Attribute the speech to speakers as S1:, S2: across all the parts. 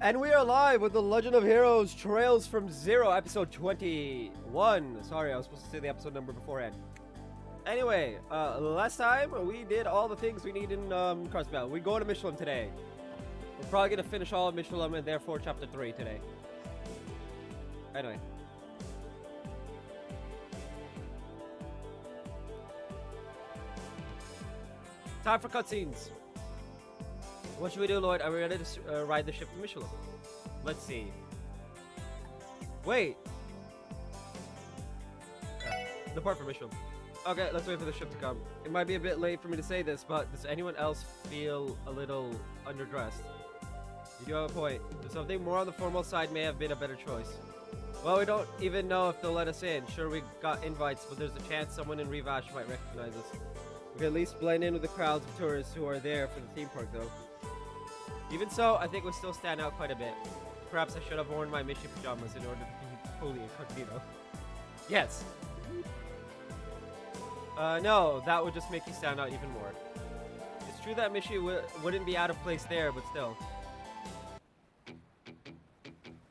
S1: And we are live with the Legend of Heroes Trails from Zero, episode 21. Sorry, I was supposed to say the episode number beforehand. Anyway, last time we did all the things we need in Crossbell. We go to Michelin today. We're probably gonna finish all of Michelin and therefore chapter 3 today. Anyway. Time for cutscenes. What should we do, Lloyd? Are we ready to ride the ship to Michelin? Let's see. Wait. Depart for Michelin. Okay, let's wait for the ship to come. It might be a bit late for me to say this, but does anyone else feel a little underdressed? You do have a point. Something more on the formal side may have been a better choice. Well, we don't even know if they'll let us in. Sure, we got invites, but there's a chance someone in Revash might recognize us. We can at least blend in with the crowds of tourists who are there for the theme park, though. Even so, I think we still stand out quite a bit. Perhaps I should have worn my Mishi pajamas in order to be fully incognito. Yes. No, that would just make you stand out even more. It's true that Mishi wouldn't be out of place there, but still.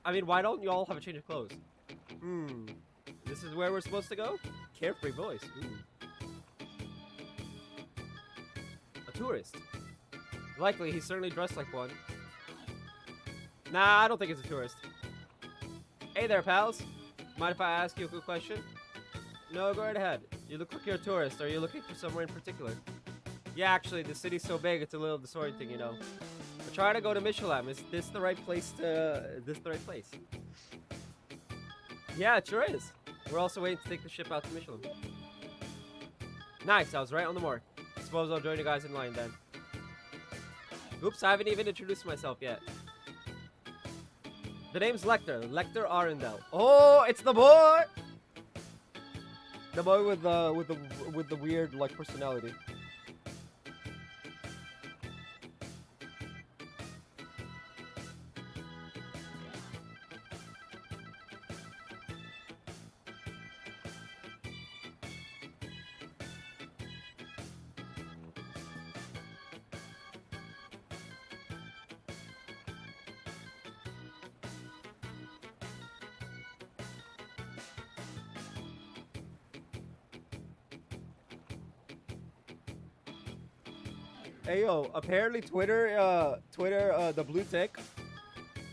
S1: I mean, why don't you all have a change of clothes? This is where we're supposed to go? Carefree voice. Ooh. A tourist. Likely, he's certainly dressed like one. Nah, I don't think it's a tourist. Hey there, pals. Mind if I ask you a quick question? No, go right ahead. You look like you're a tourist. Are you looking for somewhere in particular? Yeah, actually, the city's so big, it's a little disorienting, you know. We're trying to go to Michelin. Is this the right place Is this the right place? Yeah, it sure is. We're also waiting to take the ship out to Michelin. Nice, I was right on the mark. Suppose I'll join you guys in line then. Oops, I haven't even introduced myself yet. The name's Lecter Arundel. Oh, it's the boy! The boy with the weird like personality. Hey yo, apparently Twitter, the blue tick,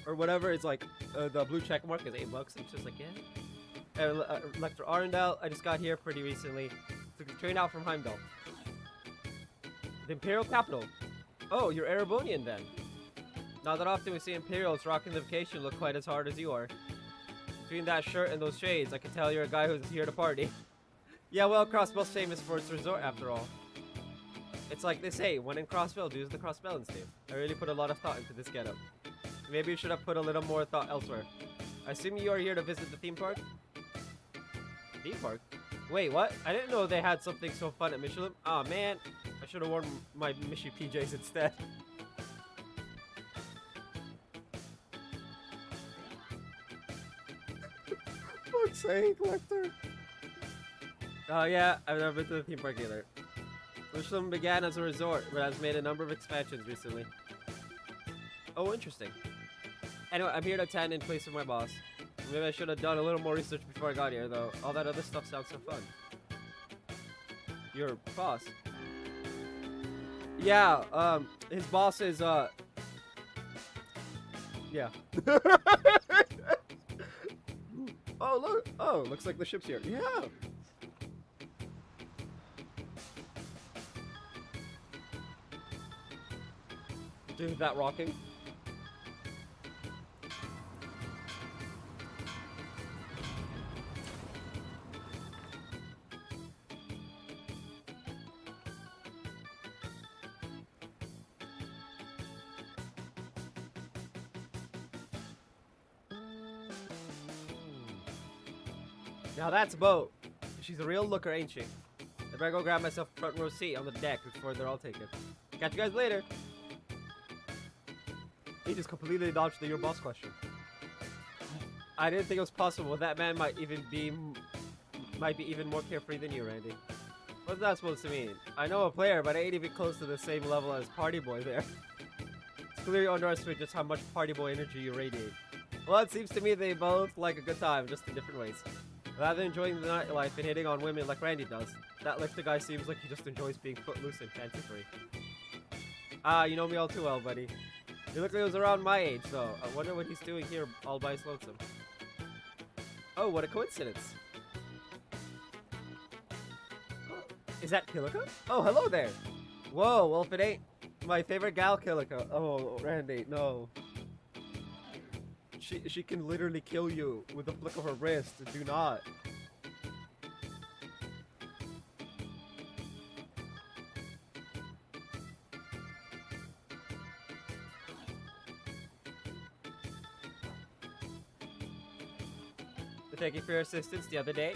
S1: or whatever, it's like, the blue check mark is $8. It's just like, yeah. Lecter Arundel, I just got here pretty recently. Took the train out from Heimdall. The Imperial capital. Oh, you're Erebonian then. Not that often we see Imperials rocking the vacation look quite as hard as you are. Between that shirt and those shades, I can tell you're a guy who's here to party. Yeah, well, Crossbell's famous for its resort after all. It's like they say, when in Crossbell, do as the Crossbellans do. I really put a lot of thought into this getup. Maybe you should have put a little more thought elsewhere. I assume you are here to visit the theme park? Theme park? Wait, what? I didn't know they had something so fun at Michelin. Aw, man. I should have worn my Mishi PJs instead. Fuck's sake, Lecter. Oh yeah, I've never been to the theme park either. Michelin began as a resort, but has made a number of expansions recently. Oh, interesting. Anyway, I'm here to attend in place of my boss. Maybe I should have done a little more research before I got here, though. All that other stuff sounds so fun. Your boss? Yeah, his boss is, yeah. Oh, look! Oh, looks like the ship's here. Yeah! Dude, that rocking. Now that's Bo. She's a real looker, ain't she? I better go grab myself a front row seat on the deck before they're all taken. Catch you guys later. He just completely dodged the your boss question. I didn't think it was possible. That man might be even more carefree than you, Randy. What's that supposed to mean? I know a player, but I ain't even close to the same level as Party Boy there. It's clearly underestimated just how much party boy energy you radiate. Well, it seems to me they both like a good time, just in different ways. Rather than enjoying the nightlife and hitting on women like Randy does, that lifter guy seems like he just enjoys being footloose and fancy-free. Ah, you know me all too well, buddy. You look like he was around my age, though. I wonder what he's doing here all by his lonesome. Oh, what a coincidence. Is that Kilika? Oh, hello there. Whoa, well, if it ain't my favorite gal, Kilika. Oh, Randy, no. She can literally kill you with a flick of her wrist. Do not. Thank you for your assistance the other day.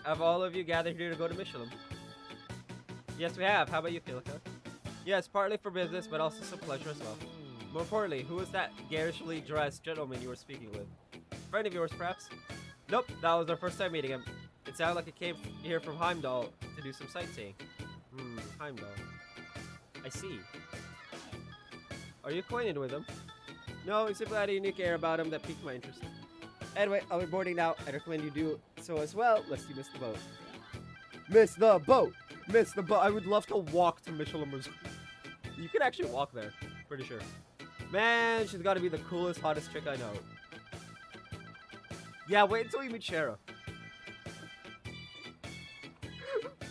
S1: Have all of you gathered here to go to Michelin? Yes, we have. How about you, Kilika? Yes, partly for business, but also some pleasure as well. More importantly, who was that garishly dressed gentleman you were speaking with? Friend of yours, perhaps? Nope, that was our first time meeting him. It sounded like he came here from Heimdall to do some sightseeing. Heimdall. I see. Are you acquainted with him? No, he simply had a unique air about him that piqued my interest. Anyway, I'll be boarding now. I recommend you do so as well, lest you miss the boat. Miss the boat! Miss the boat! I would love to walk to Michelin Resort. You can actually walk there, pretty sure. Man, she's got to be the coolest, hottest chick I know. Yeah, wait until you meet Shara.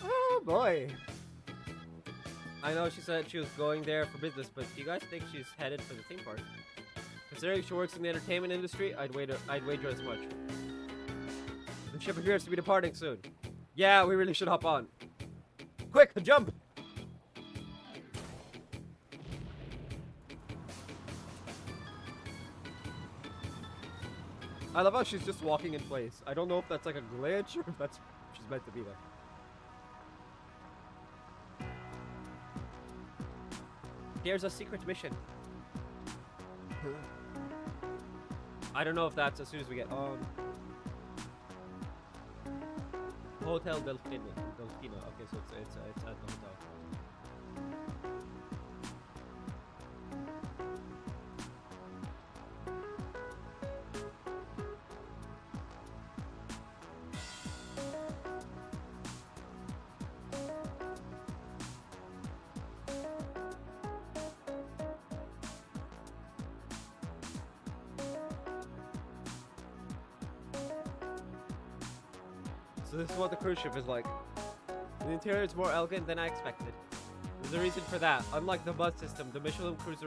S1: Oh boy. I know she said she was going there for business, but do you guys think she's headed for the theme park? Considering she works in the entertainment industry, I'd wager as much. The ship appears to be departing soon. Yeah, we really should hop on. Quick, jump! I love how she's just walking in place. I don't know if that's like a glitch or if that's she's meant to be there. There's a secret mission. I don't know if that's as soon as we get on. Hotel Delfino. Okay, so it's at the hotel. So this is what the cruise ship is like. The interior is more elegant than I expected. There's a reason for that. Unlike the bus system, the Michelin cruise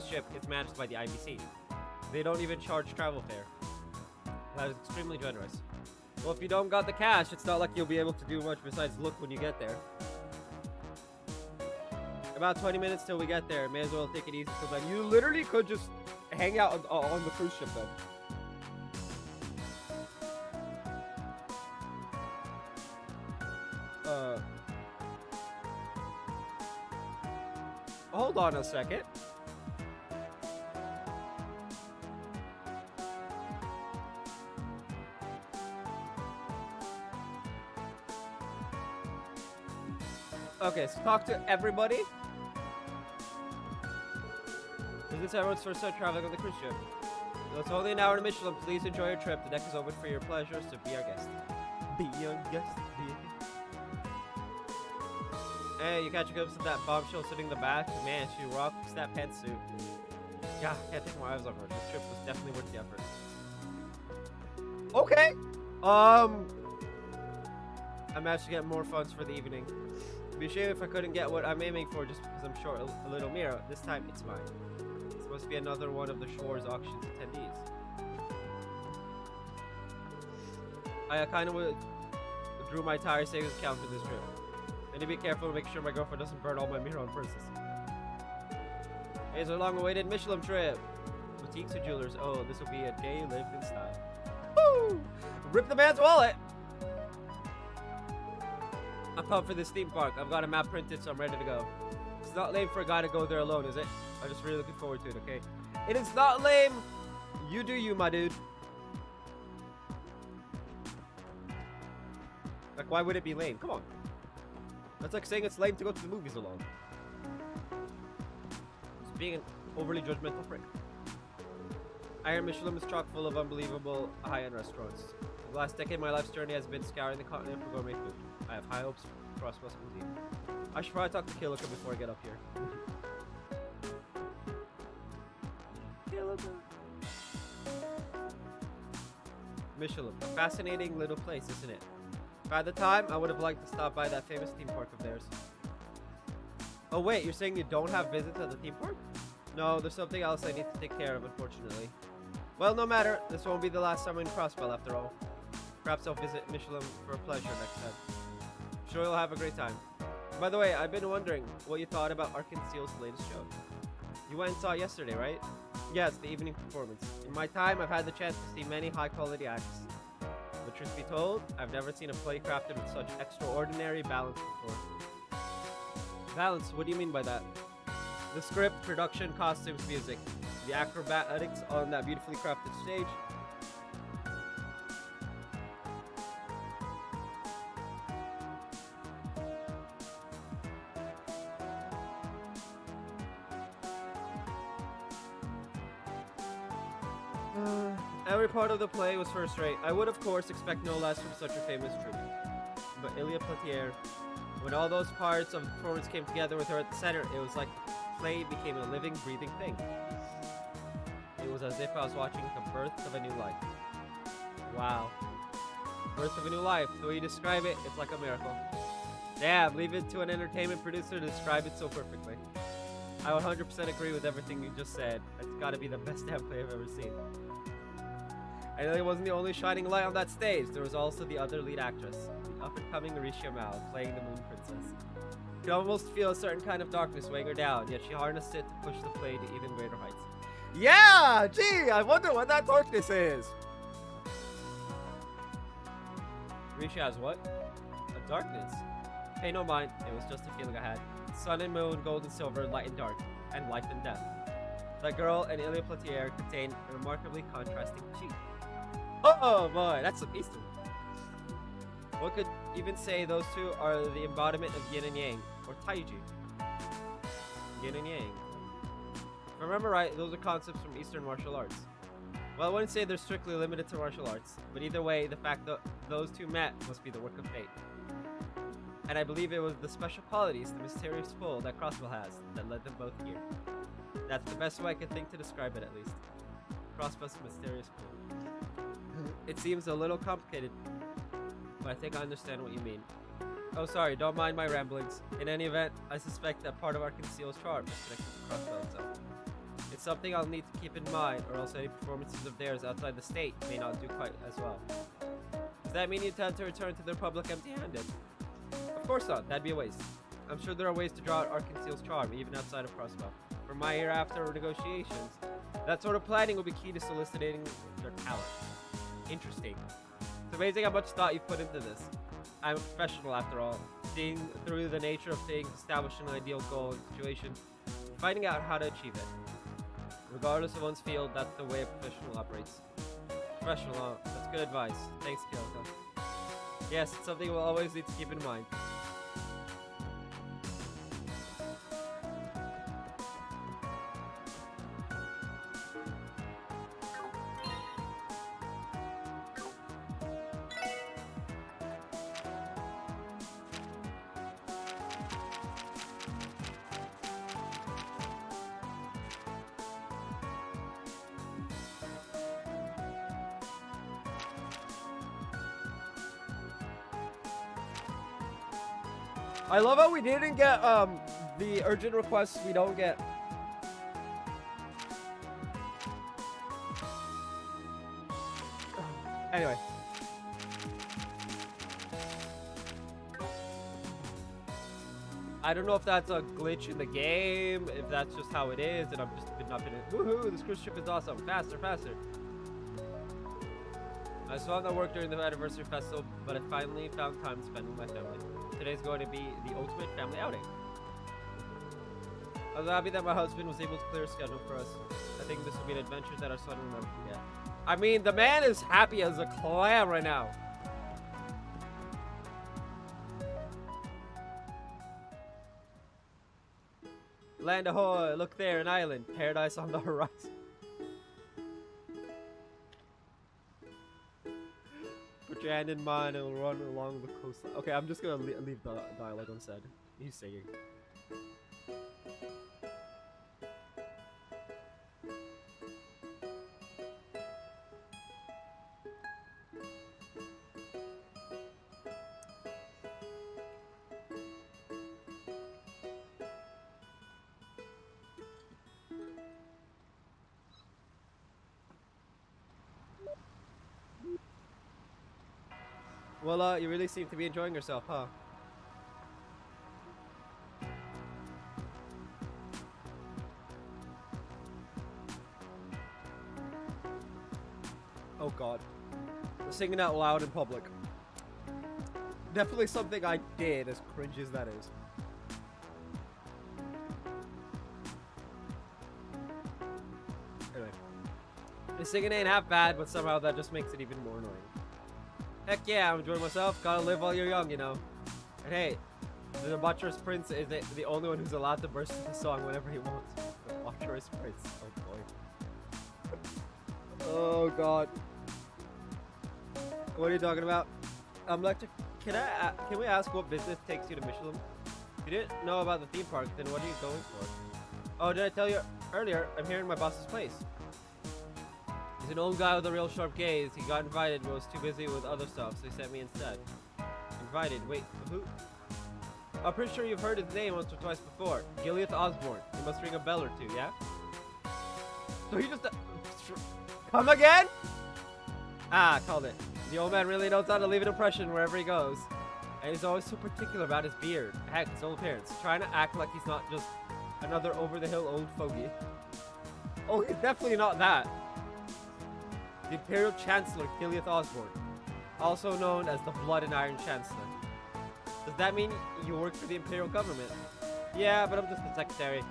S1: ship is managed by the IBC. They don't even charge travel fare. That is extremely generous. Well, if you don't got the cash, it's not like you'll be able to do much besides look when you get there. About 20 minutes till we get there. May as well take it easy till then. You literally could just hang out on the cruise ship then. Hold on a second. Okay, so talk to everybody. Is this everyone's first time traveling on the cruise ship? So it's only an hour to Michelin. Please enjoy your trip. The deck is open for your pleasures, so be our guest. Be our guest. Hey, you catch a glimpse of that bombshell sitting in the back? Man, she rocks that pantsuit. Yeah, can't take my eyes off her. This trip was definitely worth the effort. Okay. I managed to get more funds for the evening. It'd be a shame if I couldn't get what I'm aiming for just because I'm short a little mirror. This time, it's mine. It's supposed to be another one of the Shores auctions attendees. I kind of withdrew my entire savings account for this trip. I need to be careful to make sure my girlfriend doesn't burn all my mirror on purses. Here's our long-awaited Michelin trip. Boutiques or jewelers. Oh, this will be a day lived in style. Woo! Rip the man's wallet! I'm pumped for this theme park. I've got a map printed, so I'm ready to go. It's not lame for a guy to go there alone, is it? I'm just really looking forward to it, okay? It is not lame! You do you, my dude. Like, why would it be lame? Come on. That's like saying it's lame to go to the movies alone. overly judgmental prick. I hear Michelin is chock full of unbelievable high-end restaurants. The last decade, my life's journey has been scouring the continent for gourmet food. I have high hopes for Crosswell's cuisine. I should probably talk to Killica before I get up here. Killica. Michelin, a fascinating little place, isn't it? If I had the time, I would have liked to stop by that famous theme park of theirs. Oh wait, you're saying you don't have visits at the theme park? No, there's something else I need to take care of, unfortunately. Well, no matter. This won't be the last summer in Crossbell, after all. Perhaps I'll visit Michelin for a pleasure next time. I'm sure you'll have a great time. By the way, I've been wondering what you thought about Arkansas's latest show. You went and saw it yesterday, right? Yes, the evening performance. In my time, I've had the chance to see many high-quality acts. But truth be told, I've never seen a play crafted with such extraordinary balance before. Balance? What do you mean by that? The script, production, costumes, music. The acrobatics on that beautifully crafted stage. Every part of the play was first rate. I would, of course, expect no less from such a famous troupe. But Ilya Platier, when all those parts of the performance came together with her at the center, it was like the play became a living, breathing thing. It was as if I was watching the birth of a new life. Wow. Birth of a new life. The way you describe it, it's like a miracle. Damn, leave it to an entertainment producer to describe it so perfectly. I would 100% agree with everything you just said. It's gotta be the best damn play I've ever seen. I know he wasn't the only shining light on that stage. There was also the other lead actress, the up-and-coming Arisha Mao, playing the Moon Princess. You could almost feel a certain kind of darkness weighing her down, yet she harnessed it to push the play to even greater heights. Yeah! Gee, I wonder what that darkness is! Arisha has what? A darkness. Pay no mind, it was just a feeling I had. Sun and moon, gold and silver, light and dark, and life and death. That girl and Ilya Platier contain a remarkably contrasting chi. Oh boy, that's some Eastern. One could even say those two are the embodiment of yin and yang, or taiji. Yin and yang. If I remember right, those are concepts from Eastern martial arts. Well, I wouldn't say they're strictly limited to martial arts, but either way, the fact that those two met must be the work of fate. And I believe it was the special qualities, the mysterious pull that Crossbell has, that led them both here. That's the best way I can think to describe it, at least. Crossbell's mysterious pull. It seems a little complicated, but I think I understand what you mean. Oh, sorry, don't mind my ramblings. In any event, I suspect that part of Arkansas's charm is connected to Crossbell itself. It's something I'll need to keep in mind, or else any performances of theirs outside the state may not do quite as well. Does that mean you intend to return to the Republic empty-handed? Of course not, that'd be a waste. I'm sure there are ways to draw out Arkansas's charm, even outside of Crossbell. For my hereafter negotiations, that sort of planning will be key to soliciting their talent. Interesting. It's amazing how much thought you've put into this. I'm a professional after all, seeing through the nature of things, establishing an ideal goal and situation, finding out how to achieve it. Regardless of one's field, that's the way a professional operates. Professional, that's good advice. Thanks, Kilka. Yes, it's something we'll always need to keep in mind. I love how we didn't get the urgent requests we don't get. Anyway. I don't know if that's a glitch in the game, if that's just how it is, and I'm just not gonna. Woohoo! This cruise ship is awesome! Faster, faster! I still have not work during the anniversary festival, but I finally found time to spend with my family. Today's going to be the ultimate family outing. I was happy that my husband was able to clear a schedule for us. I think this will be an adventure that our son will never forget. I mean, the man is happy as a clam right now. Land ahoy! Look there, an island. Paradise on the horizon. Put your hand in mine and we'll run along the coastline. Okay, I'm just gonna leave the dialogue unsaid. He's singing. Well, you really seem to be enjoying yourself, huh? Oh god. Singing out loud in public. Definitely something I did, as cringe as that is. Anyway. The singing ain't half bad, but somehow that just makes it even more annoying. Heck yeah, I'm enjoying myself. Gotta live while you're young, you know. And hey, the debaucherous prince is the only one who's allowed to burst into song whenever he wants. The debaucherous prince. Oh boy. Oh god. What are you talking about? Lecter, can we ask what business takes you to Michelin? If you didn't know about the theme park, then what are you going for? Oh, did I tell you earlier? I'm here in my boss's place. He's an old guy with a real sharp gaze. He got invited but was too busy with other stuff, so he sent me instead. Invited? Wait, who? I'm pretty sure you've heard his name once or twice before. Gileath Osborne. He must ring a bell or two, yeah? So he just... Come again? Ah, called it. The old man really knows how to leave an impression wherever he goes. And he's always so particular about his beard. Heck, his whole appearance. Trying to act like he's not just another over-the-hill old fogey. Oh, he's definitely not that. The Imperial Chancellor, Gileath Osborne. Also known as the Blood and Iron Chancellor. Does that mean you work for the Imperial government? Yeah, but I'm just the secretary.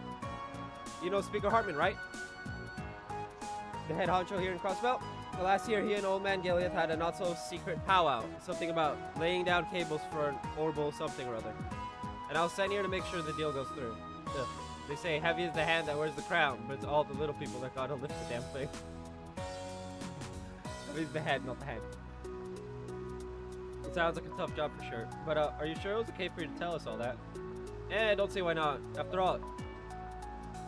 S1: You know Speaker Hartman, right? The head honcho here in Crossbelt? Well, last year, he and Old Man Gileath had a not-so-secret powwow. Something about laying down cables for an orbital something or other. And I was sent here to make sure the deal goes through. Ugh. They say heavy is the hand that wears the crown, but it's all the little people that gotta lift the damn thing. Heavy is the head, not the hand. It sounds like a tough job for sure. But are you sure it was okay for you to tell us all that? Eh, don't see why not. After all,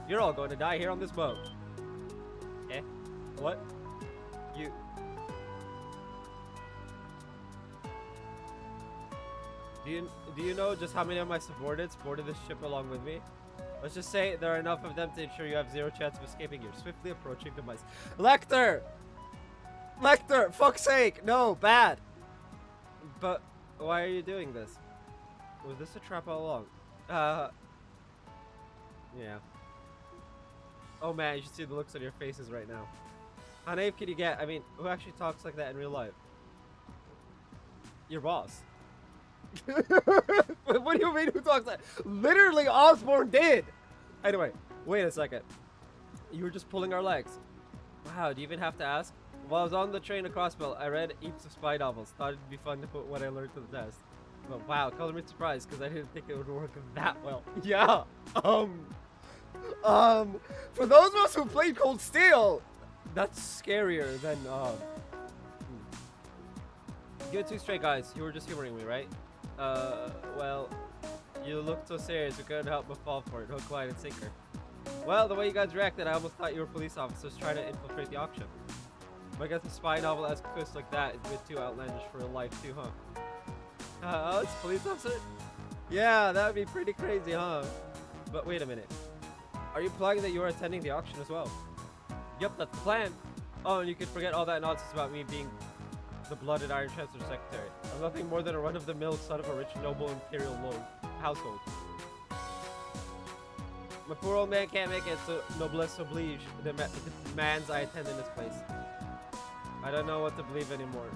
S1: you're all going to die here on this boat. Eh? What? You... Do you know just how many of my subordinates boarded this ship along with me? Let's just say there are enough of them to ensure you have zero chance of escaping your swiftly approaching demise. Lecter! Lecter! Fuck's sake! No, bad! But why are you doing this? Was this a trap all along? Yeah. Oh man, you should see the looks on your faces right now. How naive can you get? I mean, who actually talks like that in real life? Your boss. What do you mean who talks like that? Literally Osborne did! Anyway, wait a second. You were just pulling our legs. Wow, do you even have to ask? While I was on the train across Bell, I read heaps of spy novels. Thought it'd be fun to put what I learned to the test. But wow, color me surprised because I didn't think it would work that well. Yeah. For those of us who played Cold Steel, that's scarier than Give it 2 straight, guys. You were just humoring me, right? Well, you looked so serious. We couldn't help but fall for it. Hook, line, and sinker. Well, the way you guys reacted, I almost thought you were police officers trying to infiltrate the auction. But I guess a spy novel as a twist like that is a bit too outlandish for real life too, huh? Oh, it's a police officer? Yeah, that would be pretty crazy, huh? But wait a minute. Are you implying that you are attending the auction as well? Yep, that's the plan. Oh, and you could forget all that nonsense about me being the Blood and Iron Chancellor Secretary. I'm nothing more than a run-of-the-mill son of a rich noble imperial household. My poor old man can't make it, so noblesse oblige demands I attend in this place. I don't know what to believe anymore.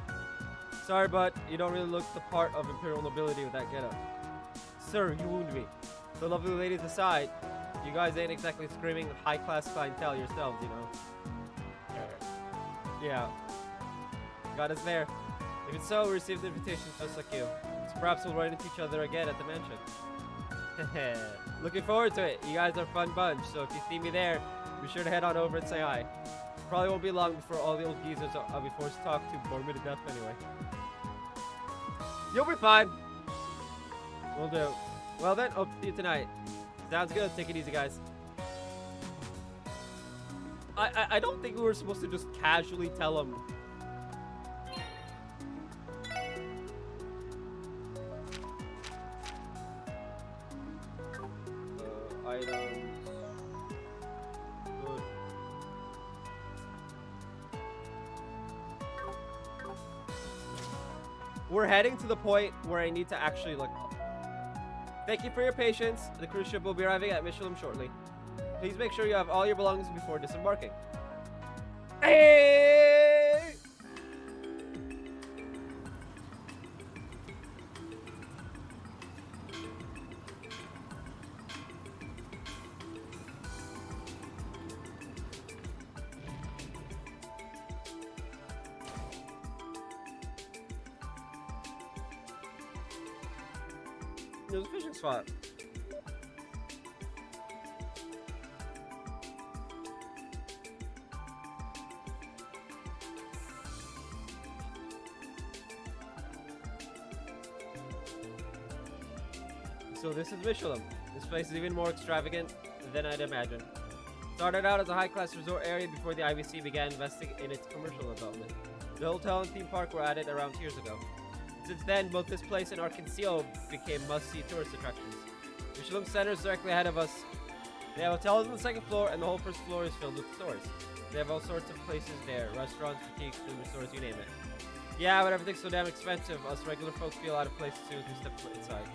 S1: Sorry, but you don't really look the part of imperial nobility with that getup. Sir, you wound me. The lovely ladies aside, you guys ain't exactly screaming high-class clientele yourselves, you know. Yeah. Got us there. If it's so, we received invitations just like you. So perhaps we'll run into each other again at the mansion. Looking forward to it. You guys are a fun bunch, so if you see me there, be sure to head on over and say hi. Probably won't be long before all the old geezers I'll be forced to talk to bore me to death anyway. You'll be fine. Will do. Well then, hope to see you tonight. Sounds good. Take it easy, guys. I don't think we were supposed to just casually tell him. Items. Good. We're heading to the point where I need to actually look. Thank you for your patience. The cruise ship will be arriving at Michelin shortly. Please make sure you have all your belongings before disembarking. Hey! There's a fishing spot. So this is Michelin. This place is even more extravagant than I'd imagined. Started out as a high-class resort area before the IBC began investing in its commercial development. The hotel and theme park were added around 2 years ago. Since then, both this place and Arkansas became must-see tourist attractions. Michelin Center is directly ahead of us. They have hotels on the 2nd floor, and the whole 1st floor is filled with stores. They have all sorts of places there. Restaurants, boutiques, food stores, you name it. Yeah, but everything's so damn expensive, us regular folks feel out of place as soon as we step foot inside.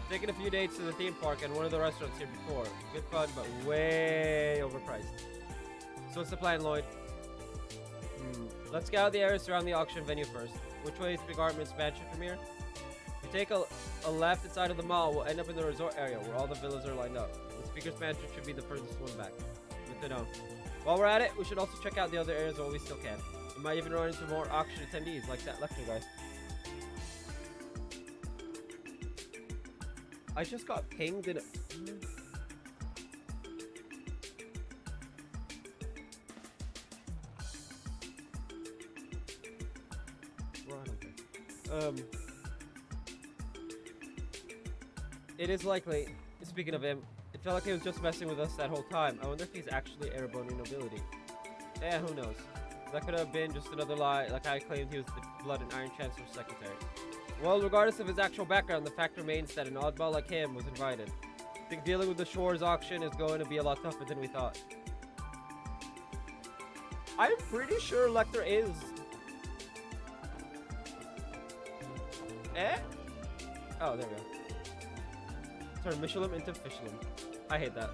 S1: Taken a few dates to the theme park and one of the restaurants here before. Good fun, but way overpriced. So what's the plan, Lloyd? Let's scout the area surrounding the auction venue first. Which way is Big Artman's mansion from here? If we take a left inside of the mall, we'll end up in the resort area where all the villas are lined up. The speaker's mansion should be the furthest one back. Good to know. While we're at it, we should also check out the other areas while we still can. We might even run into more auction attendees like that lecture guy. I just got pinged in a... It is likely, speaking of him, it felt like he was just messing with us that whole time. I wonder if he's actually Ereboni nobility. Yeah, who knows? That could have been just another lie, like I claimed he was the Blood and Iron Chancellor's secretary. Well, regardless of his actual background, the fact remains that an oddball like him was invited. I think dealing with the Shores auction is going to be a lot tougher than we thought. I'm pretty sure Lecter is... Eh? Oh, there we go. Turn Michelin into Fishlin. I hate that.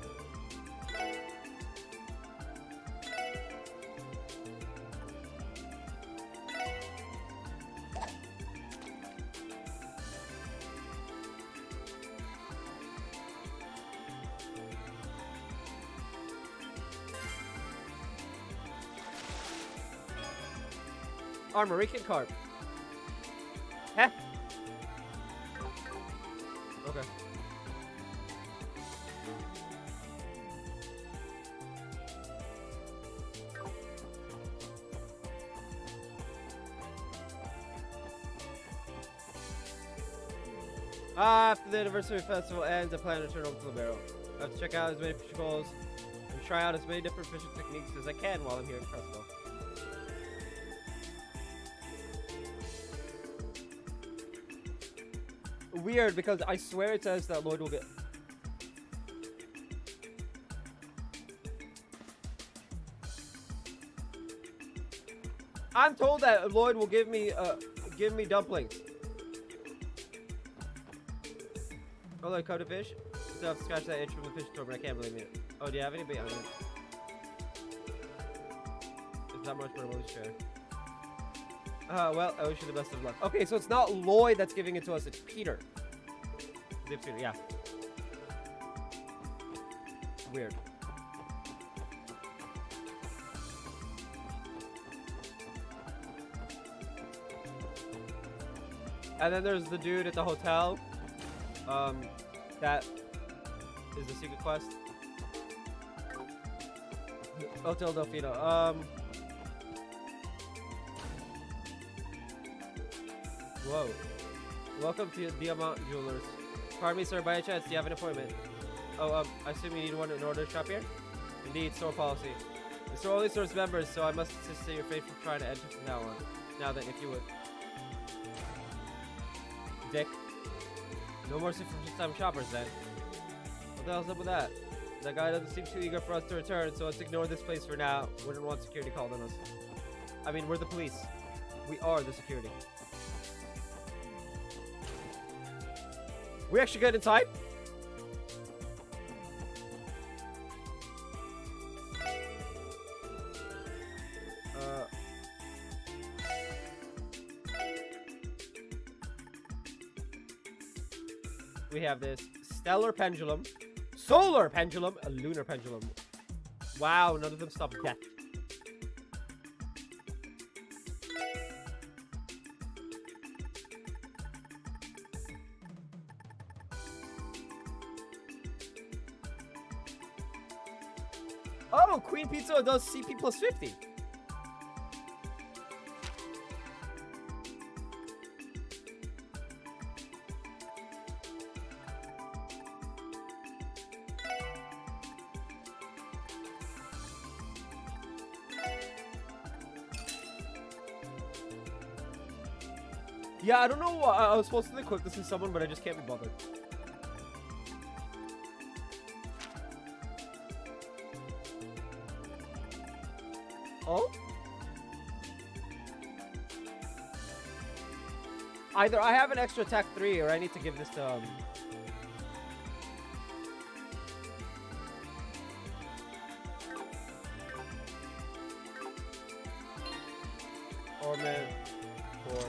S1: Armorican Carp. Heh. Okay. After the anniversary festival ends, I plan to return home to Libero. I have to check out as many fishing holes and try out as many different fishing techniques as I can while I'm here in Crespo. Weird, because I swear it says that Lloyd will get... I'm told that Lloyd will give me dumplings. Oh, like coated fish? Still have to scratch that itch from the fish store, but I can't believe it. Oh, do you have any? But yeah, it's not much, but we'll share. Well, I wish you the best of luck. Okay, so it's not Lloyd that's giving it to us, it's Peter. It's Peter, yeah. Weird. And then there's the dude at the hotel, that is the secret quest. Hotel Delfino. Whoa. Welcome to Diamant Jewelers. Pardon me, sir. By any chance, do you have an appointment? Oh, I assume you need one in order to shop here? Indeed, store policy. The store only serves members, so I must insist that you're free from trying to enter from now on. Now then, if you would. Dick. No mercy for first-time shoppers, then. What the hell's up with that? That guy doesn't seem too eager for us to return, so let's ignore this place for now. Wouldn't want security called on us. I mean, we're the police. We are the security. We actually get inside? We have this stellar pendulum, solar pendulum, a lunar pendulum. Wow, none of them stop death. Oh, Queen Pizza does CP plus 50. Yeah, I don't know. I was supposed to equip this in someone, but I just can't be bothered. Oh? Either I have an extra attack 3, or I need to give this to Ornament, Force.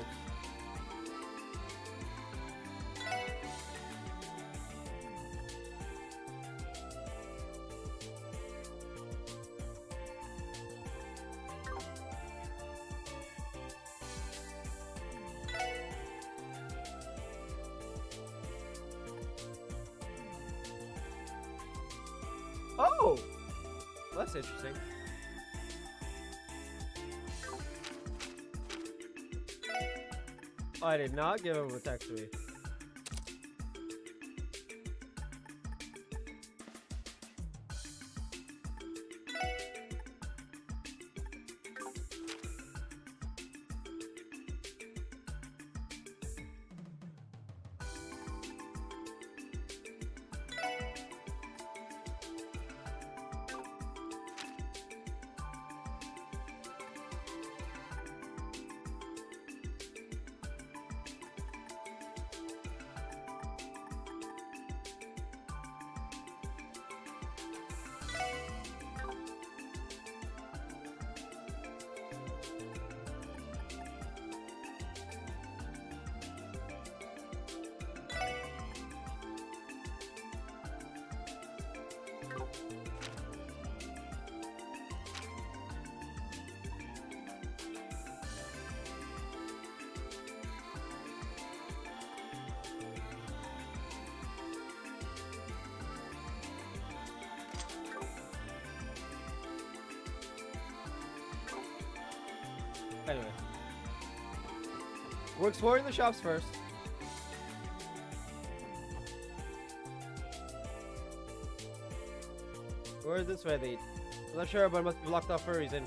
S1: Oh! That's interesting. I did not give him attack 3. Anyway. We're exploring the shops first. Where is this way lead? I'm not sure, but it must be blocked off for a reason.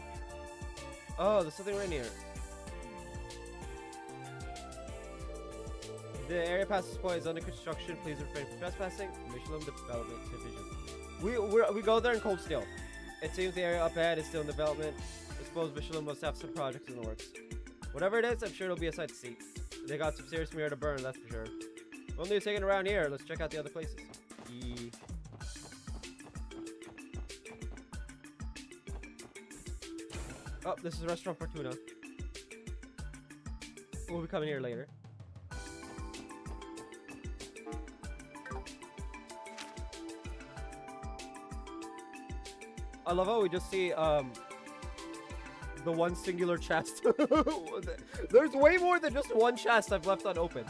S1: Oh, there's something right here. The area past this point is under construction. Please refrain from trespassing. Michelin Development Division. We go there in cold steel. It seems the area up ahead is still in development. I suppose Michelin must have some projects in the works. Whatever it is, I'm sure it'll be a sight to see. They got some serious mirror to burn, that's for sure. Only you're taking around here, let's check out the other places. Oh, this is a restaurant Fortuna. We'll be coming here later. I love how we just see the one singular chest. There's way more than just one chest I've left unopened.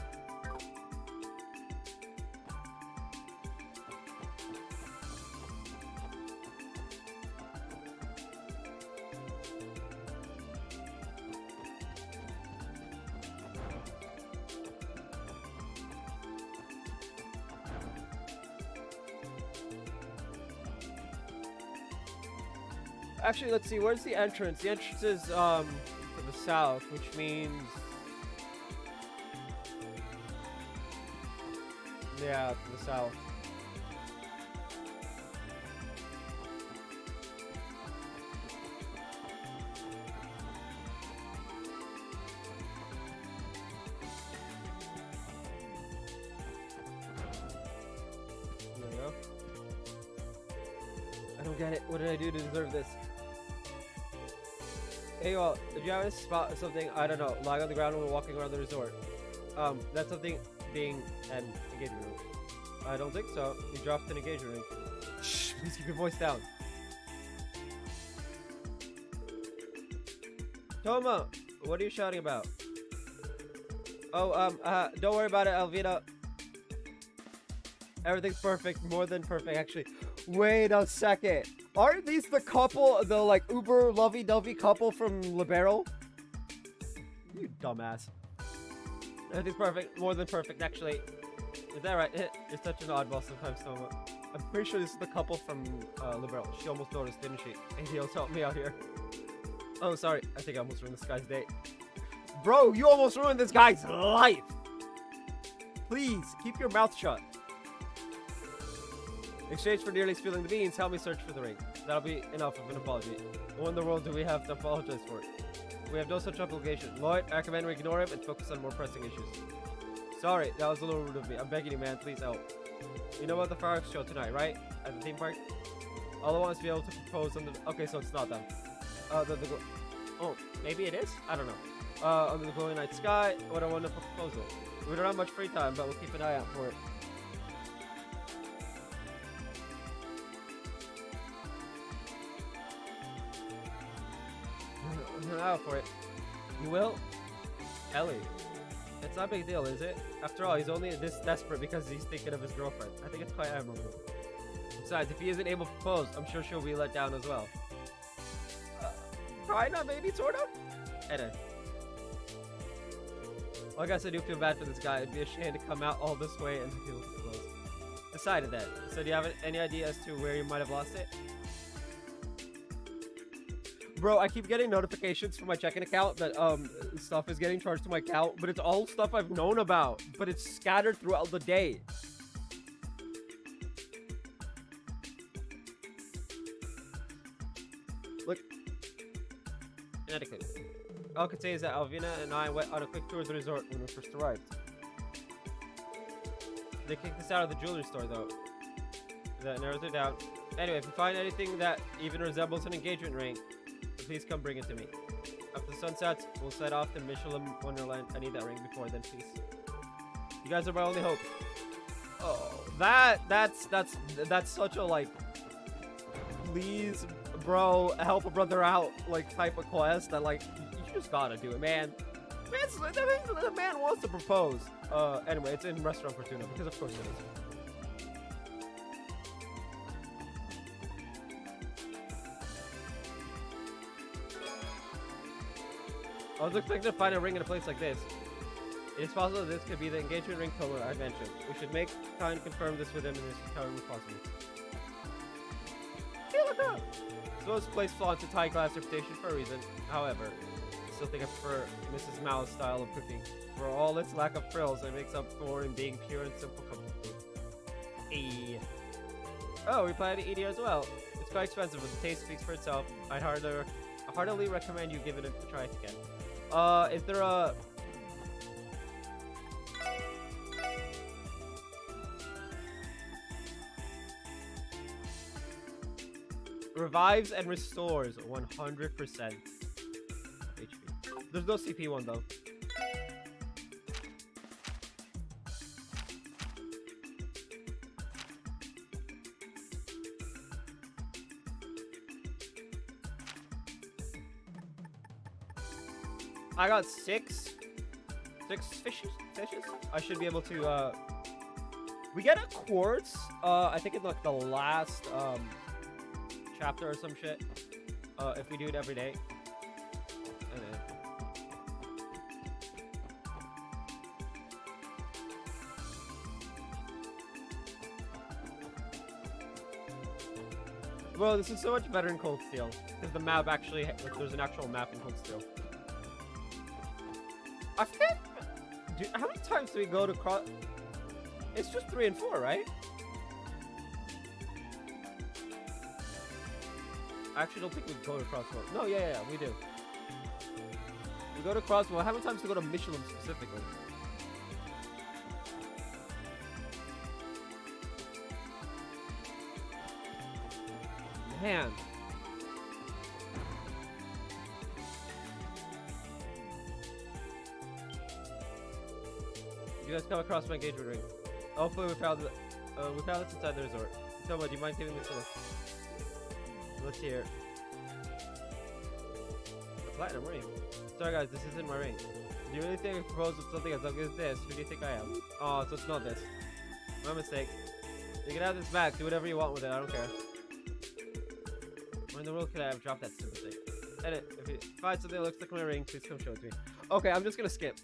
S1: Actually, let's see. Where's the entrance? The entrance is to the south, which means yeah, to the south. There we go. I don't get it. What did I do to deserve this? Hey, well, did you have a spot or something? I don't know. Lying on the ground when walking around the resort. That's something being an engagement ring. I don't think so. You dropped an engagement ring. Shh, please keep your voice down. Toma, what are you shouting about? Oh, don't worry about it, Alvina. Everything's perfect, more than perfect, actually. Wait a second. Aren't these the couple, the like uber lovey-dovey couple from Libero? You dumbass. Everything's perfect, more than perfect, actually. Is that right? You're such an oddball sometimes, Toma. I'm pretty sure this is the couple from Libero. She almost noticed, didn't she? ADO's help me out here. Oh, sorry. I think I almost ruined this guy's date. Bro, you almost ruined this guy's life. Please, keep your mouth shut. In exchange for nearly spilling the beans, help me search for the ring. That'll be enough of an apology. What in the world do we have to apologize for? We have no such obligation. Lloyd, I recommend we ignore him and focus on more pressing issues. Sorry, that was a little rude of me. I'm begging you, man. Please help. You know about the fireworks show tonight, right? At the theme park? All I want is to be able to propose on the... Okay, so it's not them. Oh, maybe it is? I don't know. Under the glowing night sky. What a wonderful proposal. We don't have much free time, but we'll keep an eye out for it. Out for it. You will? Ellie. It's not a big deal, is it? After all, he's only this desperate because he's thinking of his girlfriend. I think it's quite admirable. Besides, if he isn't able to propose, I'm sure she'll be let down as well. Kinda, maybe, sort of? Anyway. Well, I guess I do feel bad for this guy. It'd be a shame to come out all this way and feel close. Decided that. So do you have any idea as to where you might have lost it? Bro, I keep getting notifications from my checking account that stuff is getting charged to my account, but it's all stuff I've known about, but it's scattered throughout the day. Look. Connecticut. All I can say is that Alvina and I went on a quick tour of the resort when we first arrived. They kicked us out of the jewelry store, though. That narrows it down. Anyway, if you find anything that even resembles an engagement ring, please come bring it to me. After the sun sets, we'll set off to Michelin Wonderland. I need that ring before then, please. You guys are my only hope. Oh, that's such a like, please, bro, help a brother out like type of quest that like you just gotta do it, man. The man wants to propose. Anyway, it's in Restaurant Fortuna because of course it is. I was expecting to find a ring in a place like this. It is possible that this could be the engagement ring Toma I mentioned. We should make time to confirm this with him in as time as possible. Hey, look up! So this place flaunts its high-class reputation for a reason. However, I still think I prefer Mrs. Mao's style of cooking. For all its lack of frills, it makes up for in being pure and simple comfort food. Hey. Oh, we plan to eat here as well. It's quite expensive, but the taste speaks for itself. I'd heartily recommend you give it a try again. Is there a... Revives and restores 100% HP. There's no CP one though. I got six fishes. I should be able to we get a quartz I think in like the last chapter or some shit if we do it every day. Bro, this is so much better in Cold Steel. Because the map actually, like, there's an actual map in Cold Steel. I forget. Dude, how many times do we go to cross? It's just 3 and 4, right? I actually don't think we go to Crosswell. No, yeah, we do. We go to Crosswell. How many times do we go to Michelin specifically? Man. You guys come across my engagement ring. Hopefully we found it. We found it inside the resort. Toma, do you mind giving this a look? Let's hear. A platinum ring. Sorry guys, this isn't my ring. Do you really think I proposed with something as ugly as this? Who do you think I am? Oh, so it's not this. My mistake. You can have this back. Do whatever you want with it. I don't care. Where in the world could I have dropped that stupid thing? Edit. If you find something that looks like my ring, please come show it to me. Okay, I'm just gonna skip.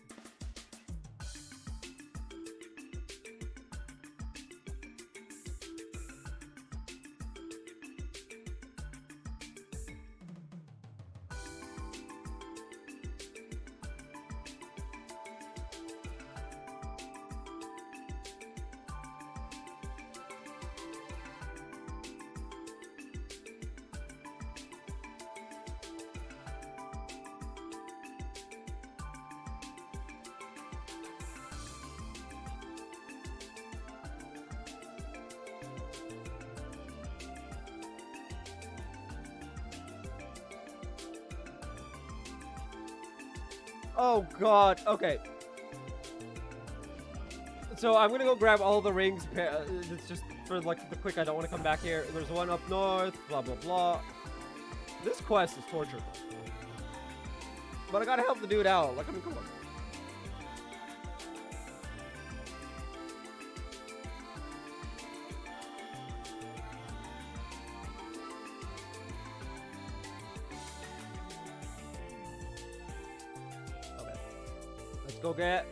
S1: Oh god, okay. So I'm gonna go grab all the rings. It's just for like the quick, I don't want to come back here. There's one up north, blah blah blah. This quest is torture. But I gotta help the dude out. Like, I mean, come on. Go get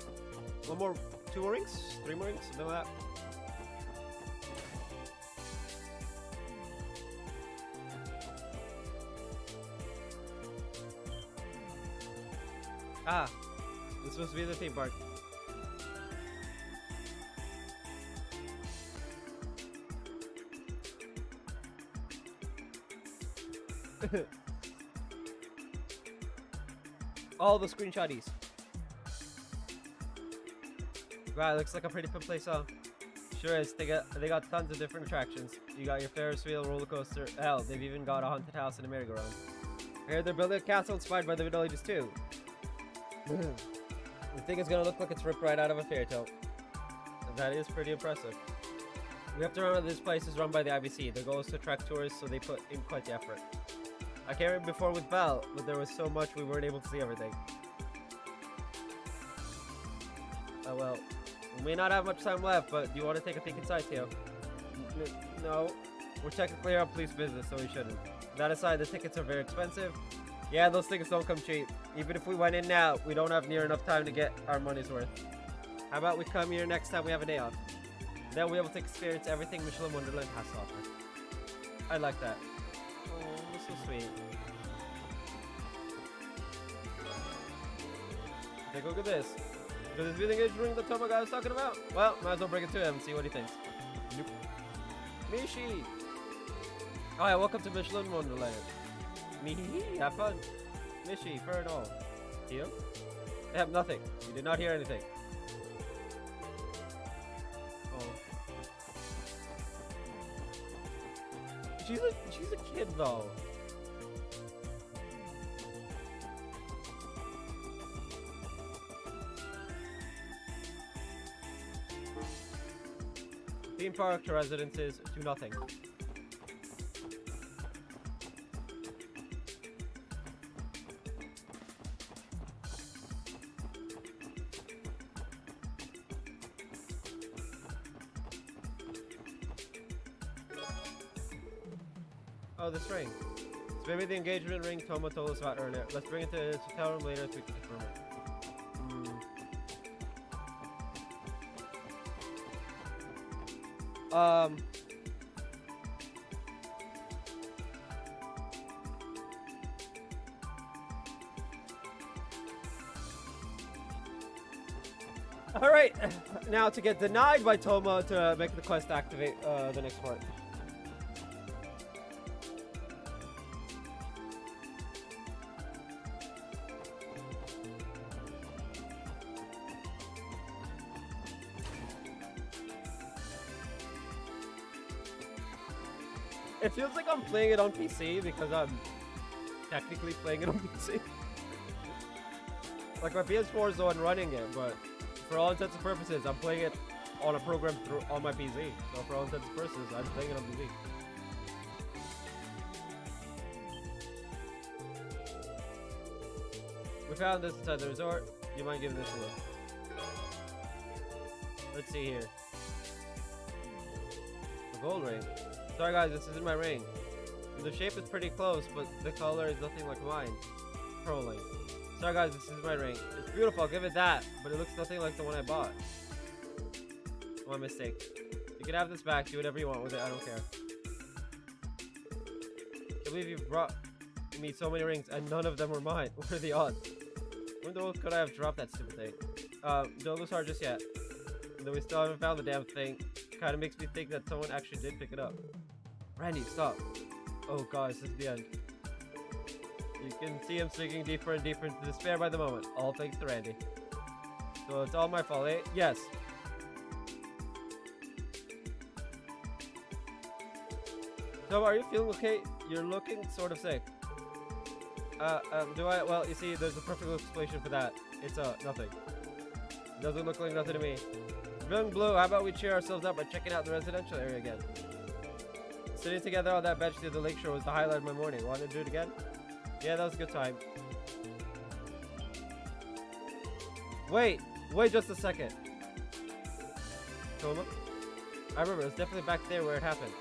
S1: one more, 2 more rings, 3 more rings, something like that. Ah, this supposed to be the theme park. All the screenshotties. Wow, it looks like a pretty fun place, huh? Sure is. They got tons of different attractions. You got your Ferris wheel, roller coaster. Hell, they've even got a haunted house and a merry-go-round. I heard they're building a castle inspired by the Middle Ages too. The thing is gonna look like it's ripped right out of a fairy tale. That is pretty impressive. We have to remember this place is run by the IBC. The goal is to attract tourists, so they put in quite the effort. I came here before with Val, but there was so much we weren't able to see everything. Oh well. We may not have much time left, but do you want to take a peek inside, Theo? No. We're technically on police business, so we shouldn't. That aside, the tickets are very expensive. Yeah, those tickets don't come cheap. Even if we went in now, we don't have near enough time to get our money's worth. How about we come here next time we have a day off? Then we'll be able to experience everything Michelin Wonderland has to offer. I like that. Oh, that's so sweet. Take a look at this. Does this really engage ring the Toma guy was talking about? Well, might as well bring it to him and see what he thinks. Nope. Mishi! Oh yeah, welcome to Michelin Wonderland. Mihi, have fun. Mishi, fur and all. Theo? I have nothing. You did not hear anything. Oh. She's a kid though. Theme park to residences to nothing. Oh, this ring. It's maybe the engagement ring Toma told us about earlier. Let's bring it to his hotel room later so we can confirm it. All right, now to get denied by Toma to make the quest activate the next part. It feels like I'm playing it on PC because I'm technically playing it on PC. Like my PS4 is the one running it, but for all intents and purposes, I'm playing it on a program on my PC. So for all intents and purposes, I'm playing it on PC. We found this inside the resort. You mind giving this a look? Let's see here. The gold ring. Sorry guys, this isn't my ring. The shape is pretty close, but the color is nothing like mine. Trolling. Sorry guys, this is my ring. It's beautiful, I'll give it that, but it looks nothing like the one I bought. My mistake. You can have this back, do whatever you want with it, I don't care. I believe you've brought me so many rings, and none of them were mine. What are the odds? When the world could I have dropped that stupid thing? Don't lose heart just yet. Though we still haven't found the damn thing. Kinda makes me think that someone actually did pick it up. Randy, stop. Oh guys, this is the end. You can see him sinking deeper and deeper into despair by the moment. All thanks to Randy. So it's all my fault, eh? Yes. So are you feeling okay? You're looking sort of sick. Do I? Well, you see, there's a perfect explanation for that. It's, nothing. Doesn't look like nothing to me. Feeling blue, how about we cheer ourselves up by checking out the residential area again? Sitting together on that bench near the lakeshore was the highlight of my morning. Want to do it again? Yeah, that was a good time. Wait just a second. Toma? I remember, it was definitely back there where it happened.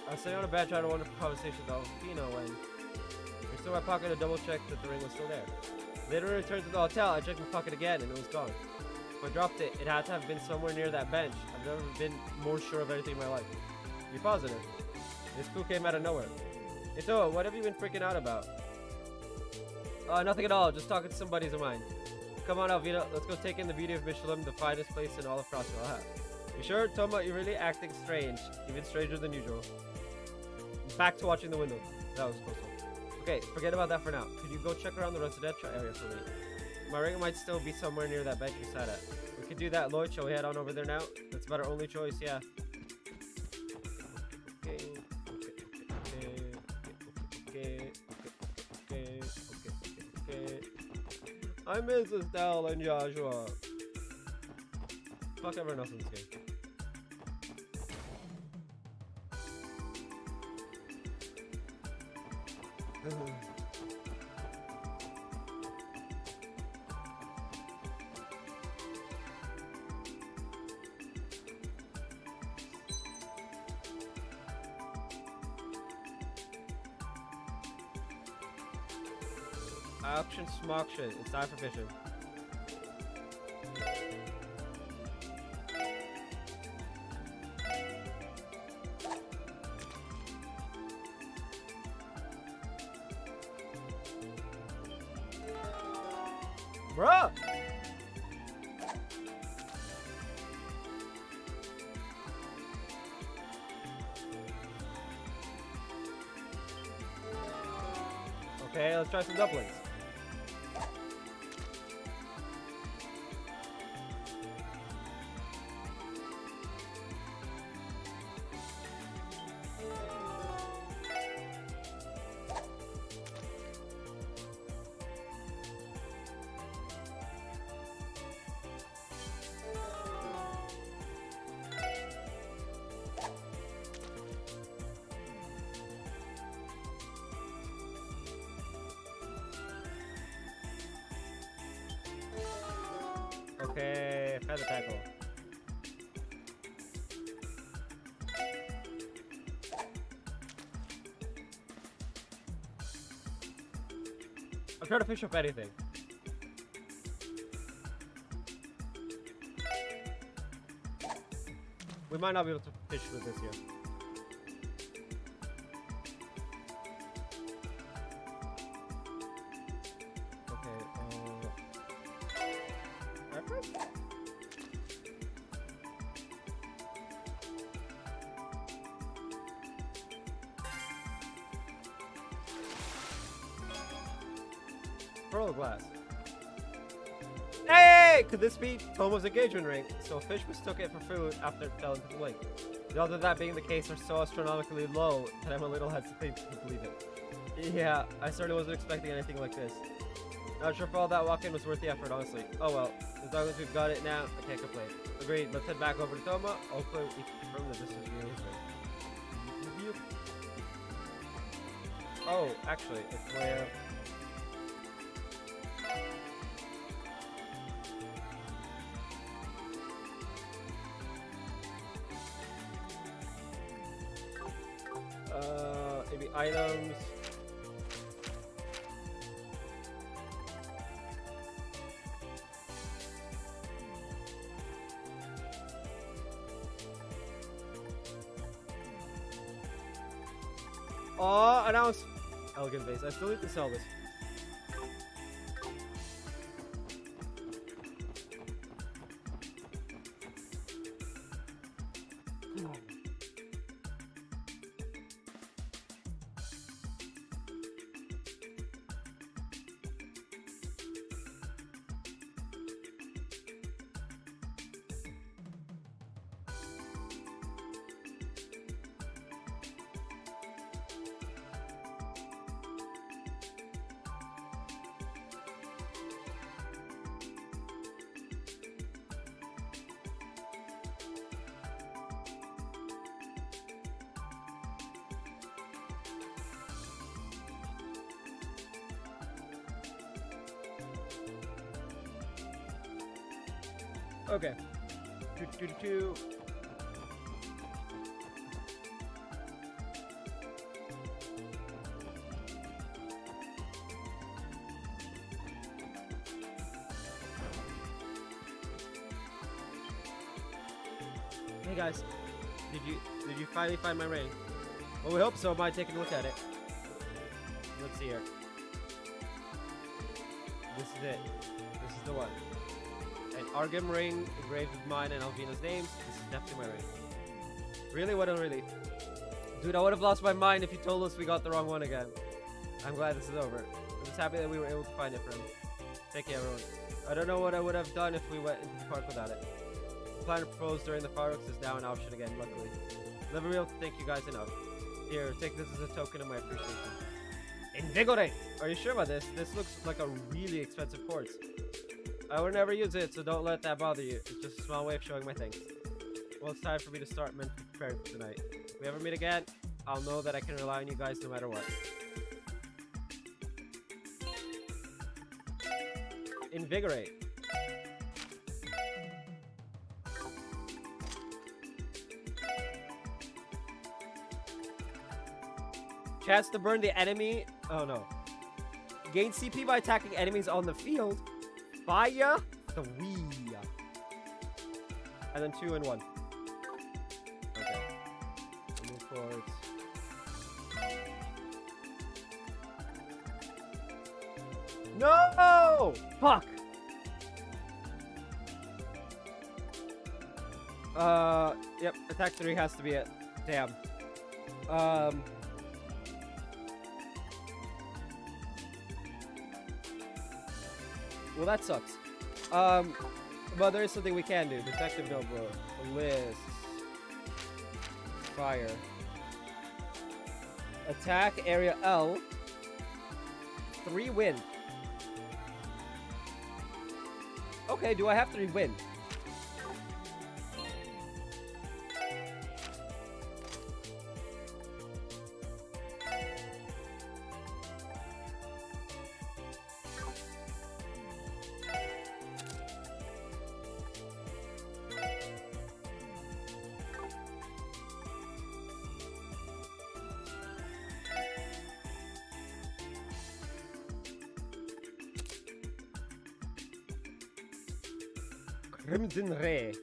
S1: I was sitting on a bench having a wonderful conversation with Alfino when I reached in my pocket to double check that the ring was still there. Later I returned to the hotel, I checked my pocket again and it was gone. If I dropped it, it had to have been somewhere near that bench. I've never been more sure of anything in my life. Be positive. This clue came out of nowhere. Hey Toa, what have you been freaking out about? Nothing at all, just talking to some buddies of mine. Come on Alvino, let's go take in the beauty of Michelin, the finest place in all of Frostwell. You sure, Toma? You're really acting strange. Even stranger than usual. Back to watching the window. That was close one. Okay, forget about that for now. Could you go check around the residential area for me? My ring might still be somewhere near that bench you sat at. We could do that, Lloyd. Shall we head on over there now? That's about our only choice, yeah. Okay. I miss Estelle and Joshua. Fuck everyone else in this game. Action smoction. It's time for fishing. Bruh! Okay, let's try some dumplings. Okay, feather tackle. I'm trying to fish up anything. We might not be able to fish with this here. Pearl glass. Hey! Could this be Tomo's engagement ring? So Fish mistook it for food after it fell into the lake. The odds of that being the case are so astronomically low that I'm a little hesitant to believe it. Yeah, I certainly wasn't expecting anything like this. Not sure if all that walk-in was worth the effort, honestly. Oh well, as long as we've got it now, I can't complain. Agreed, let's head back over to Toma. Hopefully we can confirm that this is really his ring. Oh, actually, it's where... maybe items. Oh, announce! Elegant vase. I still need to sell this. Okay. Do. Hey guys, did you finally find my ring? Well, we hope so. Mind taking a look at it. Let's see here. This is it. This is the one. An Argem ring engraved with mine and Alvina's names. This is definitely my ring. Really? What a really? Dude, I would have lost my mind if you told us we got the wrong one again. I'm glad this is over. I'm just happy that we were able to find it for him. Take care, everyone. I don't know what I would have done if we went into the park without it. The plan to propose during the fireworks is now an option again, luckily. Never be able to thank you guys enough. Here, take this as a token of my appreciation. Invigorate! Are you sure about this? This looks like a really expensive quartz. I would never use it, so don't let that bother you. It's just a small way of showing my thanks. Well, it's time for me to start mentally preparing for tonight. If we ever meet again, I'll know that I can rely on you guys no matter what. Invigorate. Chance to burn the enemy. Oh no. Gain CP by attacking enemies on the field. Fire 3. And then 2 and 1. Okay. Move forward. No! Fuck! Yep. Attack 3 has to be it. Damn. Well, that sucks. But there is something we can do. Detective notebook. List. Fire. Attack area L. 3 win. Okay, do I have 3 win? Crimson Ray.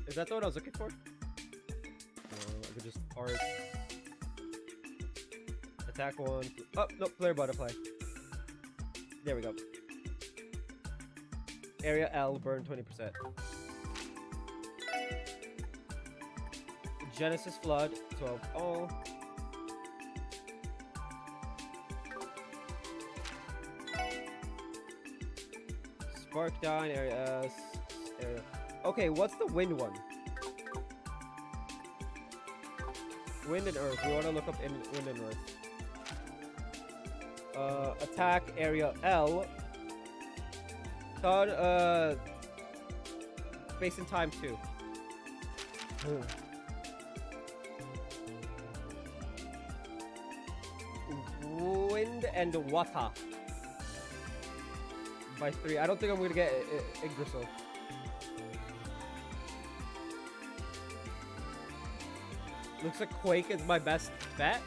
S1: Is that the one I was looking for? I could just art. Attack 1. Oh, no, flare butterfly. There we go. Area L, burn 20%. Genesis Flood, 12 all. Spark down, area S, area. Okay, what's the wind one? Wind and earth. We want to look up wind and earth. Attack area L. Thought, space and time too. Wind and water. By 3. I don't think I'm gonna get Yggdrasil. Looks like Quake is my best bet.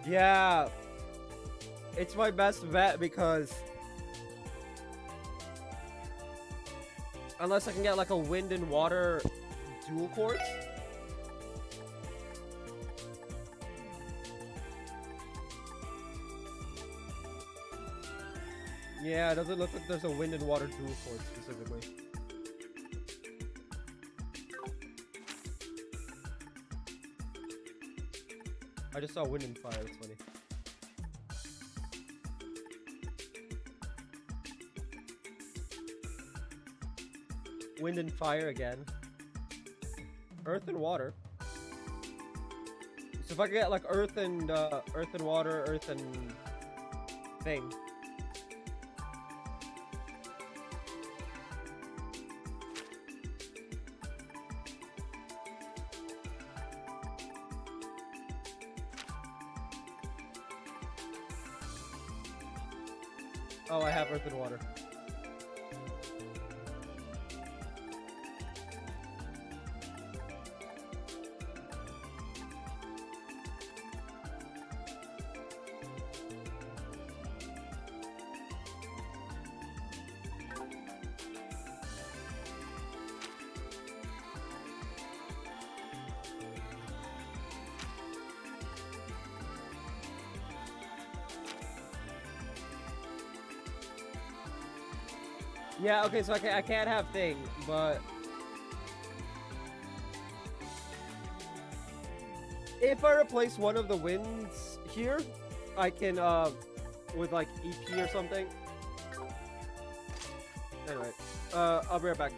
S1: Yeah. It's my best bet because unless I can get like a wind and water dual quartz. Yeah, it doesn't look like there's a wind and water dual quartz specifically. I just saw wind and fire, that's funny. Wind and fire again. Earth and water. So if I could get like earth and water, earth and thing. Oh, I have earth and water. Yeah, okay, so I can't have thing, but if I replace one of the winds here, I can with like EP or something. Anyway, I'll be right back.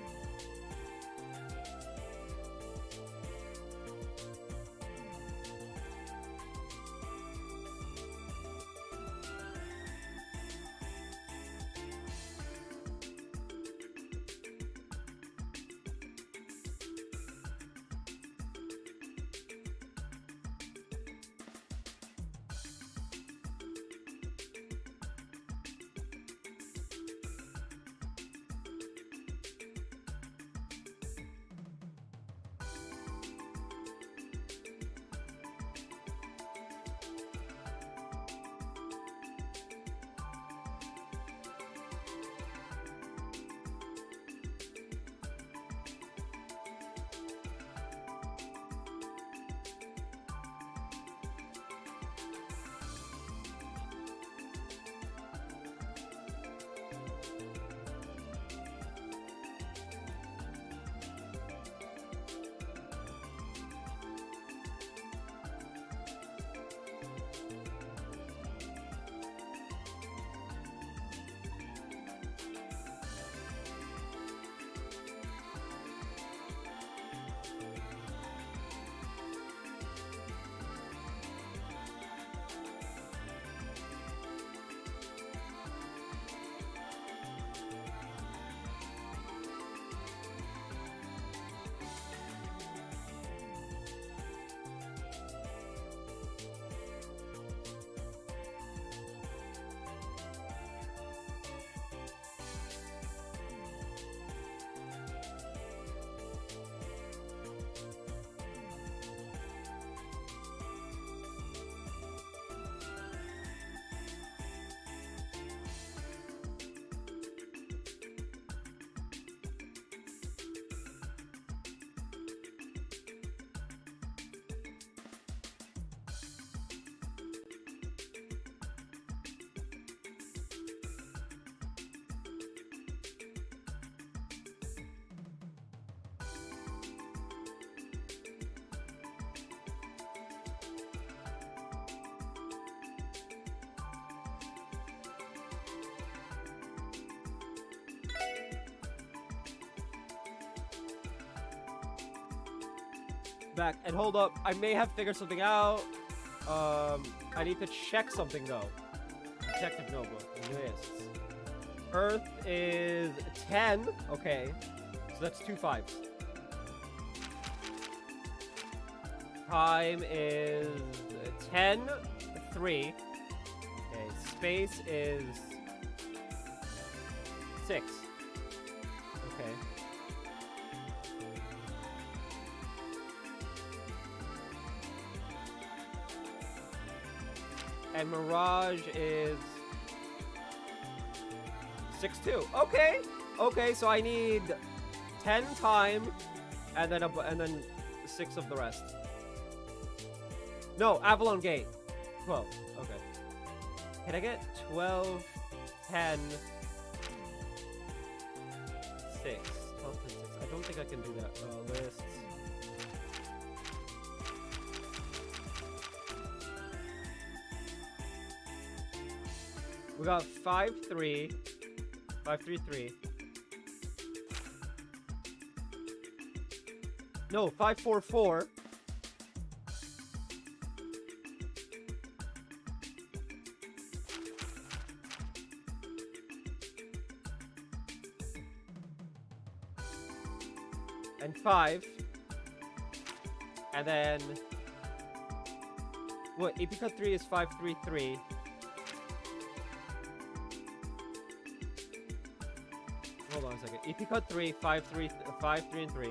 S1: back. And hold up, I may have figured something out. I need to check something though. Detective notebook lists. Earth is 10. Okay, so that's 2 5s. Time is 10 3. Okay, space is 6. Okay. And mirage is 6 2. Okay. Okay, so I need 10 time and then 6 of the rest. No, Avalon Gate. 12. Okay. Can I get 12, 10, 6? 12, 10, 6. I don't think I can do that. Lists. We got 5 3. 5 3 3. No, 5 4 4. And 5. And then what? AP cut 3 is 5 3 3. Hold on a second. EP cut 3, 5 3 5 3 and 3.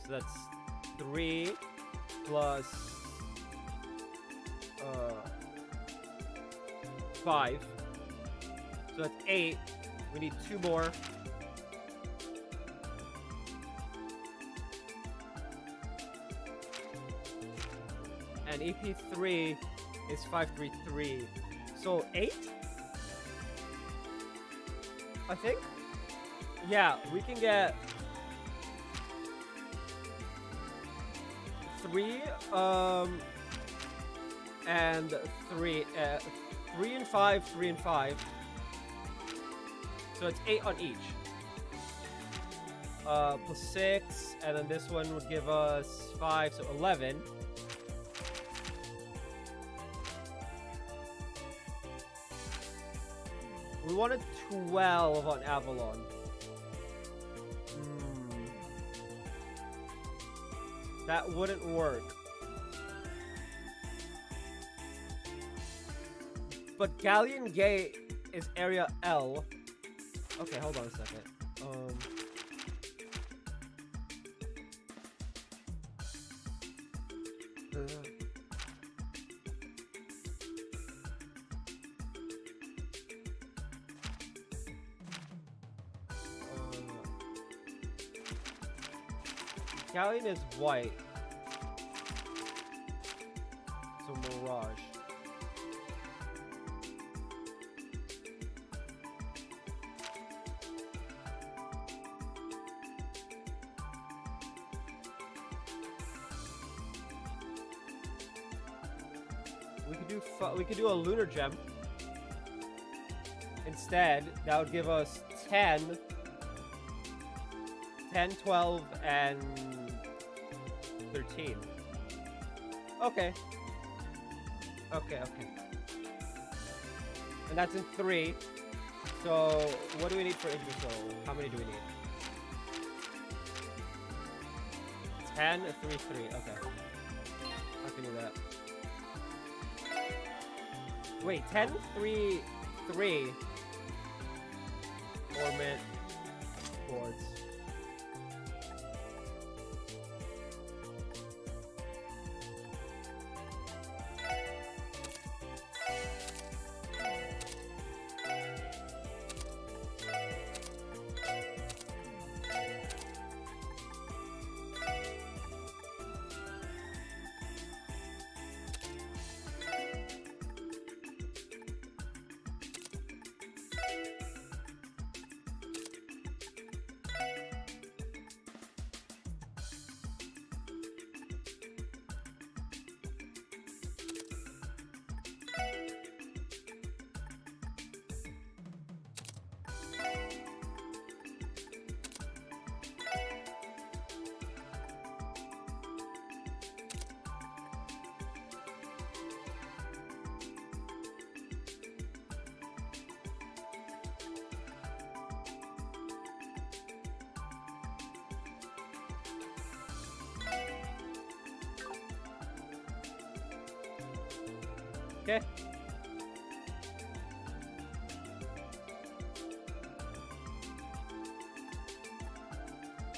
S1: So that's 3 plus 5. So that's 8. We need 2 more. And EP3 is 5 3 3. So 8? I think. Yeah, we can get 3 and 3 3 and 5, 3 and 5. So it's 8 on each. Plus 6, and then this one would give us 5, so 11. We wanted 12 on Avalon. That wouldn't work. But Galleon Gate is area L. Okay, hold on a second. Galleon is white. So Mirage. We could do a lunar gem. Instead, that would give us 10, 12, and 13. Okay. Okay. And that's in 3. So, what do we need for Yggdrasil? How many do we need? 10, 3, 3. Okay. I can do that. Wait, 10, 3, 3. Orbit boards.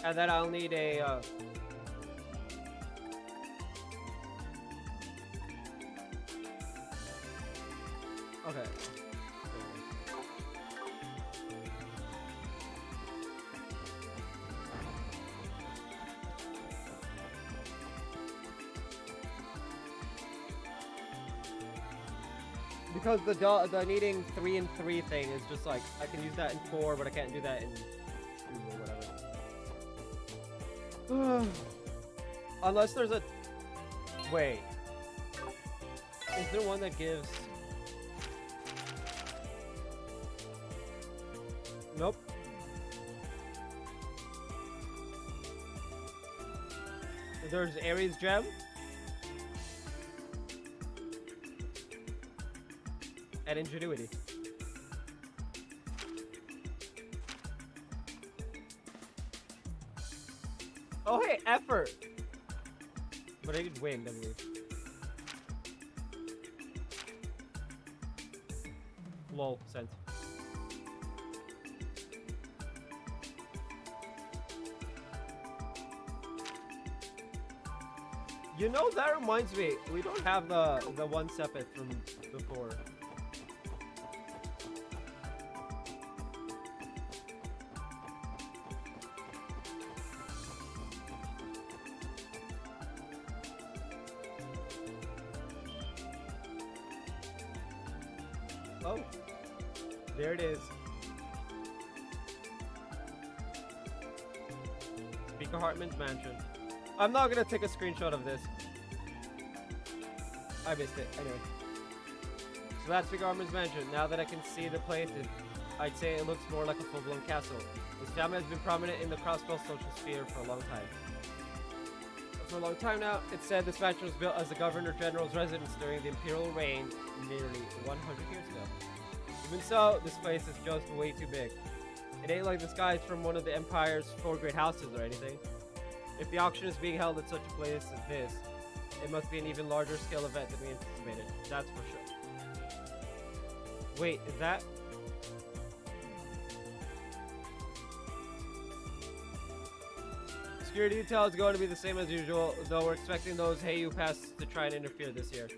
S1: And then I'll need a okay. Because the needing 3 and 3 thing is just like I can use that in 4, but I can't do that in 2 or whatever. Unless there's a wait. Is there one that gives? Nope. There's Ares Gem. And Ingenuity. Oh hey, effort! But I did win, I believe. Lol, sent. You know, that reminds me, we don't have the one Sepith from before. Oh, there it is. Speaker Hartman's mansion. I'm not gonna take a screenshot of this. I missed it. Anyway. So that's Speaker Hartman's mansion. Now that I can see the place, I'd say it looks more like a full-blown castle. This family has been prominent in the Crossbell social sphere for a long time. For a long time now, it's said this mansion was built as the Governor General's residence during the Imperial reign nearly 100 years ago. Even so, this place is just way too big. It ain't like this guy's from one of the Empire's 4 great houses or anything. If the auction is being held at such a place as this, it must be an even larger scale event than we anticipated. That's for sure. Wait, is that... Security detail is going to be the same as usual, though we're expecting those Heyu pests to try and interfere this year.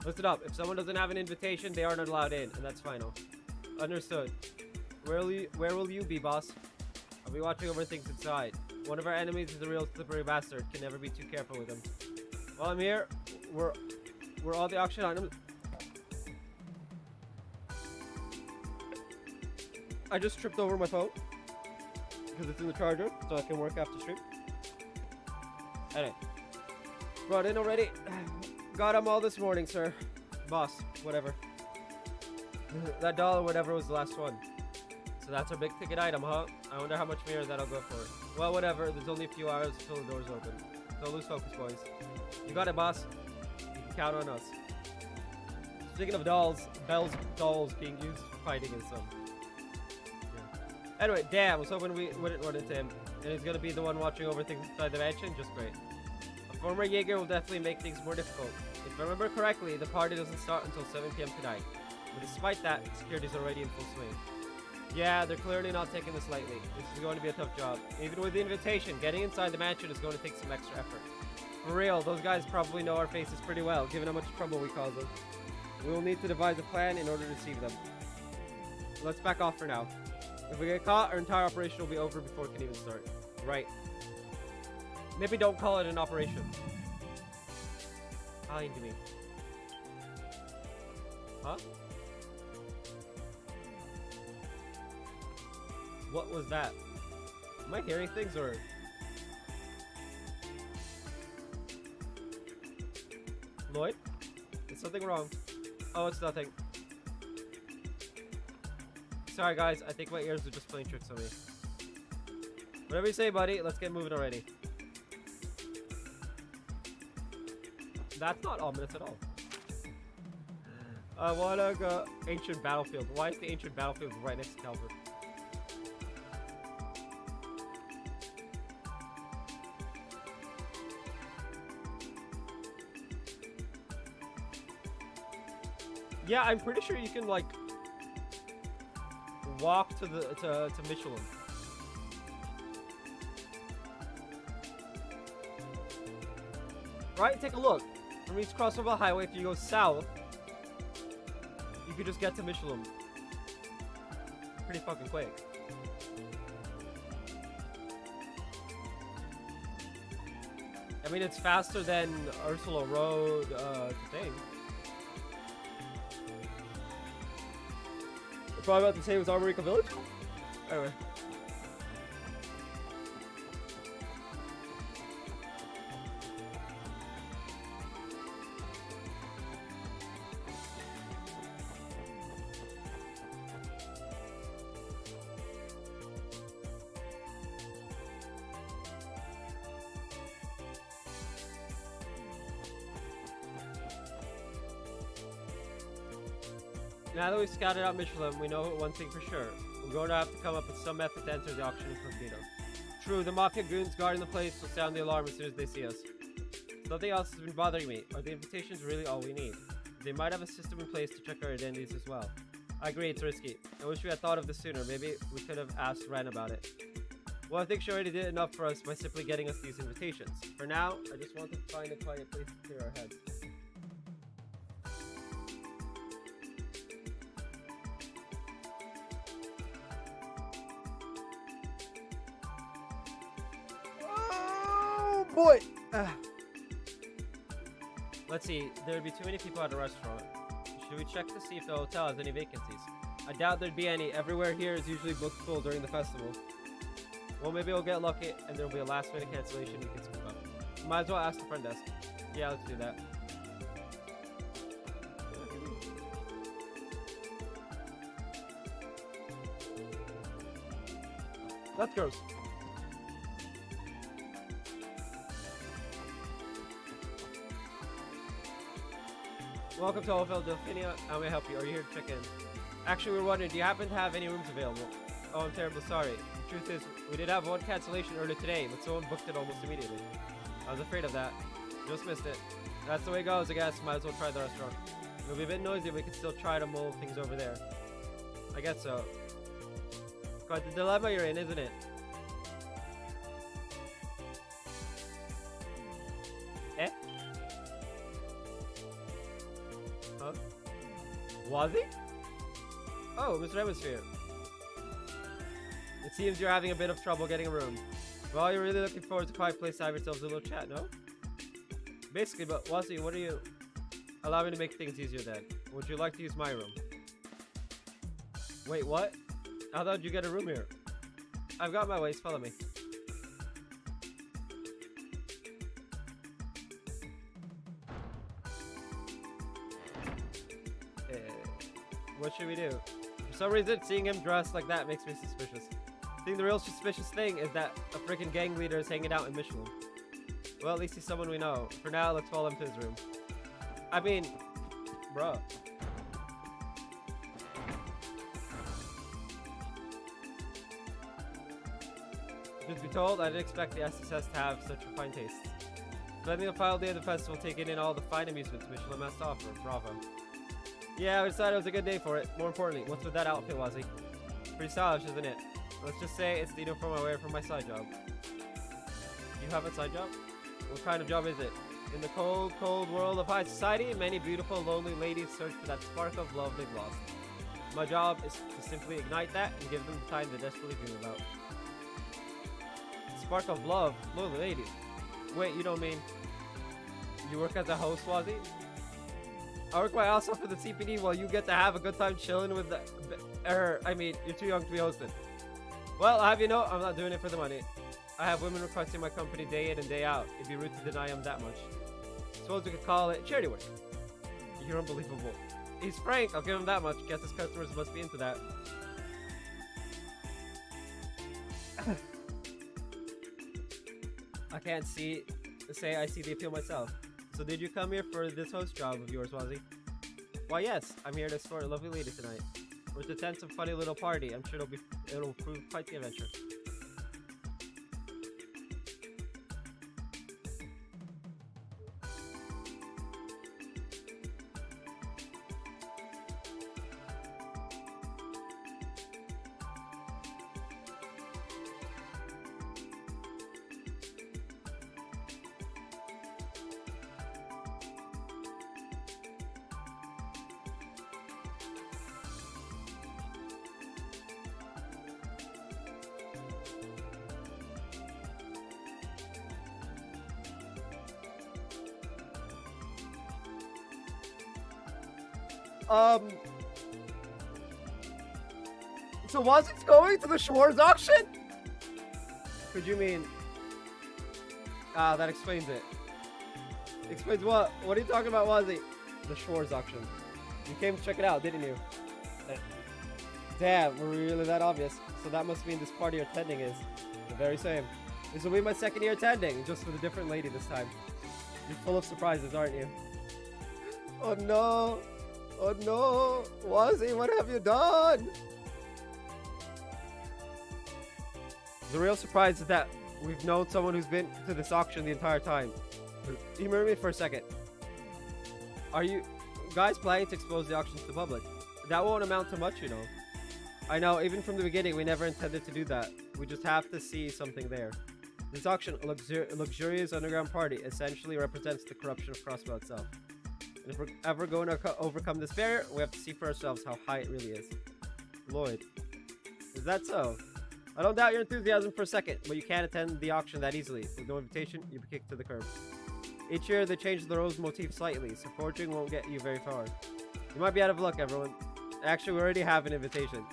S1: Listen up, if someone doesn't have an invitation, they aren't allowed in, and that's final. Understood. Where will you be, boss? I'll be watching over things inside. One of our enemies is a real slippery bastard. Can never be too careful with him. While I'm here, we're all the auction items. I just tripped over my phone because it's in the charger, so I can work after stream. Anyway, brought in already. Got them all this morning, sir. Boss, whatever. That doll or whatever was the last one. So that's our big ticket item, huh? I wonder how much mirror that'll go for. Well, whatever. There's only a few hours until the doors open. Don't lose focus, boys. You got it, boss. You can count on us. Speaking of dolls, Belle's dolls being used for fighting and stuff. Yeah. Anyway, damn, I was hoping we wouldn't run into him. And he's gonna be the one watching over things inside the mansion. Just great. A former Jaeger will definitely make things more difficult. If I remember correctly, the party doesn't start until 7 PM tonight. But despite that, security's already in full swing. Yeah, they're clearly not taking this lightly. This is going to be a tough job. Even with the invitation, getting inside the mansion is going to take some extra effort. For real, those guys probably know our faces pretty well, given how much trouble we cause them. We will need to devise a plan in order to deceive them. Let's back off for now. If we get caught, our entire operation will be over before it can even start. Right. Maybe don't call it an operation. Behind me. Huh? What was that? Am I hearing things or... Lloyd? Is something wrong? Oh, it's nothing. Sorry guys, I think my ears are just playing tricks on me. Whatever you say, buddy, let's get moving already. That's not ominous at all. I wanna go ancient battlefield. Why is the ancient battlefield right next to Calvert? Yeah, I'm pretty sure you can like walk to the to Michelin. Right? Take a look. From East Crossover Highway, if you go south, you could just get to Michelin. Pretty fucking quick. I mean, it's faster than Ursula Road thing. It's probably about the same as Armorica Village. Anyway. Now that we've scouted out Michelin, we know one thing for sure. We're going to have to come up with some method to enter the auction incognito. True, the Mafia goons guarding the place will sound the alarm as soon as they see us. Something else has been bothering me. Are the invitations really all we need? They might have a system in place to check our identities as well. I agree, it's risky. I wish we had thought of this sooner. Maybe we could have asked Ren about it. Well, I think she already did enough for us by simply getting us these invitations. For now, I just want to find a quiet place to clear our heads. Boy! Let's see, there would be too many people at a restaurant. Should we check to see if the hotel has any vacancies? I doubt there'd be any. Everywhere here is usually booked full during the festival. Well, maybe we'll get lucky and there'll be a last minute cancellation we can scoop up. Might as well ask the front desk. Yeah, let's do that. That's gross. Welcome to Hotel Delphinia. How may I help you? Are you here to check in? Actually, we were wondering, do you happen to have any rooms available? Oh, I'm terribly sorry. The truth is, we did have one cancellation earlier today, but someone booked it almost immediately. I was afraid of that. Just missed it. That's the way it goes, I guess. Might as well try the restaurant. It'll be a bit noisy, but we can still try to mull things over there. I guess so. Quite the dilemma you're in, isn't it? Eh? Huh? Was he? Oh, Mr. Hemisphere. It seems you're having a bit of trouble getting a room. Well, you're really looking forward to a quiet place to have yourselves a little chat, no? Basically, but Wazzy, what are you... Allow me to make things easier then. Would you like to use my room? Wait, what? How did you get a room here? I've got my ways, follow me. What should we do? For some reason, seeing him dressed like that makes me suspicious. I think the real suspicious thing is that a freaking gang leader is hanging out in Michelin. Well, at least he's someone we know. For now, let's follow him to his room. I mean, bruh. Truth be told, I didn't expect the SSS to have such refined tastes. Spending the final day of the festival taking in all the fine amusements Michelin has to offer. Bravo. Yeah, we decided it was a good day for it. More importantly, what's with that outfit, Wazzy? Pretty stylish, isn't it? Let's just say it's the uniform I wear for my side job. You have a side job? What kind of job is it? In the cold, cold world of high society, many beautiful, lonely ladies search for that spark of love they've lost. My job is to simply ignite that and give them the time they desperately dream about. Spark of love, lonely ladies. Wait, you don't mean you work as a host, Wazzy? I work my ass off for the CPD while you get to have a good time chilling with the... I mean, you're too young to be hosted. Well, I'll have you know, I'm not doing it for the money. I have women requesting my company day in and day out. It'd be rude to deny them that much. Suppose we could call it charity work. You're unbelievable. He's frank, I'll give him that much. Guess his customers must be into that. I can't say I see the appeal myself. So did you come here for this host job of yours, Wazzy? Why yes, I'm here to escort a lovely lady tonight. We're to attend some funny little party. I'm sure it'll prove quite the adventure. So was it going to the Schwartz auction? Could you mean? Ah, that explains it. Explains what? What are you talking about, Wazzy? The Schwartz auction. You came to check it out, didn't you? Damn, were we really that obvious? So that must mean this party you're attending is the very same. This will be my second year attending, just with a different lady this time. You're full of surprises, aren't you? Oh no! Oh no! Wazzy, what have you done? The real surprise is that we've known someone who's been to this auction the entire time. Humor me for a second. Are you guys planning to expose the auction to the public? That won't amount to much, you know. I know, even from the beginning, we never intended to do that. We just have to see something there. This auction, a luxurious underground party, essentially represents the corruption of Crossbow itself. And if we're ever going to overcome this barrier, we have to see for ourselves how high it really is. Lloyd, is that so? I don't doubt your enthusiasm for a second, but you can't attend the auction that easily. With no invitation, you'll be kicked to the curb. Each year, they change the rose motif slightly, so forging won't get you very far. You might be out of luck, everyone. Actually, we already have an invitation.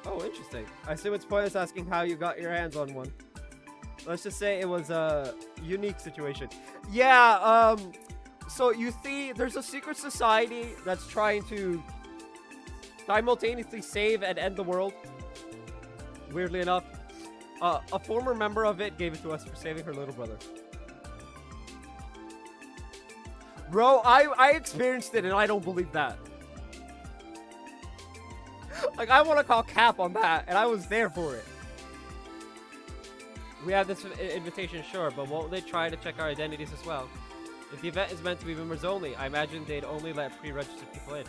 S1: Oh, interesting. I assume it's pointless asking how you got your hands on one. Let's just say it was a unique situation. Yeah, so you see, there's a secret society that's trying to simultaneously save and end the world. Weirdly enough, a former member of it gave it to us for saving her little brother. Bro, I experienced it and I don't believe that. Like, I want to call cap on that, and I was there for it. We have this invitation, sure, but won't they try to check our identities as well? If the event is meant to be members only, I imagine they'd only let pre-registered people in.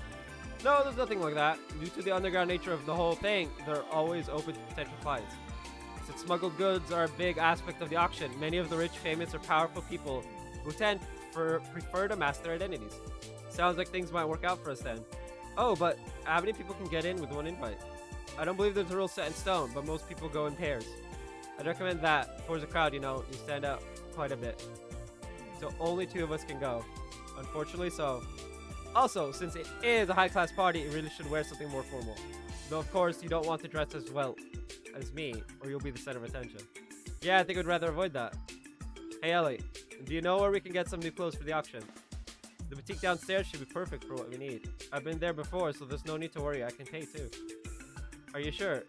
S1: No, there's nothing like that. Due to the underground nature of the whole thing, they're always open to potential clients. Since smuggled goods are a big aspect of the auction, many of the rich, famous, or powerful people who attend prefer to mask their identities. Sounds like things might work out for us then. Oh, but how many people can get in with one invite? I don't believe there's a rule set in stone, but most people go in pairs. I'd recommend that. For the crowd, you know, you stand out quite a bit. So only 2 of us can go. Unfortunately so. Also, since it is a high-class party, you really should wear something more formal. Though, of course, you don't want to dress as well as me, or you'll be the center of attention. Yeah, I think I'd rather avoid that. Hey, Ellie, do you know where we can get some new clothes for the auction? The boutique downstairs should be perfect for what we need. I've been there before, so there's no need to worry. I can pay too. Are you sure?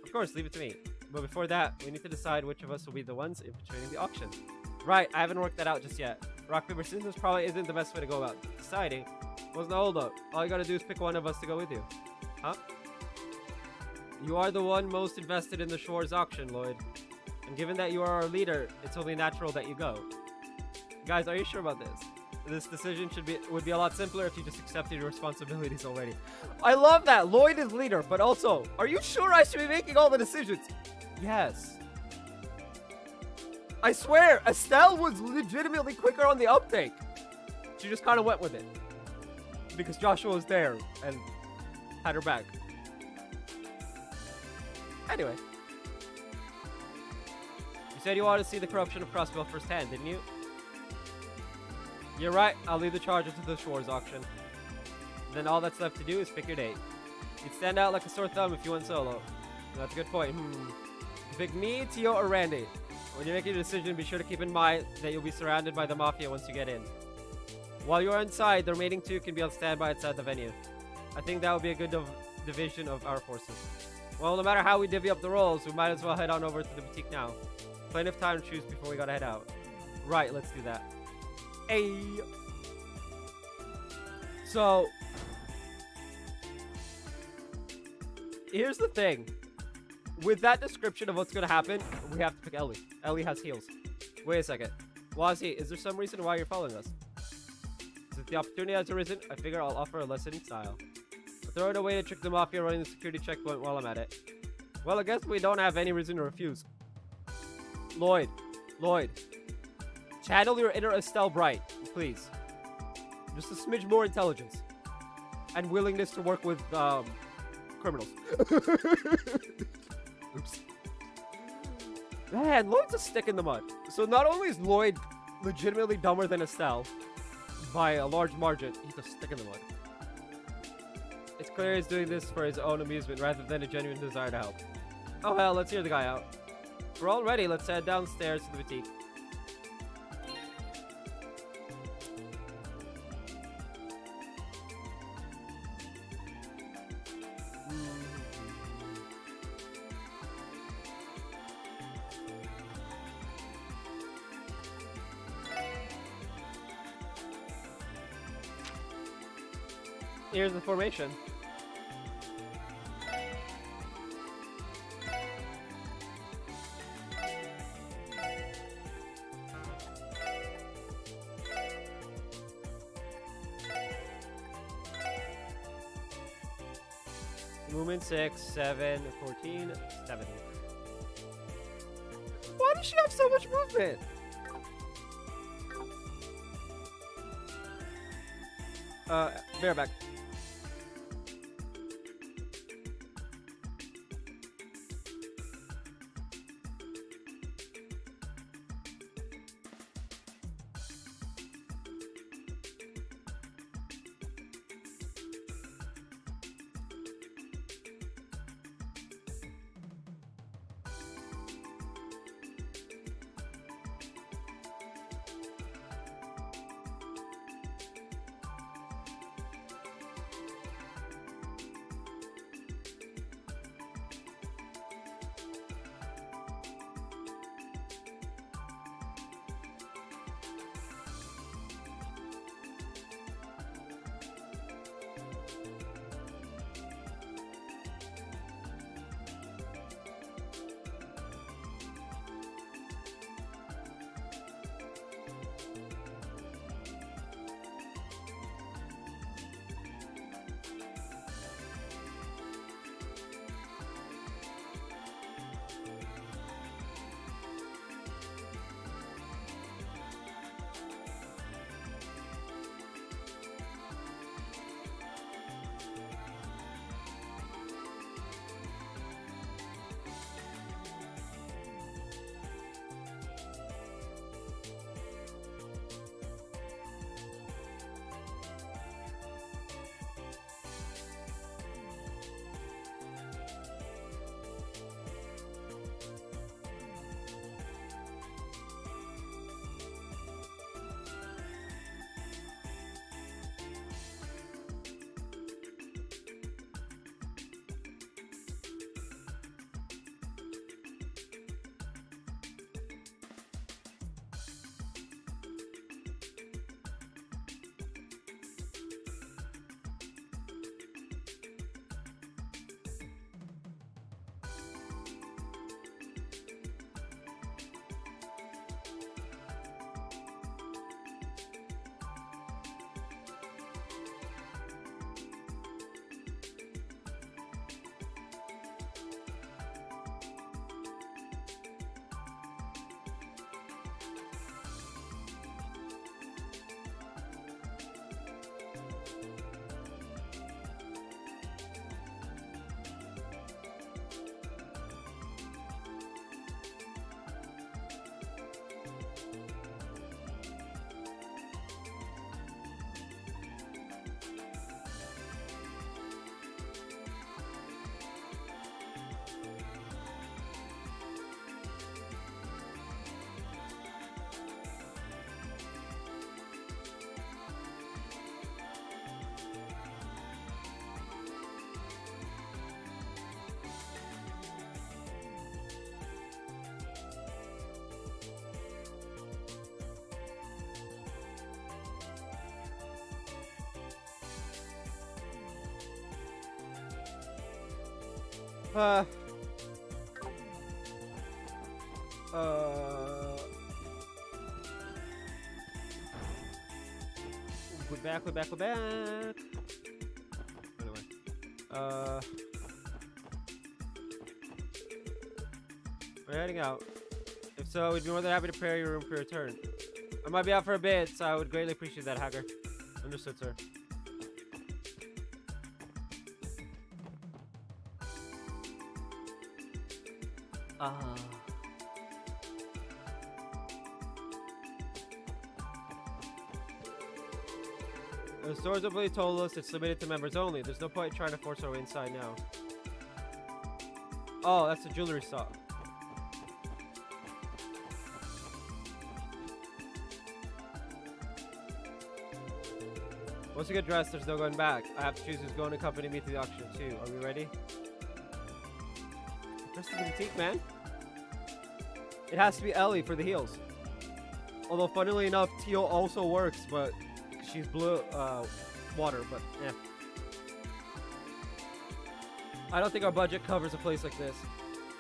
S1: Of course, leave it to me. But before that, we need to decide which of us will be the ones infiltrating the auction. Right, I haven't worked that out just yet. Rock, paper, scissors probably isn't the best way to go about deciding. What's the hold up? All you gotta do is pick one of us to go with you. Huh? You are the one most invested in the Schwartz auction, Lloyd. And given that you are our leader, it's only natural that you go. Guys, are you sure about this? This decision would be a lot simpler if you just accepted your responsibilities already. I love that. Lloyd is leader, but also, are you sure I should be making all the decisions? Yes. I swear, Estelle was legitimately quicker on the uptake. She just kind of went with it. Because Joshua was there and had her back. Anyway. You said you wanted to see the corruption of Crossbell firsthand, didn't you? You're right, I'll leave the charge to the Schwartz auction. Then all that's left to do is pick your date. You'd stand out like a sore thumb if you went solo. That's a good point. Pick me, Tio, or Randy. When you make your decision, be sure to keep in mind that you'll be surrounded by the Mafia once you get in. While you're inside, the remaining 2 can be on standby outside the venue. I think that would be a good division of our forces. Well, no matter how we divvy up the roles, we might as well head on over to the boutique now. Plenty of time to choose before we gotta head out. Right, let's do that. Hey. So, here's the thing. With that description of what's gonna happen, we have to pick Ellie. Ellie has heals. Wait a second. Wazzy, is there some reason why you're following us? Since the opportunity has arisen, I figure I'll offer a lesson in style. I'll throw it away to trick the Mafia running the security checkpoint while I'm at it. Well, I guess we don't have any reason to refuse. Lloyd. Channel your inner Estelle Bright, please. Just a smidge more intelligence. And willingness to work with, criminals. Oops. Man, Lloyd's a stick in the mud. So not only is Lloyd legitimately dumber than Estelle, by a large margin, he's a stick in the mud. clear he's doing this for his own amusement rather than a genuine desire to help. Oh hell, let's hear the guy out. We're all ready. Let's head downstairs to the boutique. Here's the formation. Movement 6, 7, 14, 17. Why does she have so much movement? Bareback. Uh. We're back. Anyway. We're heading out. If so, we'd be more than happy to prepare your room for your turn. I might be out for a bit, so I would greatly appreciate that, Hacker. Understood, sir. The stores openly told us it's limited to members only. There's no point trying to force our way inside now. Oh, that's a jewelry store. Once you get dressed, there's no going back. I have to choose who's going to accompany me to the auction too. Are we ready? Dress to the boutique, man. It has to be Ellie for the heels. Although, funnily enough, teal also works, but she's blue, water, but yeah. I don't think our budget covers a place like this.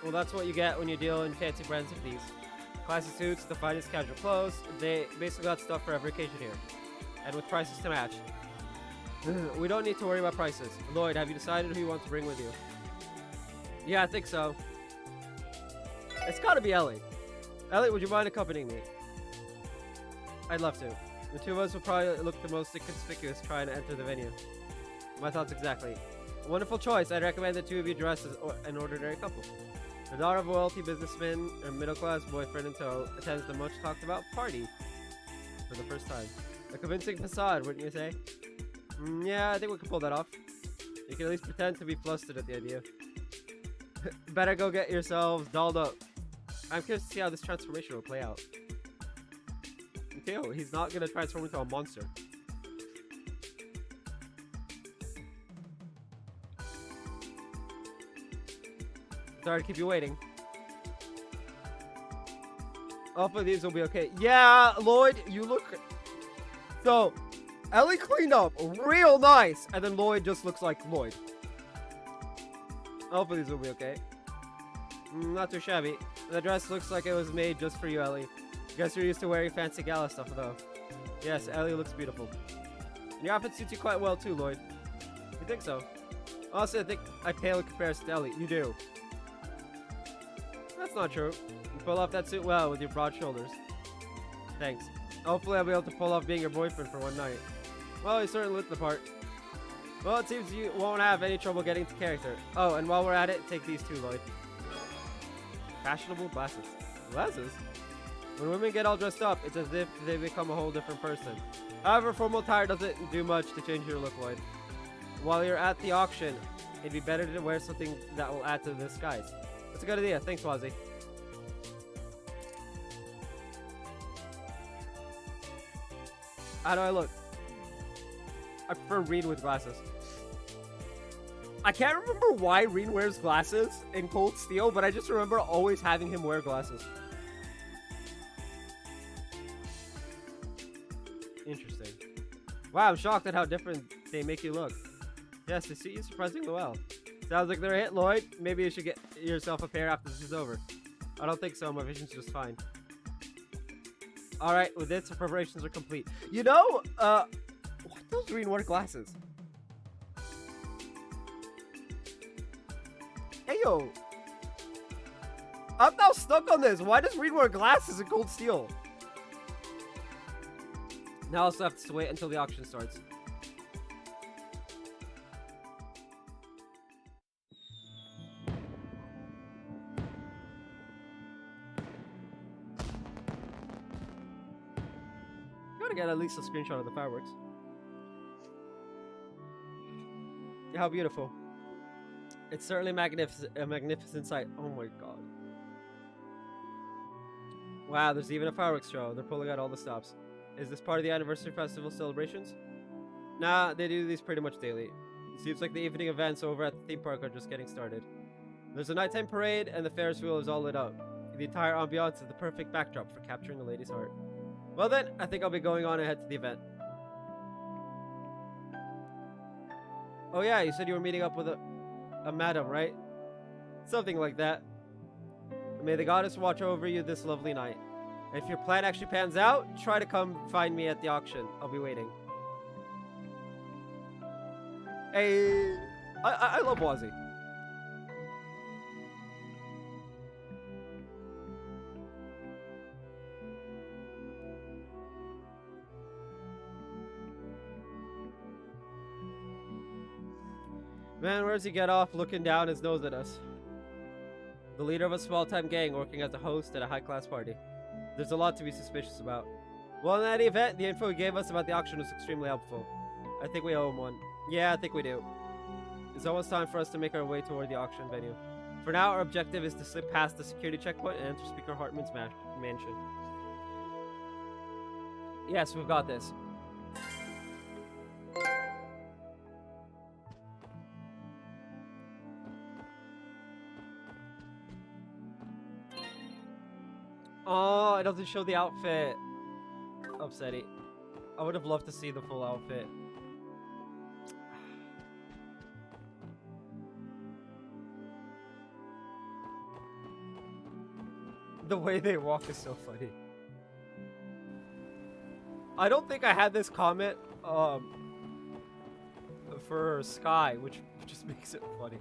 S1: Well, that's what you get when you deal in fancy brands of these. Classy suits, the finest casual clothes. They basically got stuff for every occasion here. And with prices to match. We don't need to worry about prices. Lloyd, have you decided who you want to bring with you? Yeah, I think so. It's gotta be Ellie. Ellie, would you mind accompanying me? I'd love to. The two of us will probably look the most inconspicuous trying to enter the venue. My thoughts exactly. A wonderful choice. I'd recommend the two of you dress as an ordinary couple. The daughter of a wealthy businessman and middle-class boyfriend in tow attends the much-talked-about party for the first time. A convincing facade, wouldn't you say? Yeah, I think we can pull that off. You can at least pretend to be flustered at the idea. Better go get yourselves dolled up. I'm curious to see how this transformation will play out. Theo, he's not gonna transform into a monster. Sorry to keep you waiting. Hopefully these will be okay. Yeah, Lloyd, you look... So, Ellie cleaned up real nice, and then Lloyd just looks like Lloyd. Hopefully these will be okay. Not too shabby. The dress looks like it was made just for you, Ellie. Guess you're used to wearing fancy gala stuff, though. Yes, Ellie looks beautiful. And your outfit suits you quite well, too, Lloyd. You think so? Honestly, I think I pale in comparison to Ellie. You do. That's not true. You pull off that suit well with your broad shoulders. Thanks. Hopefully I'll be able to pull off being your boyfriend for one night. Well, you certainly look the part. Well, it seems you won't have any trouble getting to character. Oh, and while we're at it, take these two, Lloyd. Fashionable glasses. Glasses? When women get all dressed up, it's as if they become a whole different person. However, formal attire doesn't do much to change your look, Lloyd. While you're at the auction, it'd be better to wear something that will add to the disguise. That's a good idea. Thanks, Wazzy. How do I look? I prefer Reed with glasses. I can't remember why Reed wears glasses in Cold Steel, but I just remember always having him wear glasses. Interesting. Wow, I'm shocked at how different they make you look. Yes, they suit you surprisingly well. Sounds like they're a hit, Lloyd. Maybe you should get yourself a pair after this is over. I don't think so. My vision's just fine. Alright, with this, the preparations are complete. You know, why does Reed wear glasses? Hey, yo. I'm now stuck on this. Why does Reed wear glasses in Cold Steel? Now I'll have to wait until the auction starts. Gotta get at least a screenshot of the fireworks. Yeah, how beautiful. It's certainly a magnificent sight. Oh my god. Wow, there's even a fireworks show. They're pulling out all the stops. Is this part of the anniversary festival celebrations? Nah, they do these pretty much daily. Seems like the evening events over at the theme park are just getting started. There's a nighttime parade and the Ferris wheel is all lit up. The entire ambiance is the perfect backdrop for capturing a lady's heart. Well then, I think I'll be going on ahead to the event. Oh yeah, you said you were meeting up with a madam, right? Something like that. May the goddess watch over you this lovely night. If your plan actually pans out, try to come find me at the auction. I'll be waiting. Hey, I love Wazzy. Man, where does he get off looking down his nose at us? The leader of a small-time gang working as a host at a high-class party. There's a lot to be suspicious about. Well, in that event, the info he gave us about the auction was extremely helpful. I think we owe him one. Yeah, I think we do. It's almost time for us to make our way toward the auction venue. For now, our objective is to slip past the security checkpoint and enter Speaker Hartman's mansion. Yes, we've got this. Oh, it doesn't show the outfit. Upsetting. I would have loved to see the full outfit. The way they walk is so funny. I don't think I had this comment for Sky, which just makes it funny.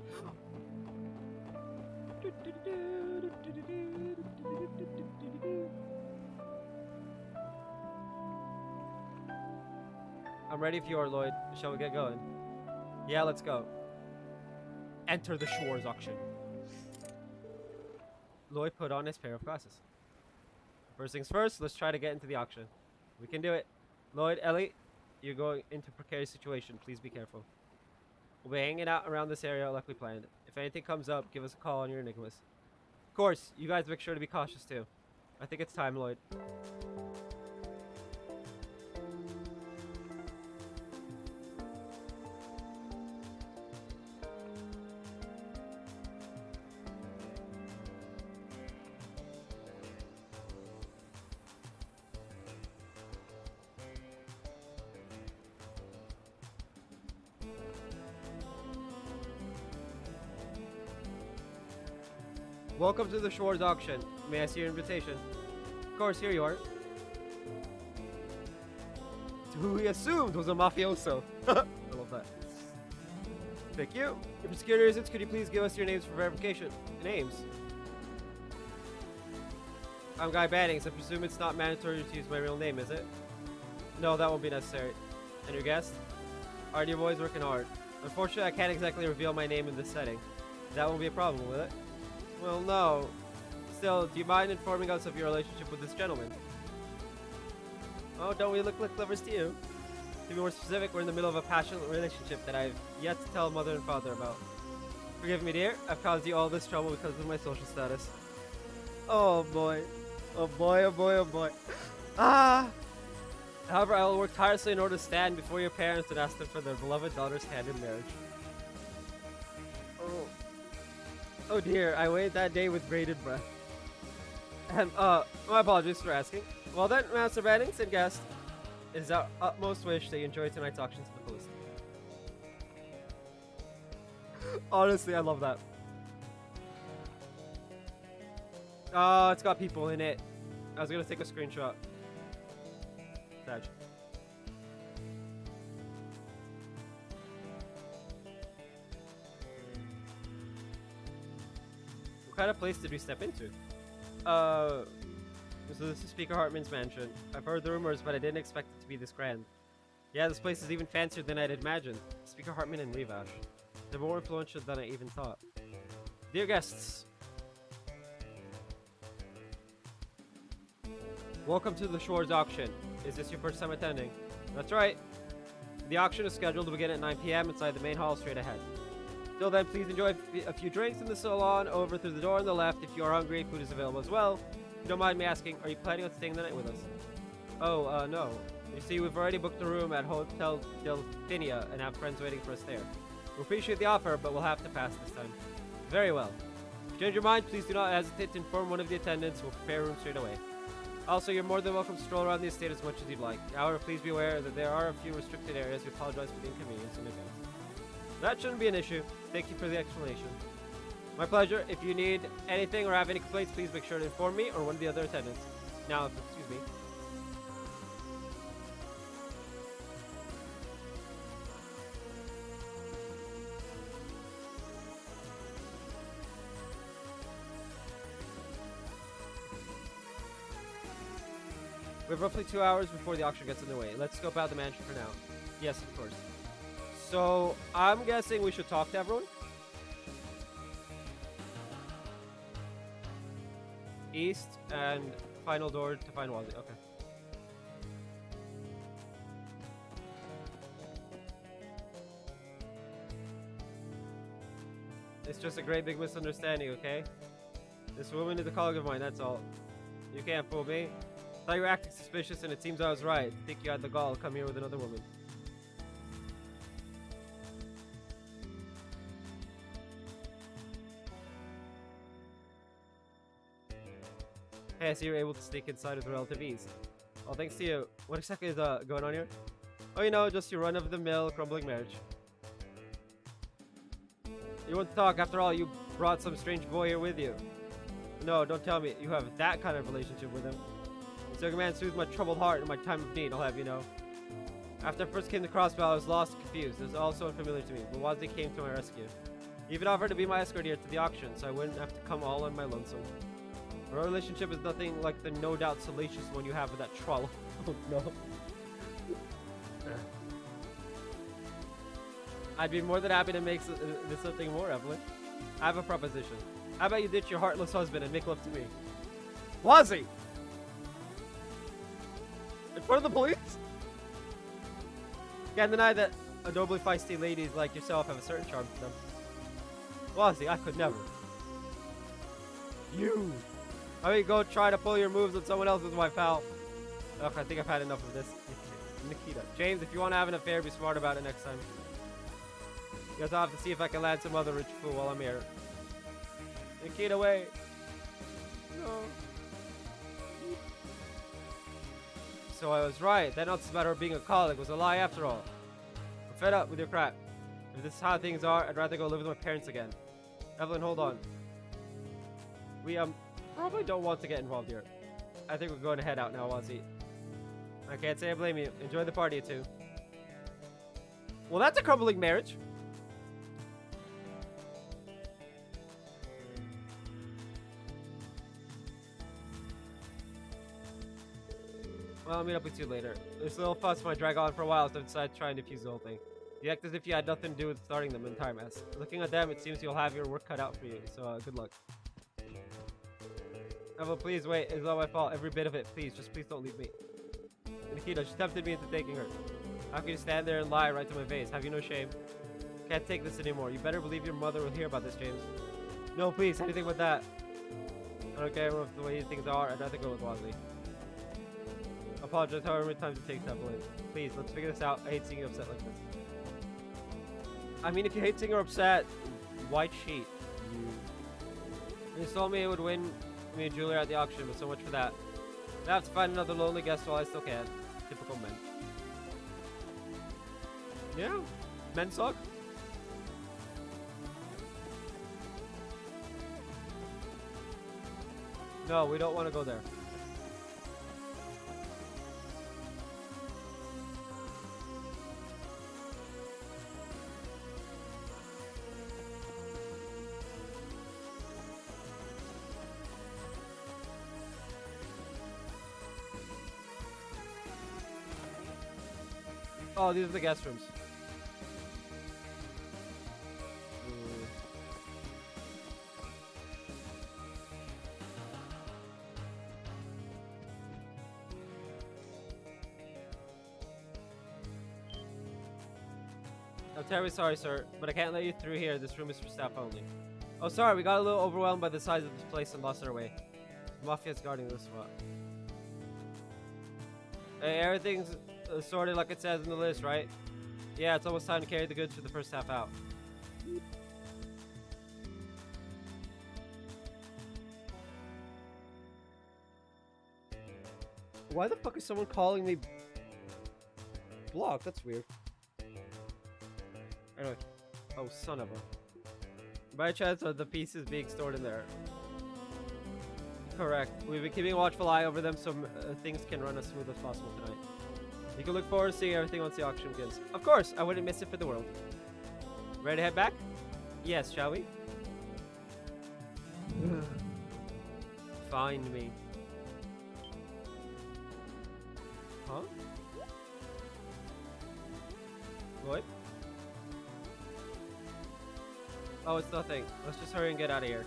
S1: I'm ready if you are, Lloyd. Shall we get going? Yeah, let's go. Enter the Schwarz auction. Lloyd put on his pair of glasses. First things first, let's try to get into the auction. We can do it. Lloyd, Ellie, you're going into a precarious situation. Please be careful. We'll be hanging out around this area like we planned. If anything comes up, give us a call on your Enigmas. Of course, you guys make sure to be cautious too. I think it's time, Lloyd. Welcome to the Schwarz auction. May I see your invitation? Of course, here you are. Who we assumed was a mafioso. I love that. Thank you. For security reasons, could you please give us your names for verification? Names? I'm Guy Bannings. I presume it's not mandatory to use my real name, is it? No, that won't be necessary. And your guest? Are your boys working hard? Unfortunately, I can't exactly reveal my name in this setting. That won't be a problem, will it? Well, no. Still, do you mind informing us of your relationship with this gentleman? Oh, don't we look like lovers to you? To be more specific, we're in the middle of a passionate relationship that I've yet to tell mother and father about. Forgive me, dear. I've caused you all this trouble because of my social status. Oh boy. Oh boy, oh boy, oh boy. Ah! However, I will work tirelessly in order to stand before your parents and ask them for their beloved daughter's hand in marriage. Oh. Oh dear, I waited that day with bated breath. And, my apologies for asking. Well then, Master Bannings and guest, it is our utmost wish that you enjoy tonight's auction to the fullest. Honestly, I love that. Oh, it's got people in it. I was gonna take a screenshot. Sad. What kind of place did we step into? So this is Speaker Hartman's mansion. I've heard the rumors, but I didn't expect it to be this grand. Yeah, this place is even fancier than I'd imagined. Speaker Hartman and Levash. They're more influential than I even thought. Dear guests, welcome to the Schwarz auction. Is this your first time attending? That's right. The auction is scheduled to begin at 9 p.m. inside the main hall straight ahead. Till then, please enjoy a few drinks in the salon over through the door on the left. If you are hungry, food is available as well. If you don't mind me asking, are you planning on staying the night with us? Oh, no. You see, we've already booked a room at Hotel Delphinia and have friends waiting for us there. We appreciate the offer, but we'll have to pass this time. Very well. If you change your mind, please do not hesitate to inform one of the attendants. We'll prepare a room straight away. Also, you're more than welcome to stroll around the estate as much as you'd like. However, please be aware that there are a few restricted areas. We apologize for the inconvenience in advance. That shouldn't be an issue. Thank you for the explanation. My pleasure. If you need anything or have any complaints, please make sure to inform me or one of the other attendants. Now, excuse me. We have roughly 2 hours before the auction gets underway. Let's scope out the mansion for now. Yes, of course. So, I'm guessing we should talk to everyone. East and final door to find Wally. Okay. It's just a great big misunderstanding, okay? This woman is a colleague of mine, that's all. You can't fool me. Thought you were acting suspicious, and it seems I was right. Think you had the gall to come here with another woman. Hey, I see you're able to sneak inside with relative ease. Oh, thanks to you. What exactly is going on here? Oh, you know, just your run-of-the-mill crumbling marriage. You want to talk? After all, you brought some strange boy here with you. No, don't tell me you have that kind of relationship with him. This young man soothed my troubled heart in my time of need, I'll have you know. After I first came to Crossbell, I was lost and confused. It was all so unfamiliar to me, but Wazzy came to my rescue. He even offered to be my escort here to the auction, so I wouldn't have to come all on my lonesome. Our relationship is nothing like the no doubt salacious one you have with that troll. Oh no. I'd be more than happy to make this something more, Evelyn. I have a proposition. How about you ditch your heartless husband and make love to me? Wazzy! In front of the police? Can't deny that adorably feisty ladies like yourself have a certain charm to them. Wazzy, I could never. You! I mean, go try to pull your moves on someone else with my pal. Ugh, I think I've had enough of this. Nikita. James, if you want to have an affair, be smart about it next time. Guess I'll have to see if I can land some other rich fool while I'm here. Nikita, wait. No. So I was right. That not matter of being a colleague was a lie after all. I'm fed up with your crap. If this is how things are, I'd rather go live with my parents again. Evelyn, hold on. We, probably don't want to get involved here. I think we're going to head out now, Wazzy. I can't say I blame you. Enjoy the party, too. Well, that's a crumbling marriage. Well, I'll meet up with you later. This little fuss might drag on for a while, so I decided to try and defuse the whole thing. You act as if you had nothing to do with starting them, entire mess. Looking at them, it seems you'll have your work cut out for you, so good luck. Evelyn, please wait. It's not my fault. Every bit of it. Please, just please don't leave me. Nikita, she tempted me into taking her. How can you stand there and lie right to my face? Have you no shame? Can't take this anymore. You better believe your mother will hear about this, James. No, please, anything but that. I don't care if the way things are. I'd rather go with Wazzy. Apologize however many times it takes, Evelyn. Please, let's figure this out. I hate seeing you upset like this. I mean, if you hate seeing her upset, why cheat? You told me it would win me and Julia at the auction, but so much for that. I have to find another lonely guest while I still can. Typical men. Yeah, men suck. No, we don't want to go there. Oh, these are the guest rooms. I'm terribly sorry, sir, but I can't let you through here. This room is for staff only. Oh, sorry, we got a little overwhelmed by the size of this place and lost our way. The Mafia's guarding this spot. Hey, everything's sorted like it says in the list, right? Yeah, it's almost time to carry the goods for the first half out. Why the fuck is someone calling me blocked? That's weird. Anyway. Oh, son of a... By chance are the pieces being stored in there? Correct. We've been keeping a watchful eye over them so things can run as smooth as possible tonight. You can look forward to seeing everything once the auction begins. Of course, I wouldn't miss it for the world. Ready to head back? Yes, shall we? Find me. Huh? What? Oh, it's nothing. Let's just hurry and get out of here.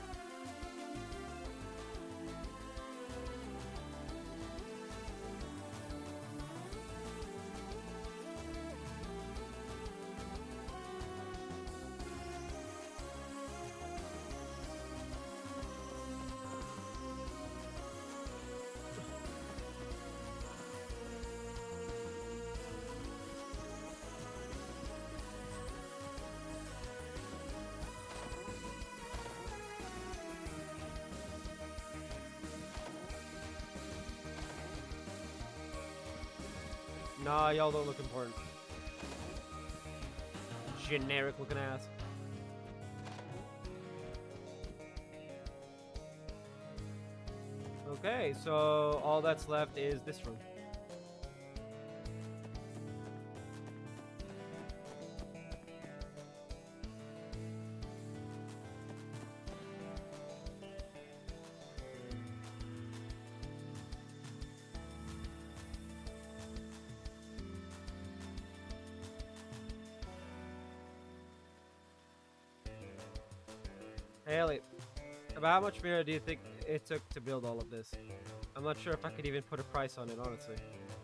S1: Nah, y'all don't look important. Generic looking ass. Okay, so all that's left is this room. Hey, Elliot, about how much mirror do you think it took to build all of this? I'm not sure if I could even put a price on it, honestly.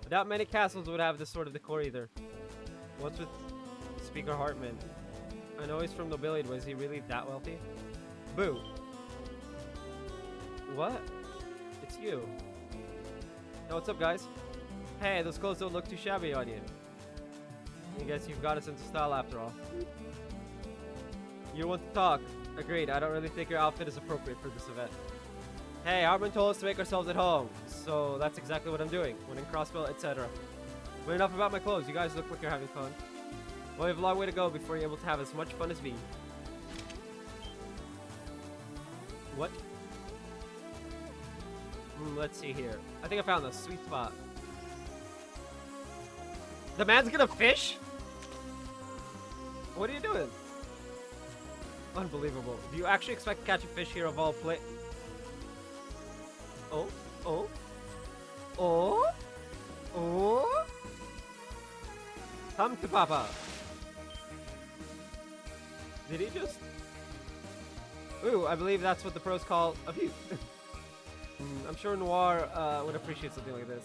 S1: Without many castles would have this sort of decor either. What's with Speaker Hartman? I know he's from nobility, but is he really that wealthy? Boo. What? It's you. Yo, what's up, guys? Hey, those clothes don't look too shabby on you. I guess you've got us into style after all. You want to talk? Agreed, I don't really think your outfit is appropriate for this event. Hey, Hartman told us to make ourselves at home, so that's exactly what I'm doing. Winning crossbow, etc. But enough about my clothes, you guys look like you're having fun. Well, we have a long way to go before you're able to have as much fun as me. What? Let's see here. I think I found the sweet spot. The man's gonna fish? What are you doing? Unbelievable. Do you actually expect to catch a fish here of all play? Oh, oh, oh, oh. Come to Papa. Did he just? Ooh, I believe that's what the pros call a view. I'm sure Noir would appreciate something like this.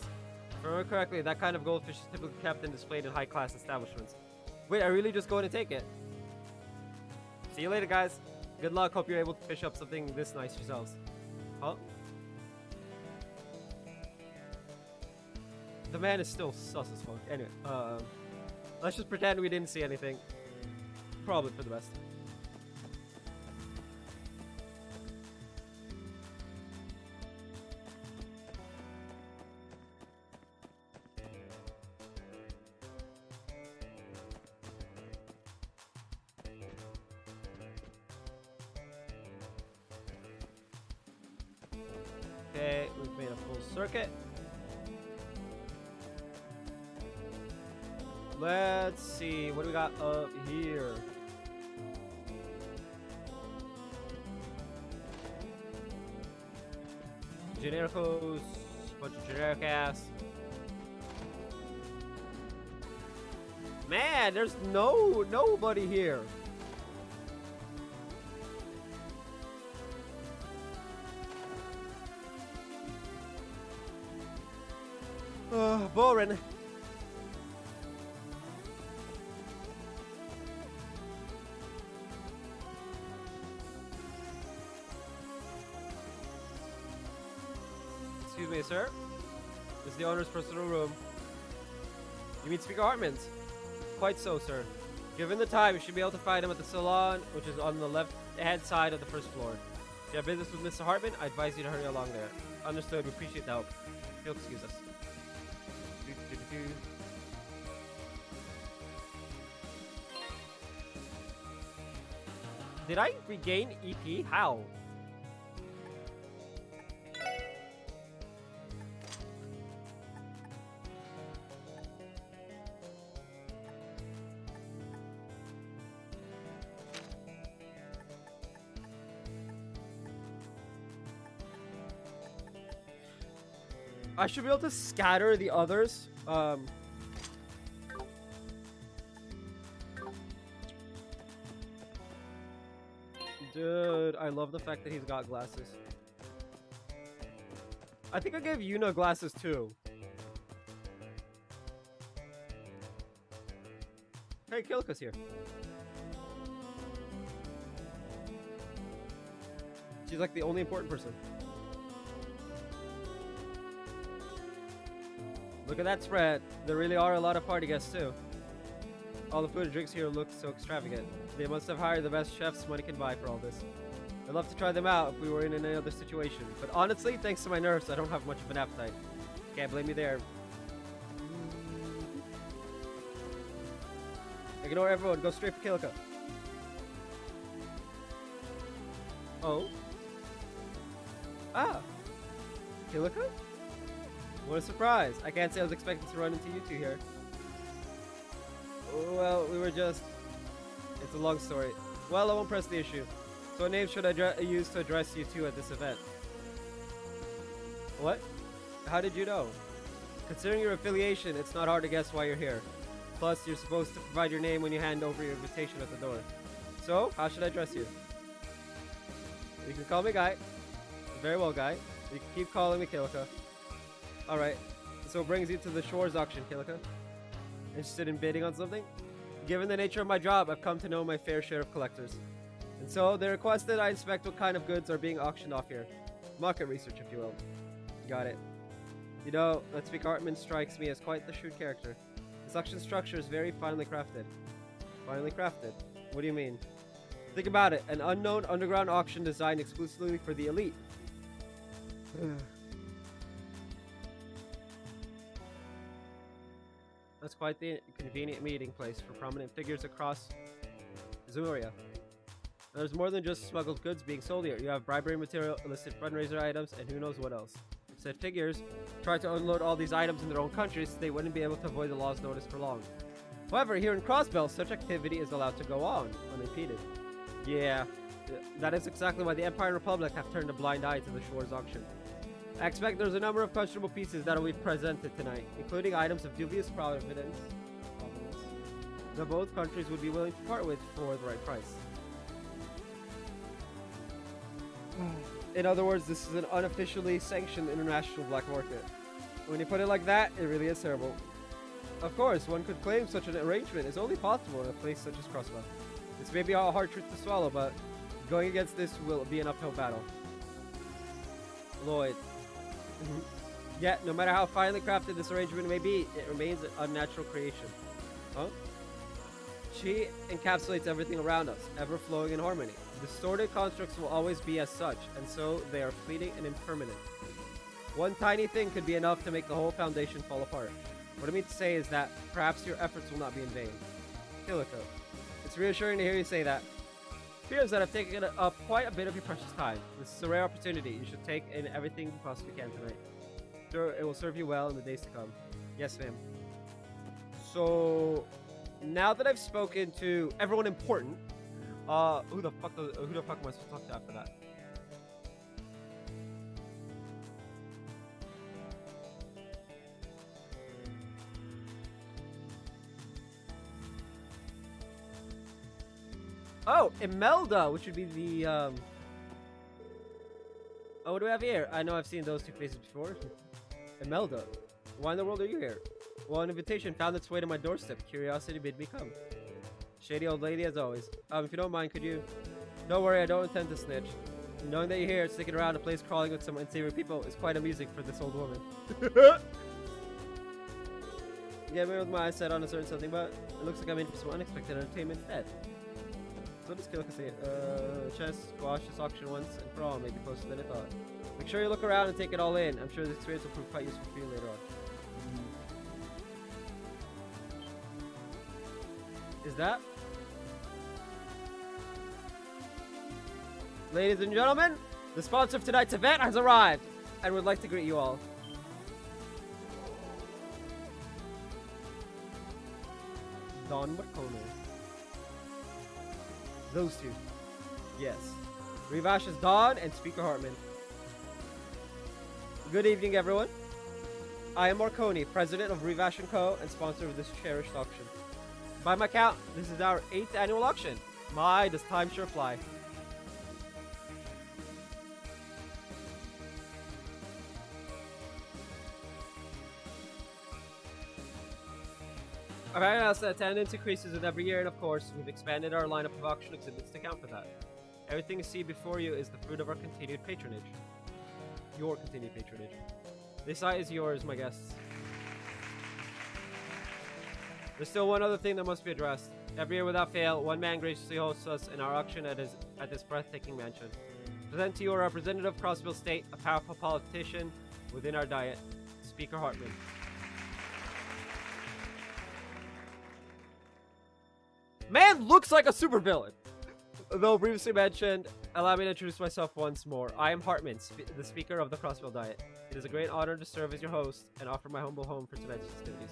S1: If I remember correctly, that kind of goldfish is typically kept and displayed in high-class establishments. Wait, I really just going to take it? See you later, guys. Good luck. Hope you're able to fish up something this nice yourselves. Huh? The man is still sus as fuck. Anyway, let's just pretend we didn't see anything. Probably for the best. Okay, we've made a full circuit. Let's see, what do we got up here? Genericos, bunch of generic ass. Man, there's nobody here. Boring. Excuse me, sir. This is the owner's personal room. You mean Speaker Hartman's? Quite so, sir. Given the time, you should be able to find him at the salon, which is on the left-hand side of the first floor. If you have business with Mr. Hartman, I advise you to hurry along there. Understood. We appreciate the help. You'll excuse us. Did I regain EP? How? I should be able to scatter the others. Dude, I love the fact that he's got glasses. I think I gave Yuna glasses too. Hey, Kilika's here. She's like the only important person. Look at that spread. There really are a lot of party guests too. All the food and drinks here look so extravagant. They must have hired the best chefs money can buy for all this. I'd love to try them out if we were in any other situation. But honestly, thanks to my nerves, I don't have much of an appetite. Can't blame me there. Ignore everyone. Go straight for Kilika. Oh. Ah. Kilika? What a surprise. I can't say I was expecting to run into you two here. Well, we were just... It's a long story. Well, I won't press the issue. So what name should I use to address you two at this event? What? How did you know? Considering your affiliation, it's not hard to guess why you're here. Plus, you're supposed to provide your name when you hand over your invitation at the door. So, how should I address you? You can call me Guy. Very well, Guy. You can keep calling me Kilika. Alright, so it brings you to the Shores auction, Kilika. Interested in bidding on something? Given the nature of my job, I've come to know my fair share of collectors. And so, they requested I inspect what kind of goods are being auctioned off here. Market research, if you will. Got it. You know, that Speaker Hartman strikes me as quite the shrewd character. This auction structure is very finely crafted. Finely crafted? What do you mean? Think about it. An unknown underground auction designed exclusively for the elite. That's quite the convenient meeting place for prominent figures across Zuria. There's more than just smuggled goods being sold here. You have bribery material, illicit fundraiser items, and who knows what else. Said figures try to unload all these items in their own countries so they wouldn't be able to avoid the law's notice for long. However, here in Crossbell, such activity is allowed to go on, unimpeded. Yeah, that is exactly why the Empire and Republic have turned a blind eye to the Shores auction. I expect there's a number of questionable pieces that will be presented tonight, including items of dubious provenance that both countries would be willing to part with for the right price. In other words, this is an unofficially sanctioned international black market. When you put it like that, it really is terrible. Of course, one could claim such an arrangement is only possible in a place such as Crossbell. This may be a hard truth to swallow, but going against this will be an uphill battle. Lloyd. Yet, no matter how finely crafted this arrangement may be, it remains an unnatural creation. Huh? She encapsulates everything around us, ever flowing in harmony. Distorted constructs will always be as such, and so they are fleeting and impermanent. One tiny thing could be enough to make the whole foundation fall apart. What I mean to say is that perhaps your efforts will not be in vain. Kilika, it's reassuring to hear you say that. It appears that I've taken up quite a bit of your precious time. This is a rare opportunity. You should take in everything you possibly can tonight. Sure, it will serve you well in the days to come. Yes, ma'am. So, now that I've spoken to everyone important, who the fuck am I supposed to talk to after that? Oh, Imelda, which would be the, Oh, what do we have here? I know I've seen those two faces before. Imelda, why in the world are you here? Well, an invitation found its way to my doorstep. Curiosity bid me come. Shady old lady as always. If you don't mind, could you... Don't worry, I don't intend to snitch. Knowing that you're here, sticking around a place crawling with some unsavory people is quite amusing for this old woman. Get me with my eyes set on a certain something, but it looks like I'm in for some unexpected entertainment instead. So let's look and see. Chess, squash this auction once and for all, maybe closer than I thought. Make sure you look around and take it all in. I'm sure this experience will prove quite useful for you later on. Is that? Ladies and gentlemen, the sponsor of tonight's event has arrived and would like to greet you all. Don Marcone. Those two. Yes. Rivash's Don and Speaker Hartman. Good evening, everyone. I am Marconi, president of Rivash & Co. and sponsor of this cherished auction. By my count, this is our 8th annual auction. My, does time sure fly. Alright, as the attendance increases with every year, and of course, we've expanded our lineup of auction exhibits to account for that. Everything you see before you is the fruit of our continued patronage. Your continued patronage. This site is yours, my guests. There's still one other thing that must be addressed. Every year without fail, one man graciously hosts us in our auction at this breathtaking mansion. Present to you a representative of Crossbell State, a powerful politician within our diet, Speaker Hartman. Man looks like a supervillain. Though previously mentioned, allow me to introduce myself once more. I am Hartman, the speaker of the Crossville Diet. It is a great honor to serve as your host and offer my humble home for tonight's festivities.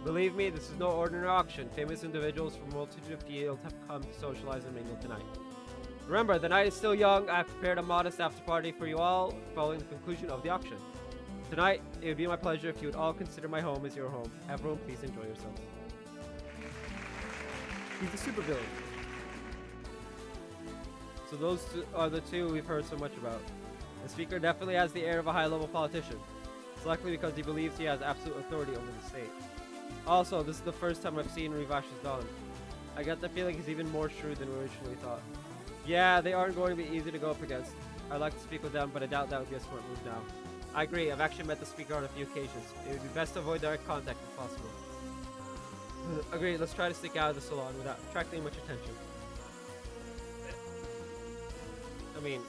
S1: Believe me, this is no ordinary auction. Famous individuals from a multitude of fields have come to socialize and mingle tonight. Remember, the night is still young. I have prepared a modest after party for you all following the conclusion of the auction. Tonight, it would be my pleasure if you would all consider my home as your home. Everyone, please enjoy yourselves. He's a supervillain. So those two are the two we've heard so much about. The speaker definitely has the air of a high-level politician. It's likely because he believes he has absolute authority over the state. Also, this is the first time I've seen Rivash's Dawn. I get the feeling he's even more shrewd than we originally thought. Yeah, they aren't going to be easy to go up against. I'd like to speak with them, but I doubt that would be a smart move now. I agree, I've actually met the speaker on a few occasions. It would be best to avoid direct contact if possible. Agreed, let's try to stick out of the salon without attracting much attention. I mean...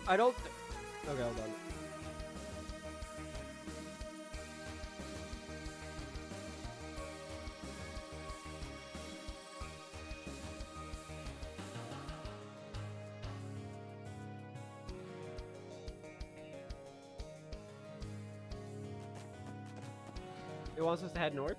S1: I don't... Okay, hold on. It wants us to head north?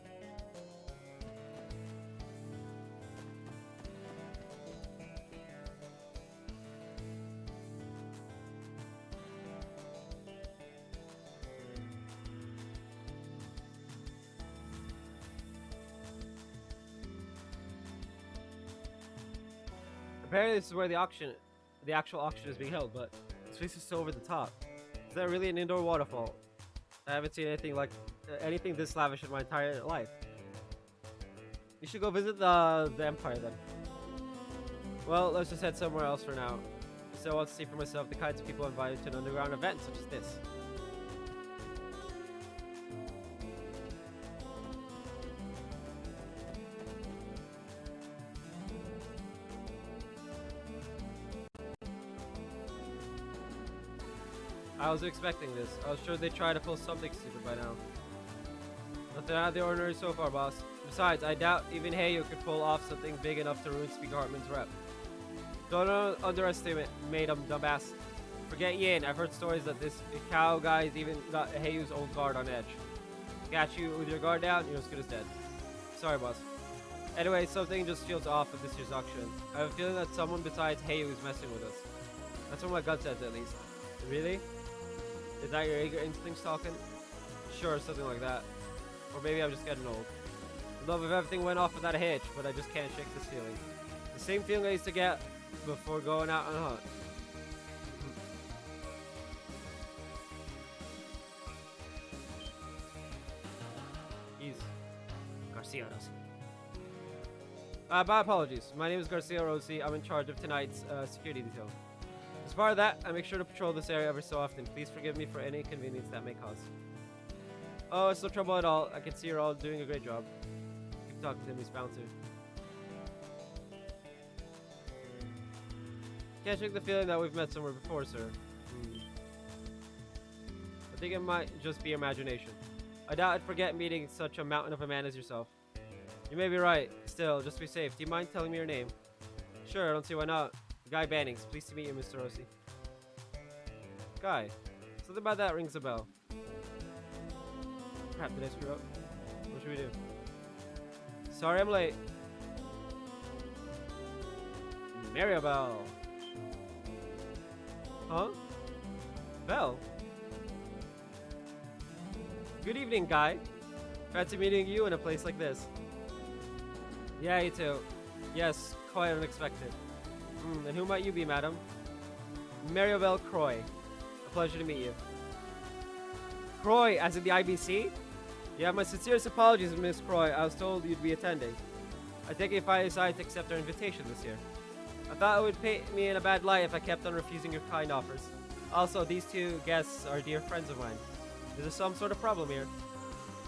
S1: Apparently this is where the actual auction is being held, but this place is so over the top. Is that really an indoor waterfall? I haven't seen anything like anything this lavish in my entire life. You should go visit the Empire then. Well, let's just head somewhere else for now. I still want to see for myself the kinds of people invited to an underground event such as this. I was expecting this. I was sure they'd try to pull something stupid by now. Nothing out of the ordinary so far, boss. Besides, I doubt even Heyu could pull off something big enough to ruin Speaker Hartman's rep. Don't underestimate him, dumbass. Forget Yin. I've heard stories that this cow guy's even got Heyu's old guard on edge. Catch you with your guard down, you're as good as dead. Sorry, boss. Anyway, something just feels off with this year's auction. I have a feeling that someone besides Heyu is messing with us. That's what my gut says, at least. Really? Is that your eager instincts talking? Sure, something like that. Or maybe I'm just getting old. I'd love if everything went off without a hitch, but I just can't shake this feeling. The same feeling I used to get before going out on a hunt. He's Garcia Rossi. My apologies. My name is Garcia Rossi. I'm in charge of tonight's security detail. As part of that, I make sure to patrol this area every so often. Please forgive me for any inconvenience that may cause. Oh, it's no trouble at all. I can see you're all doing a great job. Keep talking to Miss Bouncer. Can't shake the feeling that we've met somewhere before, sir. I think it might just be imagination. I doubt I'd forget meeting such a mountain of a man as yourself. You may be right. Still, just to be safe, do you mind telling me your name? Sure, I don't see why not. Guy Bannings, pleased to meet you, Mr. Rossi. Guy, something about that rings a bell. Crap, did I screw up? What should we do? Sorry I'm late. Maribel. Huh? Belle? Good evening, Guy. Fancy meeting you in a place like this. Yeah, you too. Yes, quite unexpected. And who might you be, madam? Maribel Croy. A pleasure to meet you. Croy, as in the IBC? Yeah, my sincerest apologies, Miss Croy. I was told you'd be attending. I think if I decided to accept our invitation this year. I thought it would paint me in a bad light if I kept on refusing your kind offers. Also, these two guests are dear friends of mine. Is there some sort of problem here?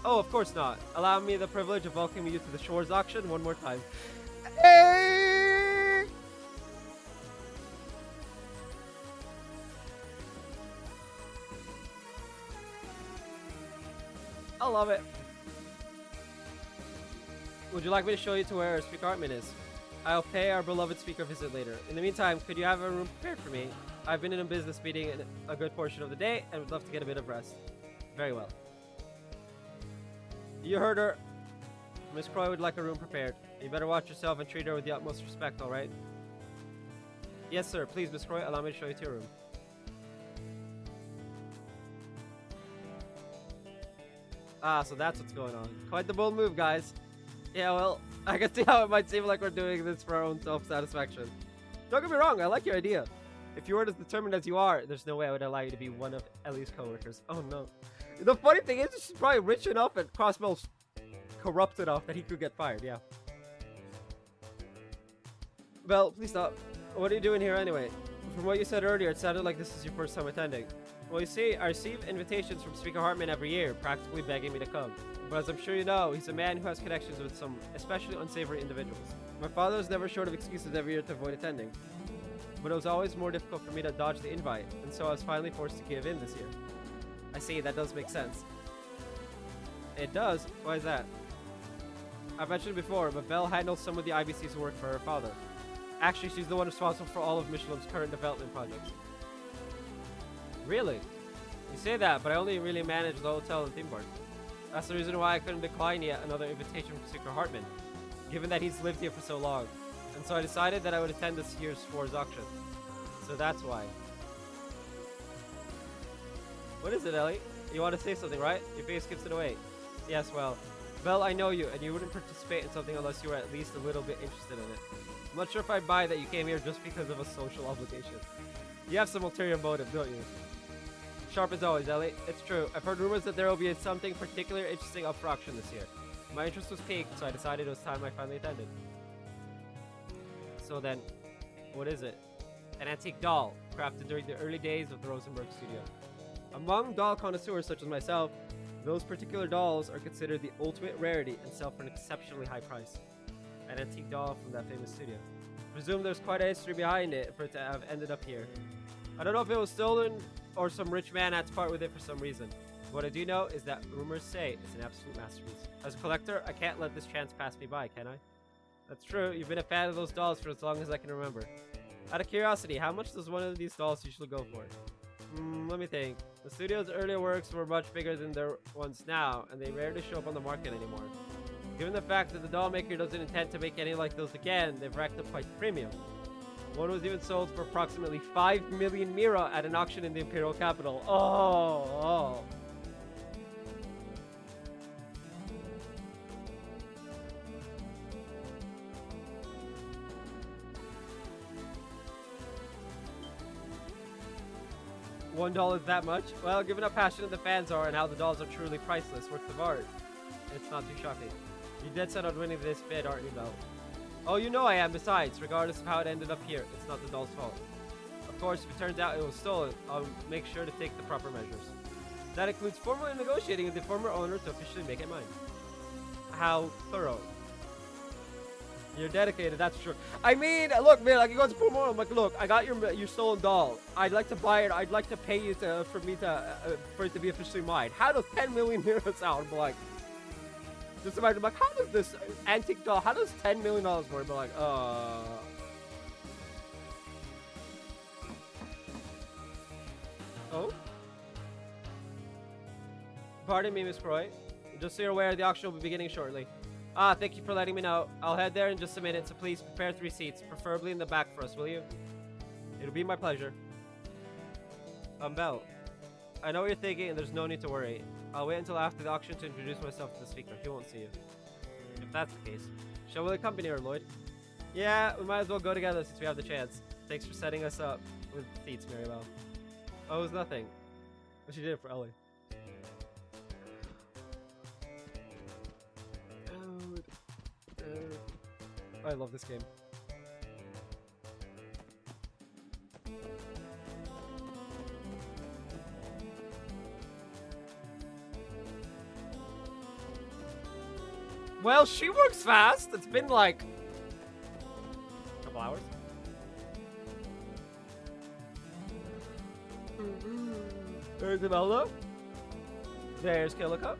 S1: Oh, of course not. Allow me the privilege of welcoming you to the Shores auction one more time. Hey! I love it. Would you like me to show you to where Speaker Hartman is? I'll pay our beloved speaker a visit later. In the meantime, could you have a room prepared for me? I've been in a business meeting a good portion of the day and would love to get a bit of rest. Very well. You heard her. Miss Croy would like a room prepared. You better watch yourself and treat her with the utmost respect, alright? Yes, sir. Please, Miss Croy, allow me to show you to your room. Ah, so that's what's going on. Quite the bold move, guys. Yeah, well, I can see how it might seem like we're doing this for our own self-satisfaction. Don't get me wrong, I like your idea. If you were as determined as you are, there's no way I would allow you to be one of Ellie's co-workers. Oh no. The funny thing is, she's probably rich enough and Crossbell's corrupt enough that he could get fired, yeah. Belle, please stop. What are you doing here anyway? From what you said earlier, it sounded like this is your first time attending. Well, you see, I receive invitations from Speaker Hartman every year, practically begging me to come. But as I'm sure you know, he's a man who has connections with some especially unsavory individuals. My father was never short of excuses every year to avoid attending. But it was always more difficult for me to dodge the invite, and so I was finally forced to give in this year. I see, that does make sense. It does? Why is that? I've mentioned it before, but Belle handles some of the IBCs who work for her father. Actually, she's the one responsible for all of Michelin's current development projects. Really? You say that, but I only really manage the hotel and theme park. That's the reason why I couldn't decline yet another invitation from Speaker Hartman, given that he's lived here for so long. And so I decided that I would attend this year's Spores auction. So that's why. What is it, Ellie? You want to say something, right? Your face gives it away. Yes, well, Belle, I know you, and you wouldn't participate in something unless you were at least a little bit interested in it. I'm not sure if I buy that you came here just because of a social obligation. You have some ulterior motive, don't you? Sharp as always, Ellie. It's true. I've heard rumors that there will be something particularly interesting up for auction this year. My interest was piqued, so I decided it was time I finally attended. So then, what is it? An antique doll, crafted during the early days of the Rosenberg studio. Among doll connoisseurs such as myself, those particular dolls are considered the ultimate rarity and sell for an exceptionally high price. An antique doll from that famous studio. Presume there's quite a history behind it for it to have ended up here. I don't know if it was stolen or some rich man had to part with it for some reason. What I do know is that rumors say it's an absolute masterpiece. As a collector, I can't let this chance pass me by, can I? That's true, you've been a fan of those dolls for as long as I can remember. Out of curiosity, how much does one of these dolls usually go for? Let me think. The studio's earlier works were much bigger than their ones now, and they rarely show up on the market anymore. Given the fact that the doll maker doesn't intend to make any like those again, they've racked up quite premium. One was even sold for approximately 5 million Mira at an auction in the Imperial capital. Oh. $1 that much? Well, given how passionate the fans are and how the dolls are truly priceless, works of art, it's not too shocking. You're dead set on winning this bid, aren't you, Belle? Oh, you know I am. Besides, regardless of how it ended up here, it's not the doll's fault. Of course, if it turns out it was stolen, I'll make sure to take the proper measures. That includes formally negotiating with the former owner to officially make it mine. How thorough. You're dedicated, that's true. I mean, look, man, like, he goes to I'm like, look, I got your stolen doll. I'd like to buy it. I'd like to pay you for it to be officially mine. How does 10 million Mira sound? I'm like, just imagine, like, how does this antique doll, how does $10 million for it? But like, Oh? Pardon me, Miss Croy. Just so you're aware, the auction will be beginning shortly. Ah, thank you for letting me know. I'll head there in just a minute, so please prepare 3 seats, preferably in the back for us, will you? It'll be my pleasure. Belle, I know what you're thinking, and there's no need to worry. I'll wait until after the auction to introduce myself to the speaker. He won't see you. If that's the case. Shall we accompany her, Lloyd? Yeah, we might as well go together since we have the chance. Thanks for setting us up with seats, Maribel. Oh, it was nothing. But she did it for Ellie. I love this game. Well, she works fast. It's been like a couple hours. There's Imelda. There's Killica.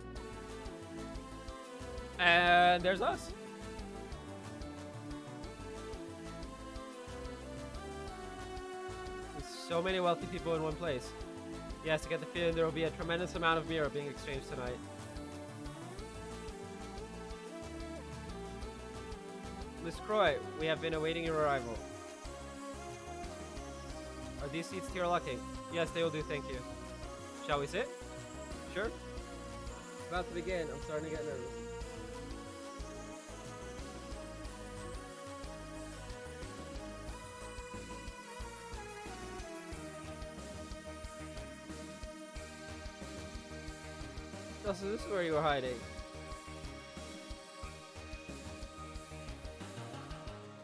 S1: And there's us. So many wealthy people in one place. Yes, I get the feeling there will be a tremendous amount of mirror being exchanged tonight. Miss Croy, we have been awaiting your arrival. Are these seats to your liking? Yes, they will do, thank you. Shall we sit? Sure. About to begin, I'm starting to get nervous. Oh, so this is where you were hiding.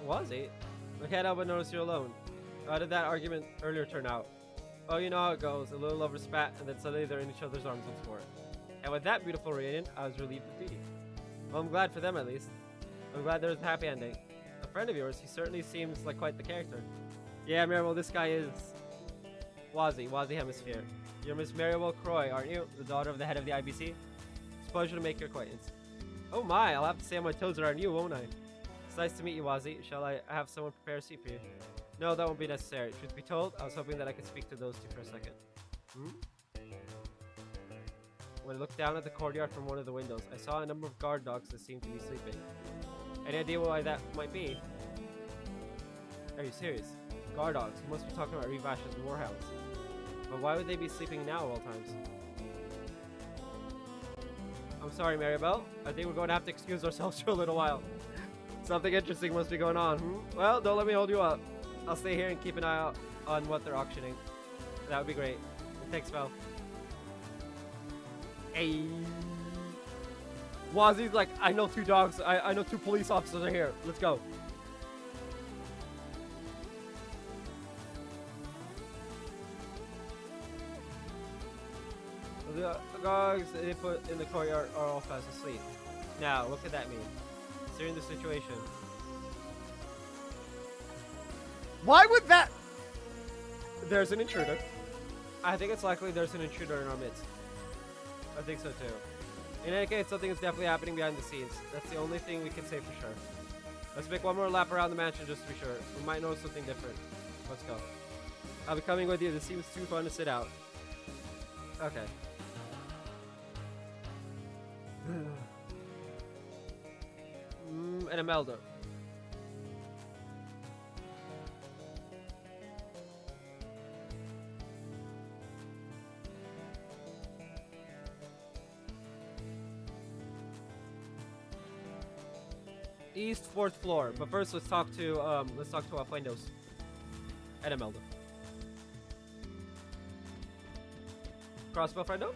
S1: Was he? I can't help but notice you're alone. How did that argument earlier turn out? Oh, you know how it goes. A little over spat, and then suddenly they're in each other's arms once more. And with that beautiful reunion, I was relieved indeed. Well, I'm glad for them at least. I'm glad there's a happy ending. A friend of yours, he certainly seems like quite the character. Yeah, Maribel, this guy is... Wazzy Hemisphere. You're Miss Maribel Croy, aren't you? The daughter of the head of the IBC? It's a pleasure to make your acquaintance. Oh my, I'll have to stay on my toes around you, won't I? It's nice to meet you, Wazzy. Shall I have someone prepare a seat for you? No, that won't be necessary. Truth be told, I was hoping that I could speak to those two for a second. When I looked down at the courtyard from one of the windows, I saw a number of guard dogs that seemed to be sleeping. Any idea why that might be? Are you serious? Guard dogs? You must be talking about Revash's warhounds. But why would they be sleeping now at all times? I'm sorry, Maribel. I think we're going to have to excuse ourselves for a little while. Something interesting must be going on, Well, don't let me hold you up. I'll stay here and keep an eye out on what they're auctioning. That would be great. Thanks, Val. Hey. Wazzy's like, I know 2 dogs. I know 2 police officers are here. Let's go. The dogs they put in the courtyard are all fast asleep. Now, what could that mean? Considering the situation. Why would that? There's an intruder. I think it's likely there's an intruder in our midst. I think so too. In any case, something is definitely happening behind the scenes. That's the only thing we can say for sure. Let's make one more lap around the mansion just to be sure. We might notice something different. Let's go. I'll be coming with you. This seems too fun to sit out. Okay. And Imelda. East 4th floor. But first, let's talk to Fuendos and Imelda. Crossbow, friendo?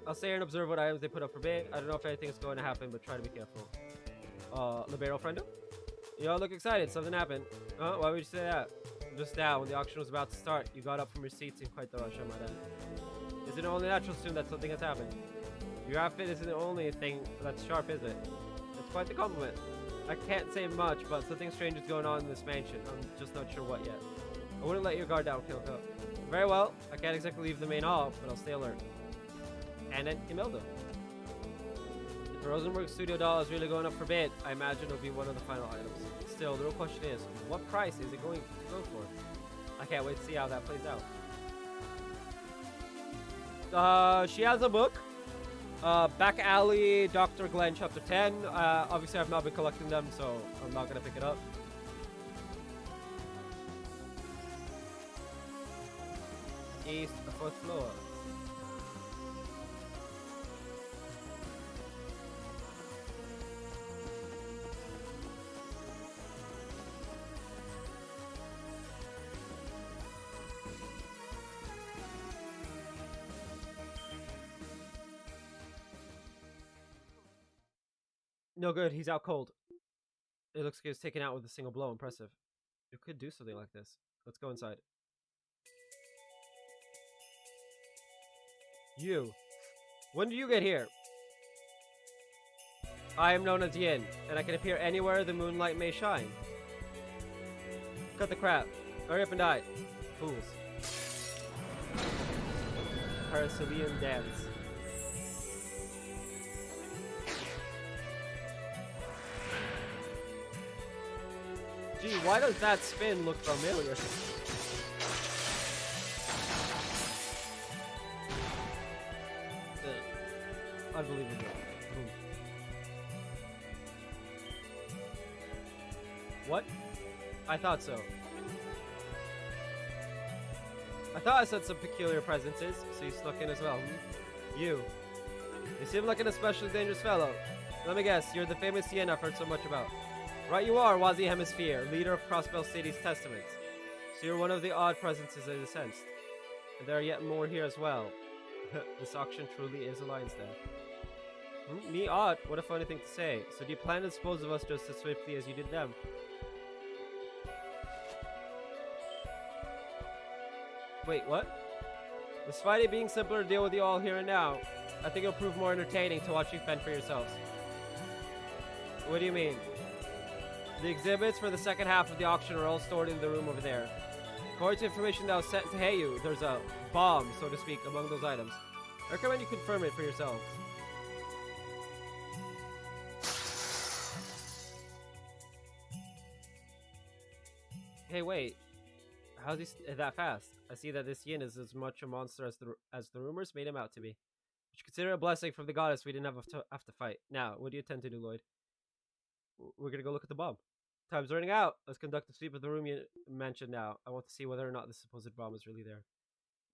S1: I'll stay here and observe what items they put up for bid. I don't know if anything is going to happen, but try to be careful. Libero, friendo? You all look excited. Something happened. Why would you say that? Just now, when the auction was about to start, you got up from your seats in quite the rush, I might add. Isn't it only natural to assume that something has happened? Your outfit isn't the only thing that's sharp, is it? It's quite the compliment. I can't say much, but something strange is going on in this mansion. I'm just not sure what yet. I wouldn't let your guard down, Kyoko. Very well. I can't exactly leave the main hall, but I'll stay alert. And then Imelda. If the Rosenberg Studio doll is really going up for bid, I imagine it'll be one of the final items. Still, the real question is, what price is it going to go for? I can't wait to see how that plays out. She has a book. Back Alley, Dr. Glenn, Chapter 10. Obviously, I've not been collecting them, so I'm not going to pick it up. East, the 4th floor. No good, he's out cold. It looks like he was taken out with a single blow. Impressive. You could do something like this. Let's go inside. You. When do you get here? I am known as Yin, and I can appear anywhere the moonlight may shine. Cut the crap. Hurry up and die. Fools. Paracelian dance. Gee, why does that spin look familiar? Unbelievable. Boom. What? I thought so. I thought I said some peculiar presences, so you snuck in as well. You. You seem like an especially dangerous fellow. Let me guess, you're the famous Yin I've heard so much about. Right you are, Wazi Hemisphere, leader of Crossbell City's Testaments. So you're one of the odd presences I sensed. And there are yet more here as well. This auction truly is a lion's den. Me odd? What a funny thing to say. So do you plan to dispose of us just as swiftly as you did them? Wait, what? Despite it being simpler to deal with you all here and now, I think it'll prove more entertaining to watch you fend for yourselves. What do you mean? The exhibits for the second half of the auction are all stored in the room over there. According to information that was sent to Heiyu, there's a bomb, so to speak, among those items. I recommend you confirm it for yourselves. Hey, wait. How's he that fast? I see that this Yin is as much a monster as the rumors made him out to be. You should consider it a blessing from the goddess we didn't have to fight. Now, what do you intend to do, Lloyd? We're gonna go look at the bomb. Time's running out. Let's conduct a sweep of the room you mentioned now. I want to see whether or not the supposed bomb is really there.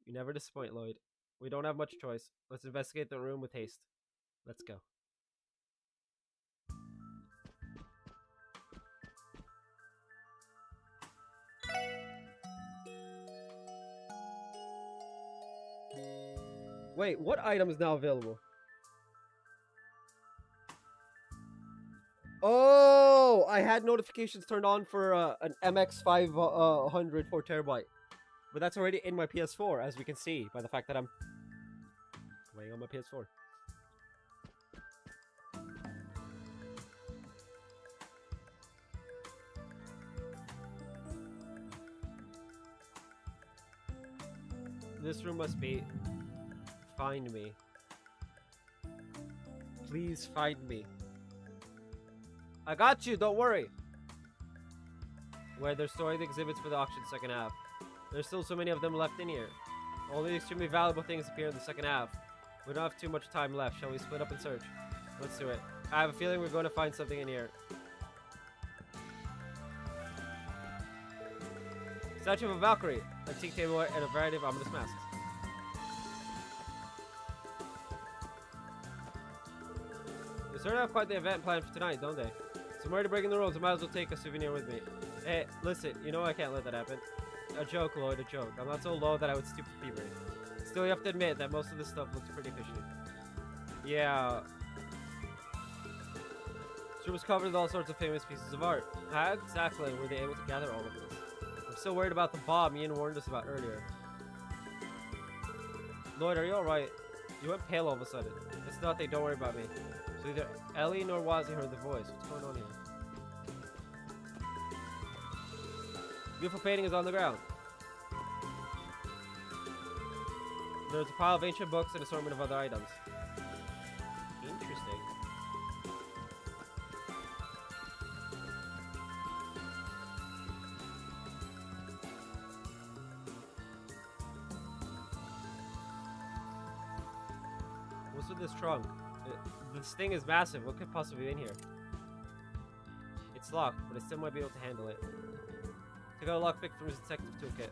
S1: You never disappoint, Lloyd. We don't have much choice. Let's investigate the room with haste. Let's go. Wait, what item is now available? Oh, I had notifications turned on for an MX 500 4TB. But that's already in my PS4, as we can see by the fact that I'm playing on my PS4. This room must be... Find me. Please find me. I got you, don't worry. Where they're storing the exhibits for the auction second half. There's still so many of them left in here. Only extremely valuable things appear in the second half. We don't have too much time left. Shall we split up and search? Let's do it. I have a feeling we're going to find something in here. Statue of a Valkyrie, antique tableware, and a variety of ominous masks. They sort of have quite the event planned for tonight, don't they? So I'm already breaking the rules. I might as well take a souvenir with me. Hey, listen, you know I can't let that happen. A joke, Lloyd, a joke. I'm not so low that I would stoop to thievery. Still, you have to admit that most of this stuff looks pretty fishy. Yeah. This room was covered with all sorts of famous pieces of art. How exactly were they able to gather all of this? I'm still worried about the bomb Ian warned us about earlier. Lloyd, are you alright? You went pale all of a sudden. It's nothing, don't worry about me. So either Ellie nor Wazi heard the voice. What's going on here? Beautiful painting is on the ground. There's a pile of ancient books and an assortment of other items. Interesting. What's with this trunk? This thing is massive. What could possibly be in here? It's locked, but I still might be able to handle it. Took out a lockpick from his detective toolkit.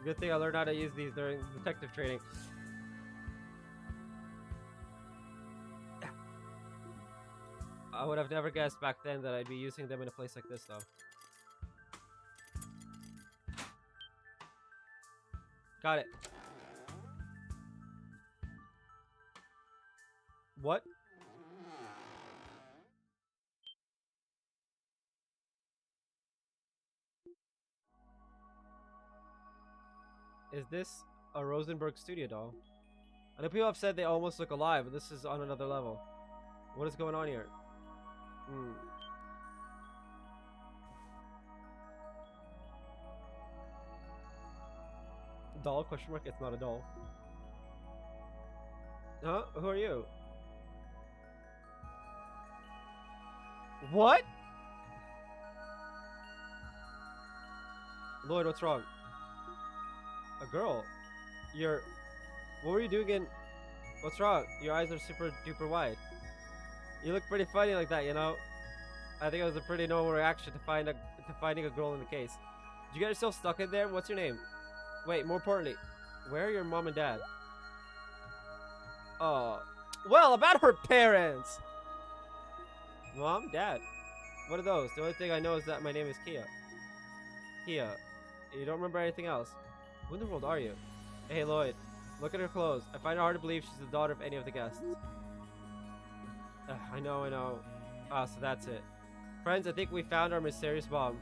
S1: Good thing I learned how to use these during detective training. I would have never guessed back then that I'd be using them in a place like this, though. Got it. What? Is this a Rosenberg studio doll? I know people have said they almost look alive, but this is on another level. What is going on here? Doll? Question mark? It's not a doll. Huh? Who are you? What? Lloyd, what's wrong? A girl? What were you doing in... What's wrong? Your eyes are super duper wide. You look pretty funny like that, you know? I think it was a pretty normal reaction to finding a girl in the case. Did you get yourself stuck in there? What's your name? Wait, more importantly, where are your mom and dad? Oh, well, about her parents. Mom, dad. What are those? The only thing I know is that my name is Kia. Kia. You don't remember anything else? Who in the world are you? Hey, Lloyd. Look at her clothes. I find it hard to believe she's the daughter of any of the guests. I know. Ah, so that's it. Friends, I think we found our mysterious bomb.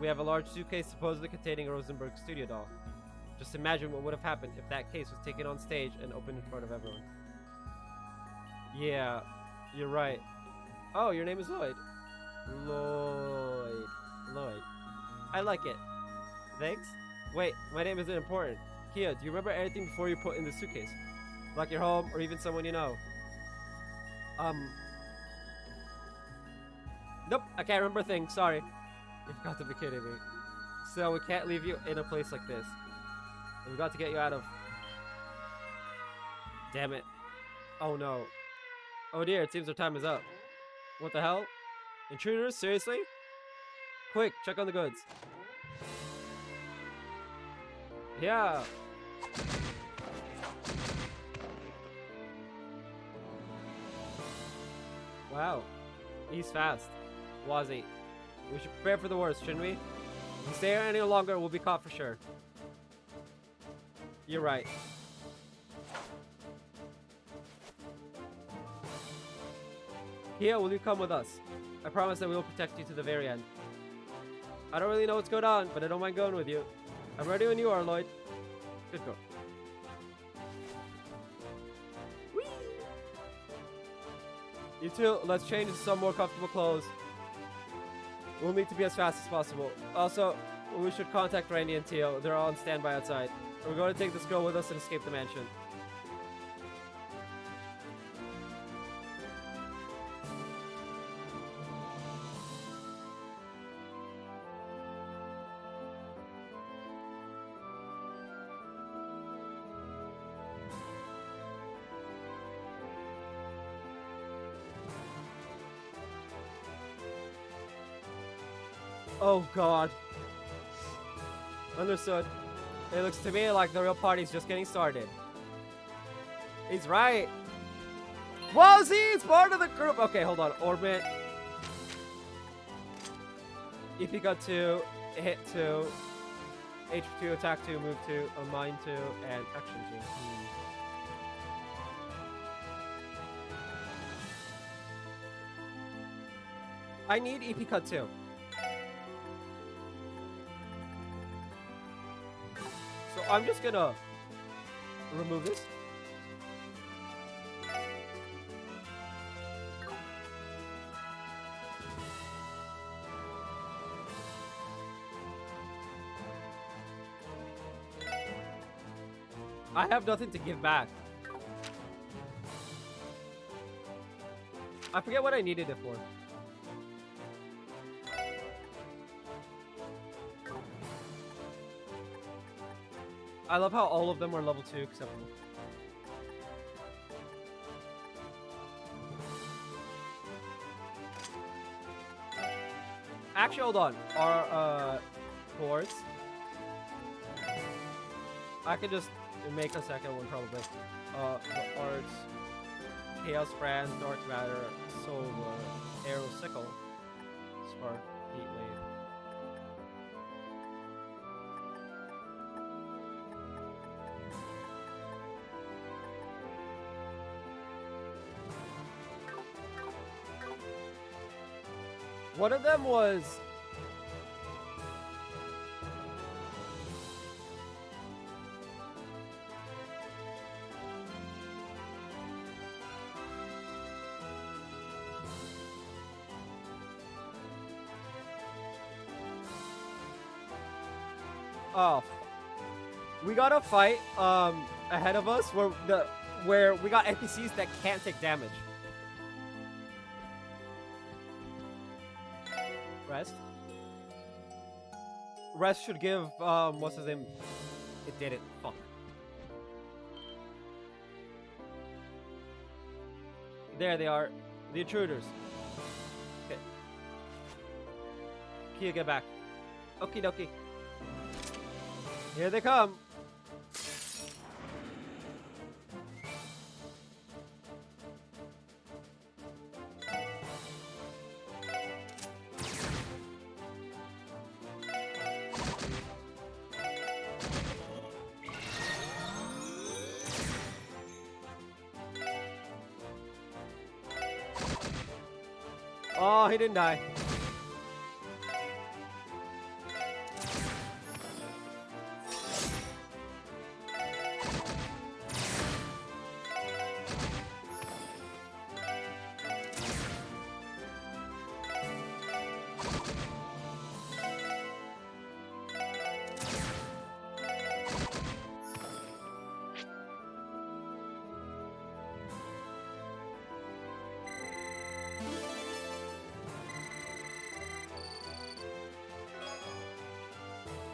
S1: We have a large suitcase supposedly containing a Rosenberg studio doll. Just imagine what would have happened if that case was taken on stage and opened in front of everyone. Yeah, you're right. Oh, your name is Lloyd. Lloyd. I like it. Thanks? Wait, my name isn't important. Kia, do you remember anything before you put in the suitcase? Like your home or even someone you know? Nope, I can't remember a thing, sorry. You've got to be kidding me. So we can't leave you in a place like this. We've got to get you out of... Damn it. Oh no. Oh dear, it seems our time is up. What the hell? Intruders? Seriously? Quick, check on the goods. Yeah. Wow. He's fast. Wazzy. We should prepare for the worst, shouldn't we? If we stay here any longer, we'll be caught for sure. You're right. Kia, will you come with us? I promise that we will protect you to the very end. I don't really know what's going on, but I don't mind going with you. I'm ready when you are, Lloyd. Good girl. Whee! You two, let's change into some more comfortable clothes. We'll need to be as fast as possible. Also, we should contact Randy and Tio. They're all on standby outside. We're going to take this girl with us and escape the mansion. Oh god. Understood. It looks to me like the real party's just getting started. He's right. Whoa, see, it's part of the group. Okay, hold on. Orbit. EP got 2, hit 2, H2, attack 2, move 2, mine 2, and action 2. I need EP cut 2. So I'm just gonna remove this. I have nothing to give back. I forget what I needed it for. I love how all of them are level 2 except for... Actually, hold on. Our, cores. I can just make a second one, probably. The arts, Chaos Brand, Dark Matter, Solar, Arrow Sickle, Spark, Heat Wave. One of them was... Oh, we got a fight ahead of us where we got NPCs that can't take damage. Rest should give what's his name? It did it. Fuck. There they are. The intruders. Okay. Kia, get back. Okie dokie. Here they come. Oh, he didn't die.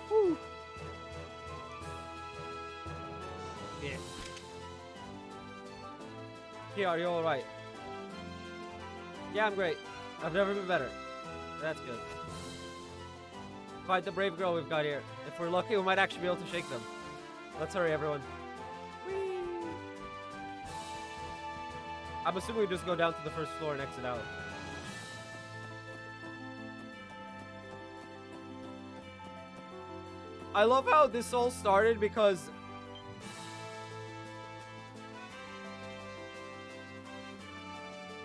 S1: Whew. Yeah. Kia, are you alright? Yeah, I'm great. I've never been better. That's good. Fight the brave girl we've got here. If we're lucky, we might actually be able to shake them. Let's hurry, everyone. Whee! I'm assuming we just go down to the first floor and exit out. I love how this all started because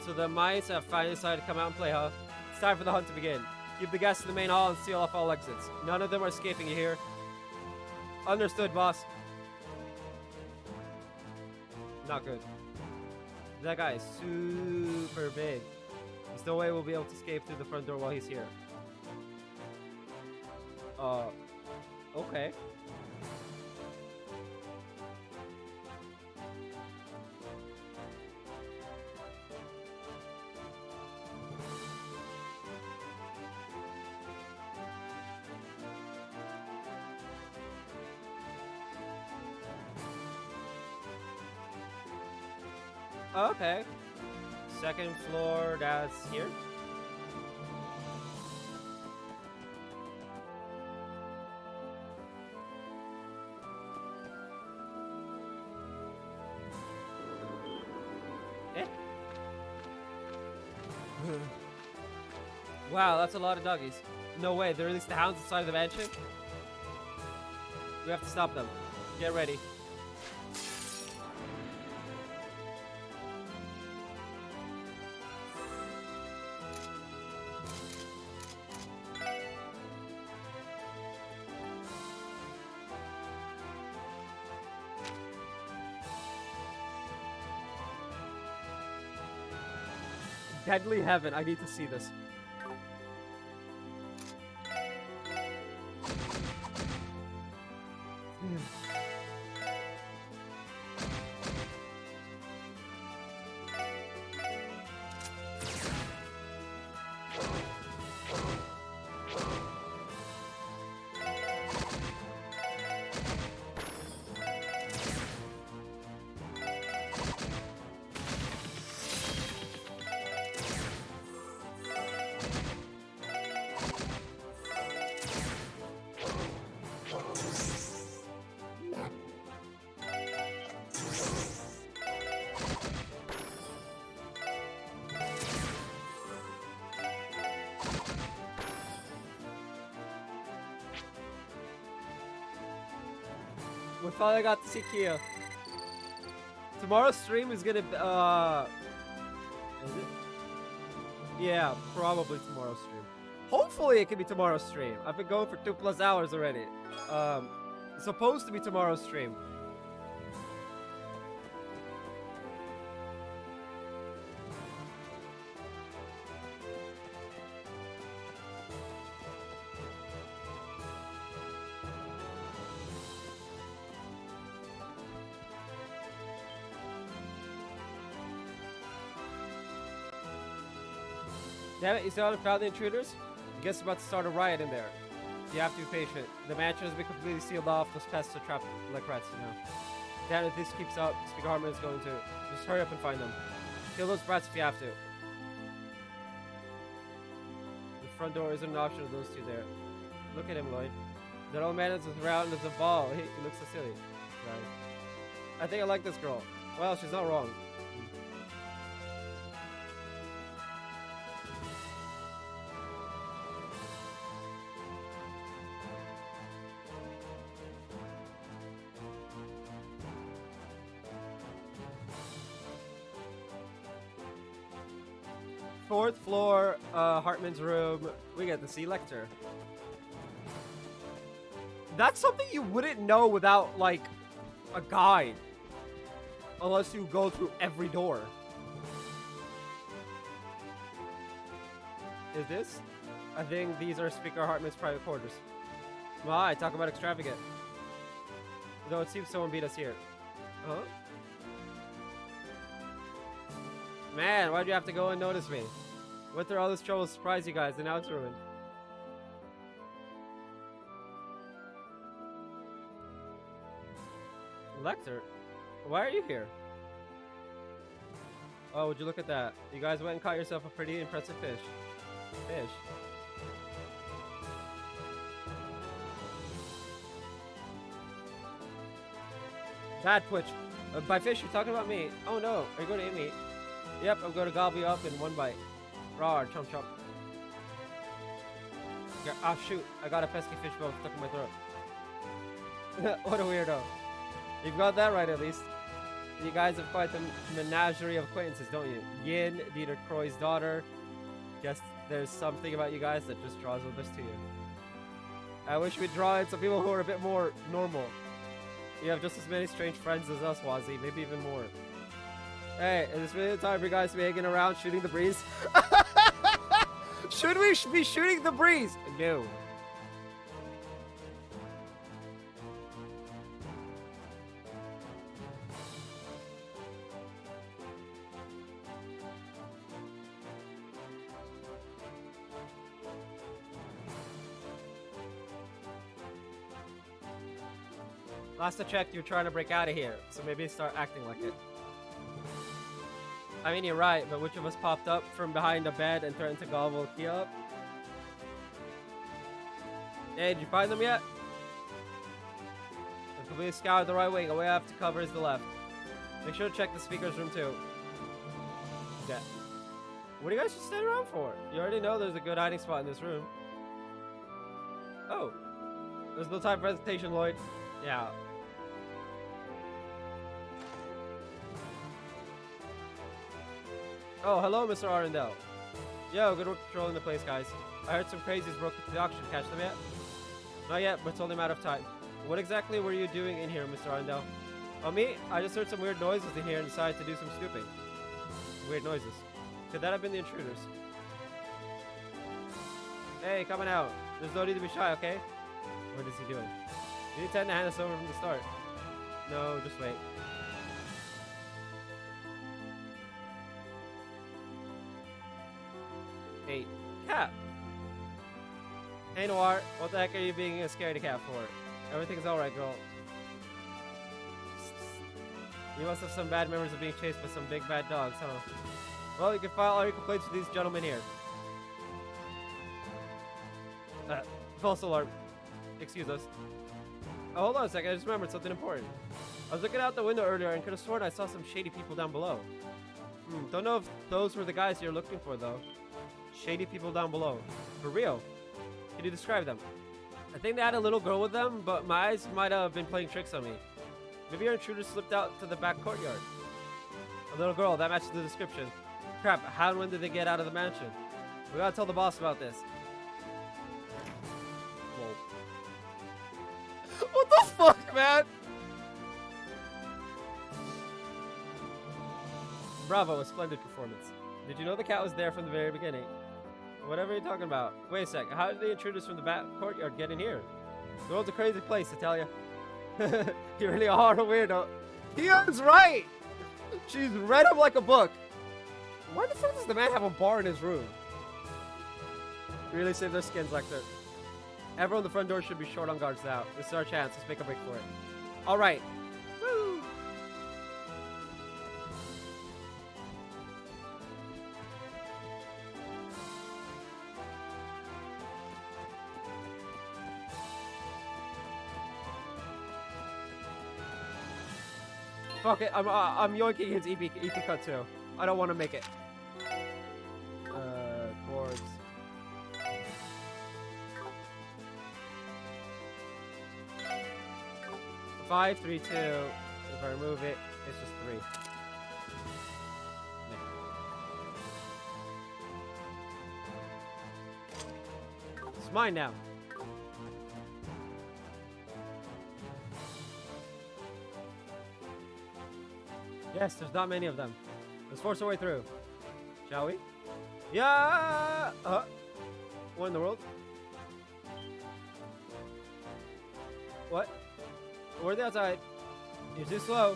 S1: so the mice have finally decided to come out and play, huh? It's time for the hunt to begin. Keep the guests in the main hall and seal off all exits. None of them are escaping, you hear? Understood, boss. Not good. That guy is super big. There's no way we'll be able to escape through the front door while he's here. Okay. Okay. Second floor, that's here. Wow, that's a lot of doggies. No way, they released the hounds inside of the mansion? We have to stop them. Get ready. Deadly Heaven, I need to see this. We finally got to see Kia. Tomorrow's stream is gonna be, is it? Yeah, probably tomorrow's stream. Hopefully it can be tomorrow's stream. I've been going for 2+ hours already. It's supposed to be tomorrow's stream. Damn it, you still haven't found the intruders? I guess we're about to start a riot in there. You have to be patient. The mansion has been completely sealed off. Those pests are trapped like rats, you know. Damn it, if this keeps up, Speaker Harmon is going to. Just hurry up and find them. Kill those brats if you have to. The front door isn't an option of those two there. Look at him, Lloyd. That old man is as round as a ball. He looks so silly. Right. I think I like this girl. Well, she's not wrong. Fourth floor, Hartman's room. We get to see Lecter. That's something you wouldn't know without, like, a guide. Unless you go through every door. Is this? I think these are Speaker Hartman's private quarters. My, talk about extravagant. Though it seems someone beat us here. Huh? Man, why'd you have to go and notice me? Went through all this trouble to surprise you guys, and now it's ruined. Lecter? Why are you here? Oh, would you look at that? You guys went and caught yourself a pretty impressive fish. Fish? Bad Twitch. By fish, you're talking about me. Oh no, are you going to eat me? Yep, I'm going to gobble you up in one bite. Rawr, chomp chomp. Yeah, oh shoot, I got a pesky fish bone stuck in my throat. What a weirdo. You've got that right at least. You guys have quite the menagerie of acquaintances, don't you? Yin, Dieter Croy's daughter. Guess there's something about you guys that just draws others to you. I wish we'd draw in some people who are a bit more normal. You have just as many strange friends as us, Wazzy, maybe even more. Hey, is this really the time for you guys to be hanging around shooting the breeze? Should we be shooting the breeze? No. Last I checked, you're trying to break out of here, so maybe start acting like it. I mean, you're right, but which of us popped up from behind a bed and threatened to gobble Kia up? Hey, did you find them yet? We've completely scoured the right wing. All we have to cover is the left. Make sure to check the speaker's room too. Okay. What are you guys just standing around for? You already know there's a good hiding spot in this room. Oh. There's no time for presentation, Lloyd. Yeah. Oh, hello, Mr. Arundel. Yo, good work controlling the place, guys. I heard some crazies broke into the auction. Catch them yet? Not yet, but it's only a matter of time. What exactly were you doing in here, Mr. Arundel? Oh, me? I just heard some weird noises in here and decided to do some snooping. Weird noises. Could that have been the intruders? Hey, coming out. There's no need to be shy, okay? What is he doing? You intend to hand us over from the start? No, just wait. Hey, Cap! Hey, Noir, what the heck are you being a scaredy cat for? Everything's alright, girl. You must have some bad memories of being chased by some big bad dogs, huh? Well, you can file all your complaints with these gentlemen here. False alarm. Excuse us. Oh, hold on a second, I just remembered something important. I was looking out the window earlier and could have sworn I saw some shady people down below. Don't know if those were the guys you're looking for, though. Shady people down below. For real? Can you describe them? I think they had a little girl with them, but my eyes might have been playing tricks on me. Maybe our intruder slipped out to the back courtyard. A little girl, that matches the description. Crap, how and when did they get out of the mansion? We gotta tell the boss about this. Whoa. What the fuck, man? Bravo, a splendid performance. Did you know the cat was there from the very beginning? Whatever you're talking about. Wait a sec, how did the intruders from the back courtyard get in here? The world's a crazy place, I tell you. You really are a weirdo. Keon's right! She's read him like a book. Why the fuck does the man have a bar in his room? Really save their skins like that. Everyone at the front door should be short on guards now. This is our chance. Let's make a break for it. Alright. Woo! Fuck it. I'm yoinking his EP cut too. I don't want to make it. Chords. Five, 3, 2. If I remove it, it's just 3. It's mine now. Yes, there's not many of them. Let's force our way through. Shall we? Yeah! What in the world? What? We're the outside. You're too slow.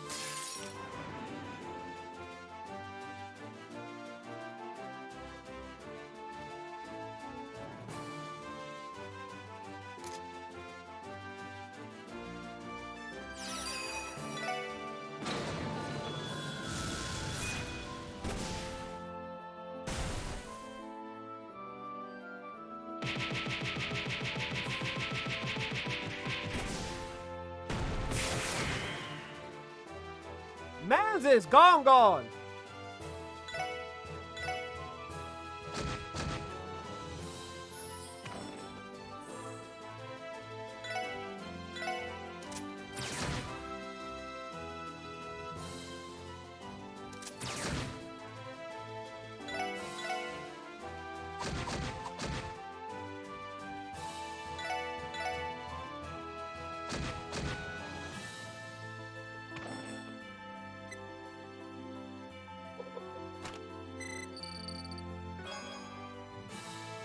S1: Mans is gone.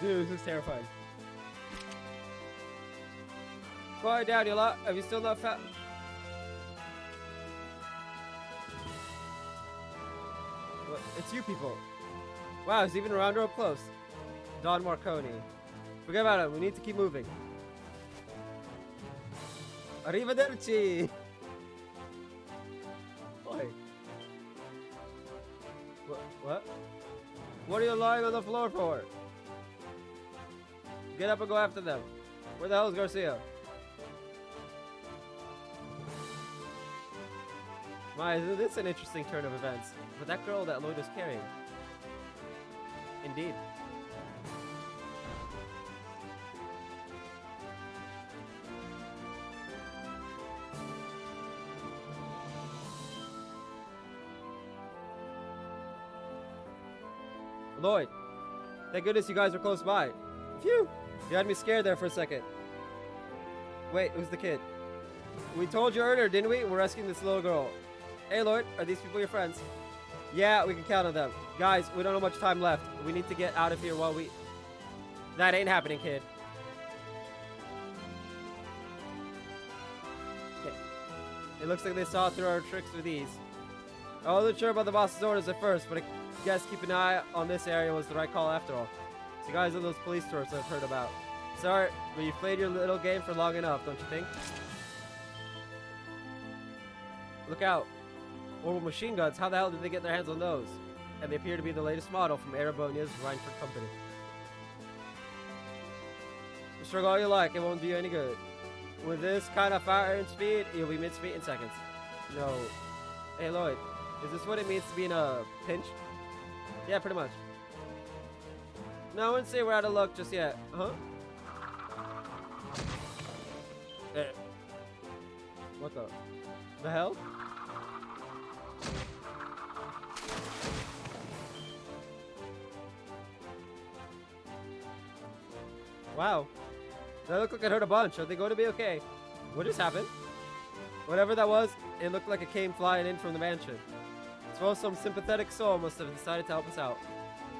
S1: Dude, this is terrifying. Quiet down, you lot. Have you still not found? What? It's you people. Wow, it's even around her up close. Don Marconi. Forget about it. We need to keep moving. Arrivederci. Boy. What? What are you lying on the floor for? Get up and go after them. Where the hell is Garcia? My, this is an interesting turn of events. But that girl that Lloyd is carrying. Indeed. Lloyd, thank goodness you guys are close by. Phew! You had me scared there for a second. Wait, who's the kid? We told you earlier, didn't we? We're rescuing this little girl. Hey, Lloyd, are these people your friends? Yeah, we can count on them. Guys, we don't have much time left. We need to get out of here while we... That ain't happening, kid. Okay. It looks like they saw through our tricks with ease. I wasn't sure about the boss's orders at first, but I guess keeping an eye on this area was the right call after all. So you guys are those police tourists I've heard about. Sorry, but you've played your little game for long enough, don't you think? Look out. Orbital machine guns, how the hell did they get their hands on those? And they appear to be the latest model from Erebonia's Reinford Company. Struggle all you like, it won't do you any good. With this kind of fire and speed, you'll be mid-speed in seconds. No. Hey Lloyd, is this what it means to be in a pinch? Yeah, pretty much. No, I wouldn't say we're out of luck just yet. Huh? Eh. What the hell? Wow. That looked like it hurt a bunch. Are they going to be okay? What just happened? Whatever that was, it looked like it came flying in from the mansion. I suppose some sympathetic soul must have decided to help us out.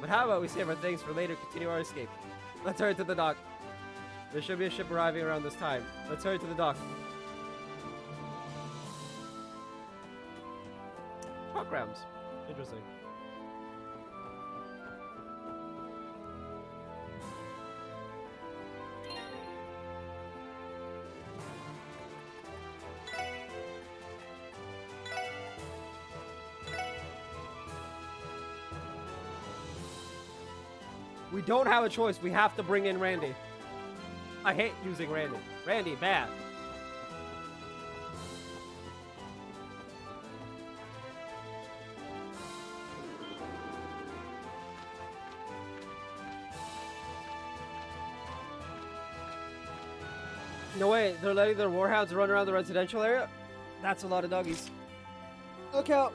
S1: But how about we save our things for later, continue our escape? Let's hurry to the dock. There should be a ship arriving around this time. Let's hurry to the dock. Truck rounds. Interesting. We don't have a choice. We have to bring in Randy. I hate using Randy. Randy, bad. No way, they're letting their warhounds run around the residential area? That's a lot of doggies. Look out!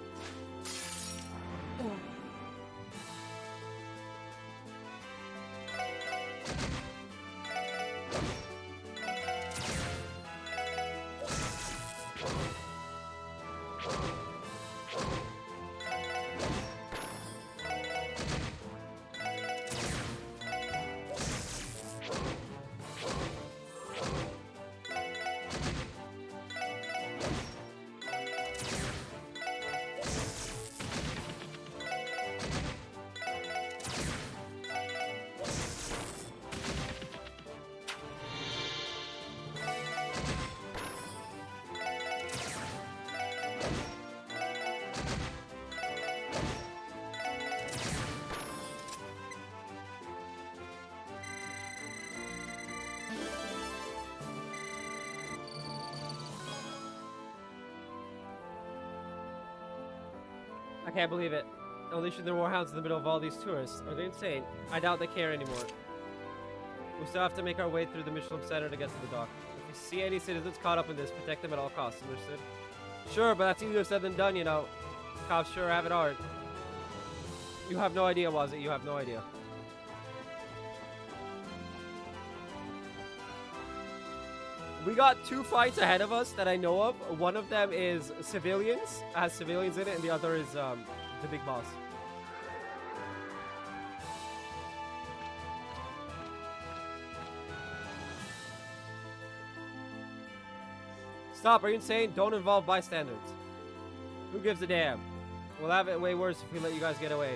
S1: I can't believe it. Unleashing their warhounds in the middle of all these tourists. Are they insane? I doubt they care anymore. We still have to make our way through the Michelin Center to get to the dock. If we see any citizens caught up in this, protect them at all costs. Understood? Sure, but that's easier said than done, you know. Cops sure have it hard. You have no idea, Wazzy. You have no idea. We got 2 fights ahead of us that I know of. One of them is civilians, has civilians in it, and the other is the big boss. Stop, are you insane? Don't involve bystanders. Who gives a damn? We'll have it way worse if we let you guys get away.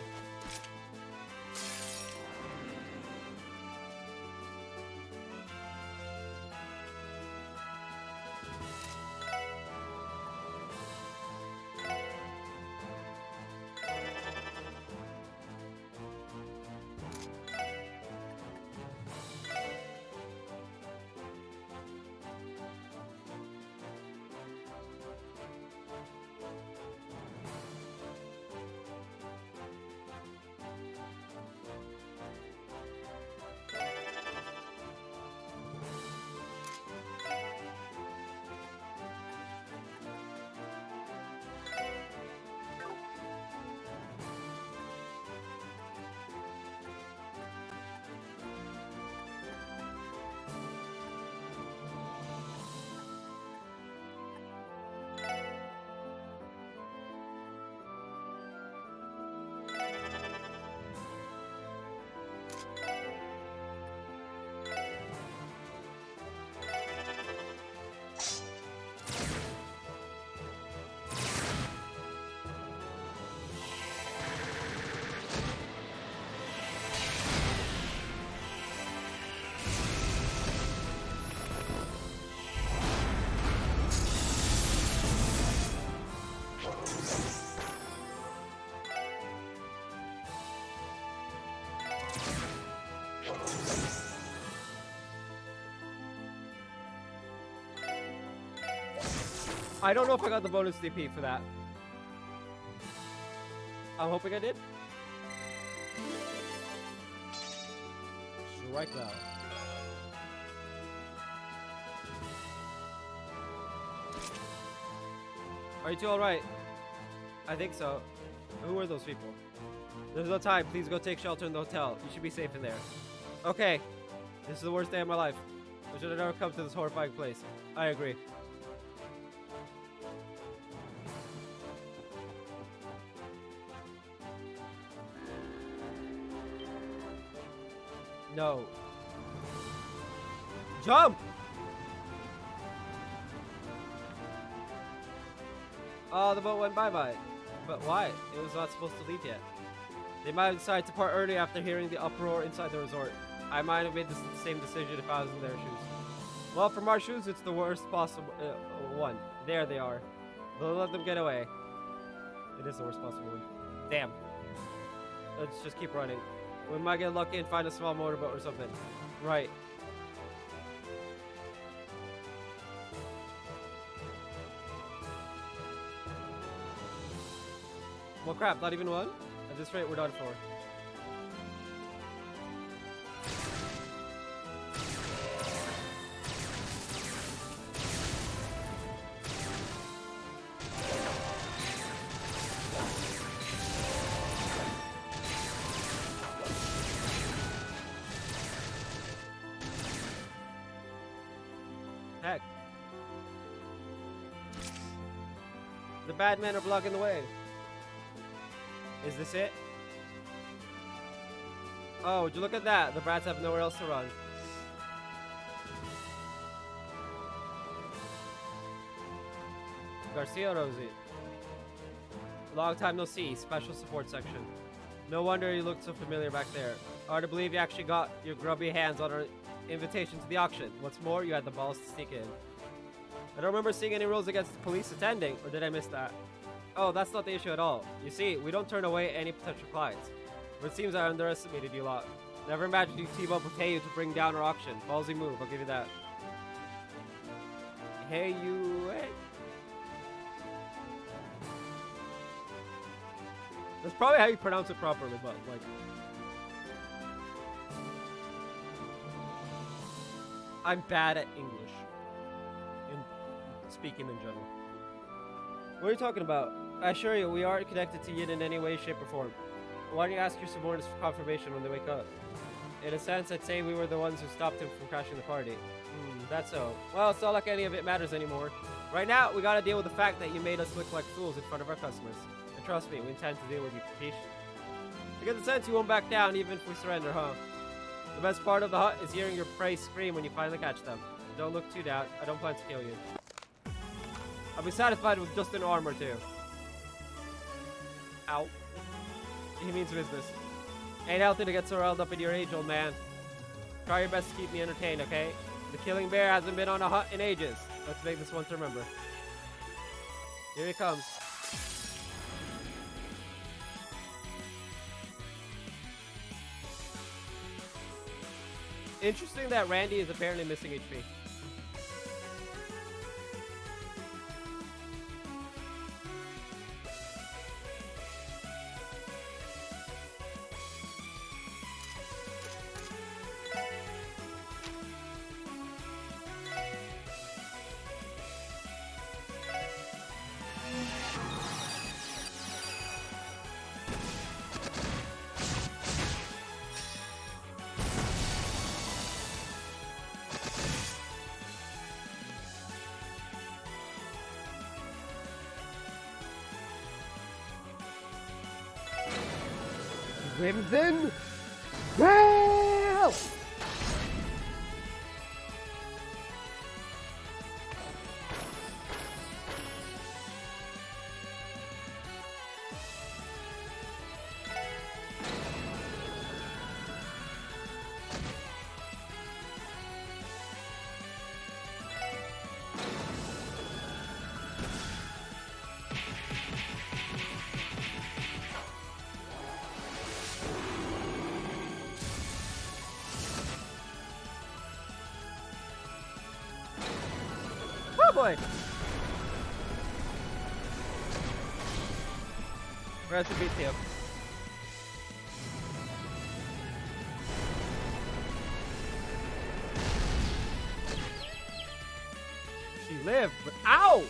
S1: I don't know if I got the bonus DP for that. I'm hoping I did. Strike now. Are you two alright? I think so. Who are those people? There's no time. Please go take shelter in the hotel. You should be safe in there. Okay. This is the worst day of my life. I should have never come to this horrifying place. I agree. No. Jump! Oh, the boat went bye-bye. But why? It was not supposed to leave yet. They might have decided to part early after hearing the uproar inside the resort. I might have made the same decision if I was in their shoes. Well, from our shoes, it's the worst possible one. There they are. They'll let them get away. It is the worst possible one. Damn. Let's just keep running. We might get lucky and find a small motorboat or something. Right. Well, crap, not even one? At this rate, we're done for. The bad men are blocking the way. Is this it? Oh, would you look at that? The brats have nowhere else to run. Garcia Rosie. Long time no see. Special support section. No wonder you looked so familiar back there. Hard to believe you actually got your grubby hands on our invitation to the auction. What's more, you had the balls to sneak in. I don't remember seeing any rules against police attending, or did I miss that? Oh, that's not the issue at all. You see, we don't turn away any potential clients. But it seems I underestimated you a lot. Never imagined you'd team up with Heyu to bring down our auction. Ballsy move, I'll give you that. Heyu, hey. That's probably how you pronounce it properly, but like... I'm bad at English. Speaking in general. What are you talking about? I assure you, we aren't connected to Yin in any way, shape, or form. Why don't you ask your subordinates for confirmation when they wake up? In a sense, I'd say we were the ones who stopped him from crashing the party. That's so. Well, it's not like any of it matters anymore. Right now, we gotta deal with the fact that you made us look like fools in front of our customers. And trust me, we intend to deal with you, Capiche? I get the sense you won't back down even if we surrender, huh? The best part of the hut is hearing your prey scream when you finally catch them. Don't look too down. I don't plan to kill you. I'll be satisfied with just an arm or two. Ow. He means business. Ain't healthy to get so riled up in your age, old man. Try your best to keep me entertained, okay? The killing bear hasn't been on a hunt in ages. Let's make this one to remember. Here he comes. Interesting that Randy is apparently missing HP. Crimson Well! Boy. Rest in peace, Theo. She lived, but ow!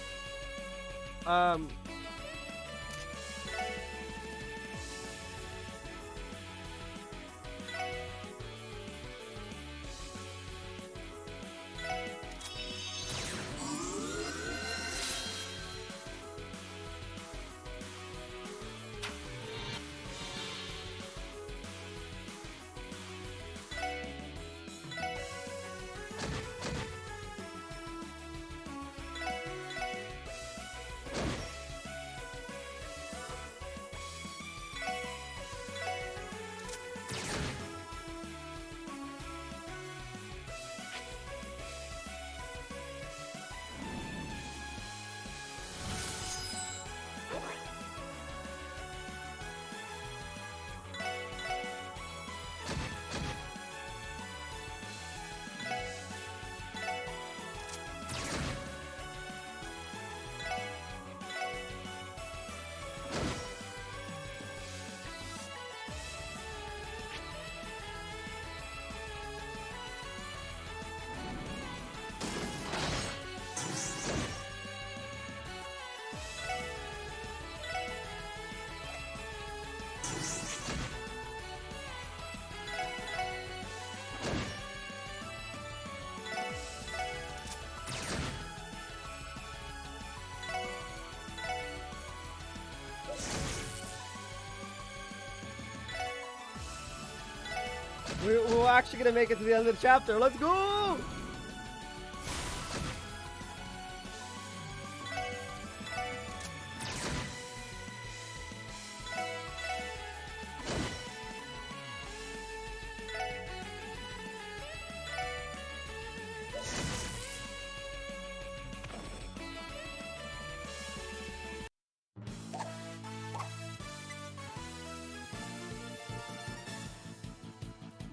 S1: We're actually gonna make it to the end of the chapter. Let's go!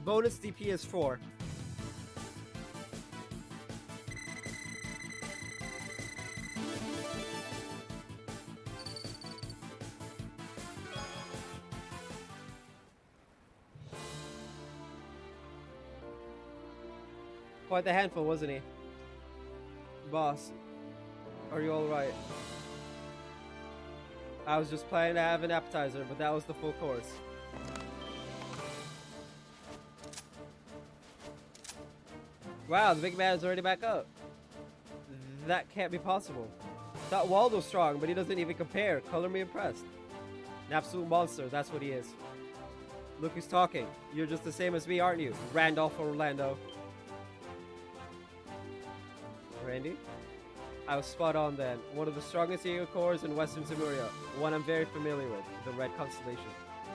S1: Bonus DP is 4. Quite the handful, wasn't he? Boss, are you alright? I was just planning to have an appetizer, but that was the full course. Wow, the big man is already back up. That can't be possible. Thought Waldo's strong, but he doesn't even compare. Color me impressed. An absolute monster, that's what he is. Look who's talking. You're just the same as me, aren't you? Randolph Orlando. Randy? I was spot on then. One of the strongest Jaeger Corps in Western Zemuria. One I'm very familiar with, the Red Constellation.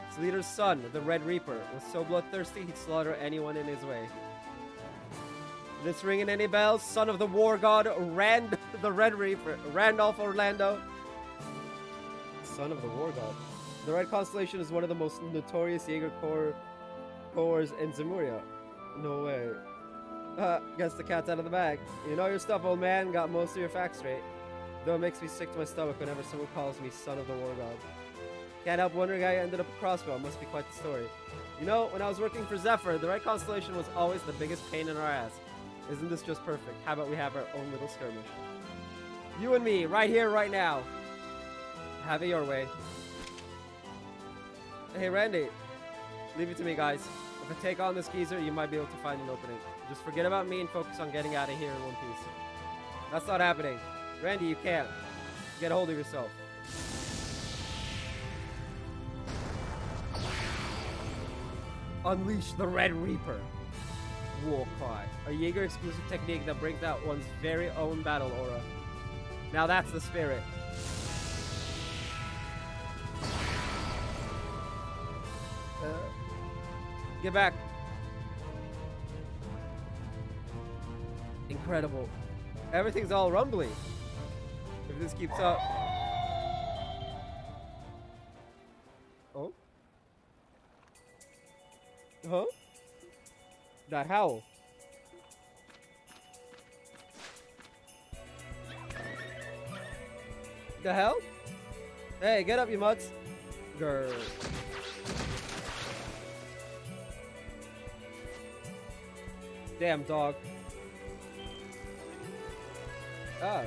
S1: Its leader's son, the Red Reaper, was so bloodthirsty he'd slaughter anyone in his way. This ringing any bells? Son of the War God, the Red Reaper, Randolph Orlando. Son of the War God. The Red Constellation is one of the most notorious Jaeger Corps in Zemuria. No way. Guess the cat's out of the bag. You know your stuff, old man. Got most of your facts straight. Though it makes me sick to my stomach whenever someone calls me Son of the War God. Can't help wondering how you ended up a crossbow. Must be quite the story. You know, when I was working for Zephyr, the Red Constellation was always the biggest pain in our ass. Isn't this just perfect? How about we have our own little skirmish? You and me, right here, right now. Have it your way. Hey, Randy. Leave it to me, guys. If I take on this geezer, you might be able to find an opening. Just forget about me and focus on getting out of here in one piece. That's not happening. Randy, you can't. Get a hold of yourself. Unleash the Red Reaper. War Cry. A Jaeger exclusive technique that brings out one's very own battle aura. Now that's the spirit. Get back. Incredible. Everything's all rumbly. If this keeps up. Oh? Huh? That howl. The hell? Hey, get up, you mutts. Grr. Damn dog. Ah.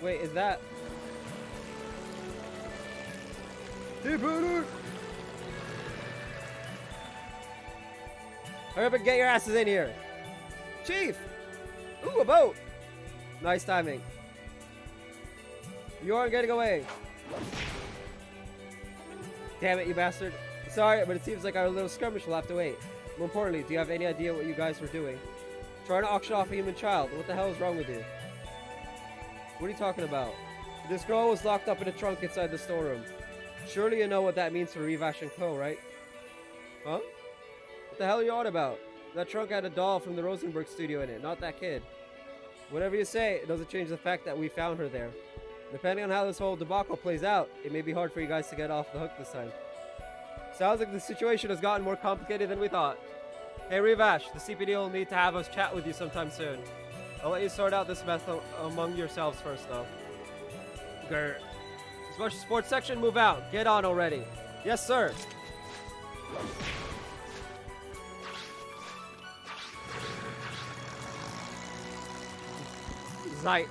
S1: Wait, is that... Deep Rooter! Hurry up and get your asses in here! Chief! Ooh, a boat! Nice timing. You aren't getting away. Damn it, you bastard. Sorry, but it seems like our little skirmish will have to wait. More importantly, do you have any idea what you guys were doing? Trying to auction off a human child. What the hell is wrong with you? What are you talking about? This girl was locked up in a trunk inside the storeroom. Surely you know what that means for Revash and Co., right? Huh? What the hell are you on about? That trunk had a doll from the Rosenberg studio in it, not that kid. Whatever you say, it doesn't change the fact that we found her there. Depending on how this whole debacle plays out, it may be hard for you guys to get off the hook this time. Sounds like the situation has gotten more complicated than we thought. Hey Revash, the CPD will need to have us chat with you sometime soon. I'll let you sort out this mess among yourselves first, though. Grr. Sports section, move out. Get on already. Yes, sir. Zeit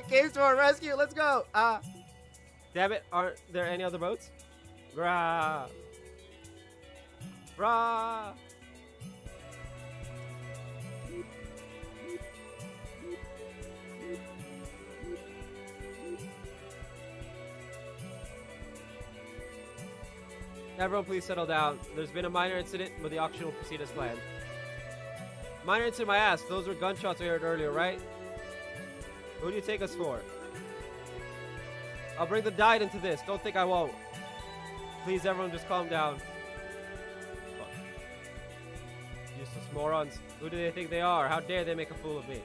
S1: came to our rescue. Let's go. Damn it. Aren't there any other boats? Rah. Rah. Everyone please settle down. There's been a minor incident, but the auction will proceed as planned. Minor incident my ass. Those were gunshots we heard earlier, right? Who do you take us for? I'll bring the died into this. Don't think I won't. Please, everyone, just calm down. Fuck. Useless morons. Who do they think they are? How dare they make a fool of me?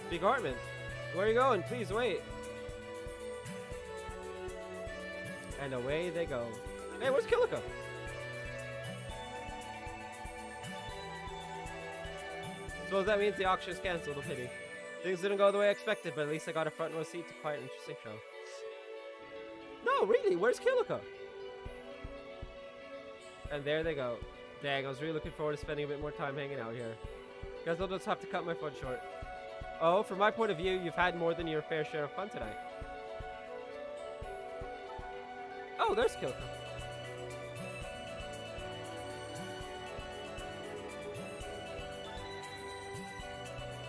S1: Speak Hartman. Where are you going? Please, wait. And away they go. Hey, where's Kilika? Suppose that means the auction is cancelled, a pity. Things didn't go the way I expected, but at least I got a front row seat to quite an interesting show. No, really, where's Kilika? And there they go. Dang, I was really looking forward to spending a bit more time hanging out here. Guess I'll just have to cut my fun short. Oh, from my point of view, you've had more than your fair share of fun tonight. Oh, there's Kilika.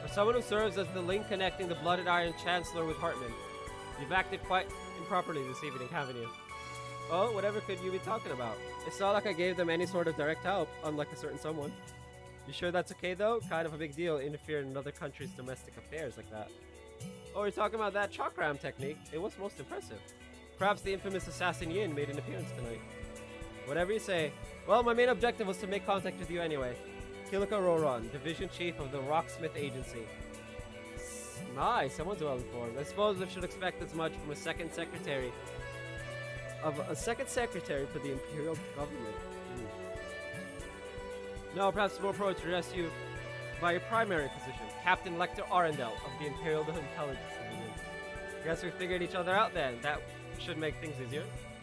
S1: For someone who serves as the link connecting the Blooded Iron Chancellor with Hartman, you've acted quite improperly this evening, haven't you? Oh, whatever could you be talking about? It's not like I gave them any sort of direct help, unlike a certain someone. You sure that's okay, though? Kind of a big deal, interfere in another country's domestic affairs like that. Oh, you're talking about that chakram technique? It was most impressive. Perhaps the infamous Assassin Yin made an appearance tonight. Whatever you say. Well, my main objective was to make contact with you anyway. Kilika Roron, Division Chief of the Rocksmith Agency. Nice, someone's well informed. I suppose I should expect as much from a second secretary for the Imperial Government. No, perhaps more appropriate to address you by your primary position, Captain Lecter Arundel of the Imperial Intelligence Division. Guess we figured each other out then. That should make things easier.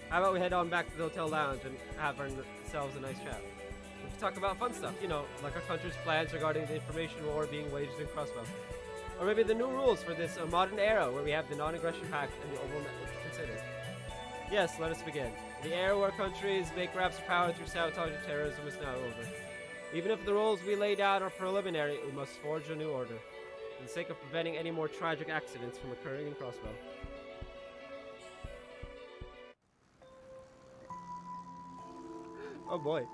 S1: How about we head on back to the hotel lounge and have ourselves a nice chat? We can talk about fun stuff, you know, like our country's plans regarding the information war being waged in Crossbow. Or maybe the new rules for this modern era where we have the non-aggression pact and the overall network to consider. Yes, let us begin. The era where countries make grabs for power through sabotage and terrorism is now over. Even if the rules we lay down are preliminary, we must forge a new order, for the sake of preventing any more tragic accidents from occurring in Crossbow. Oh boy.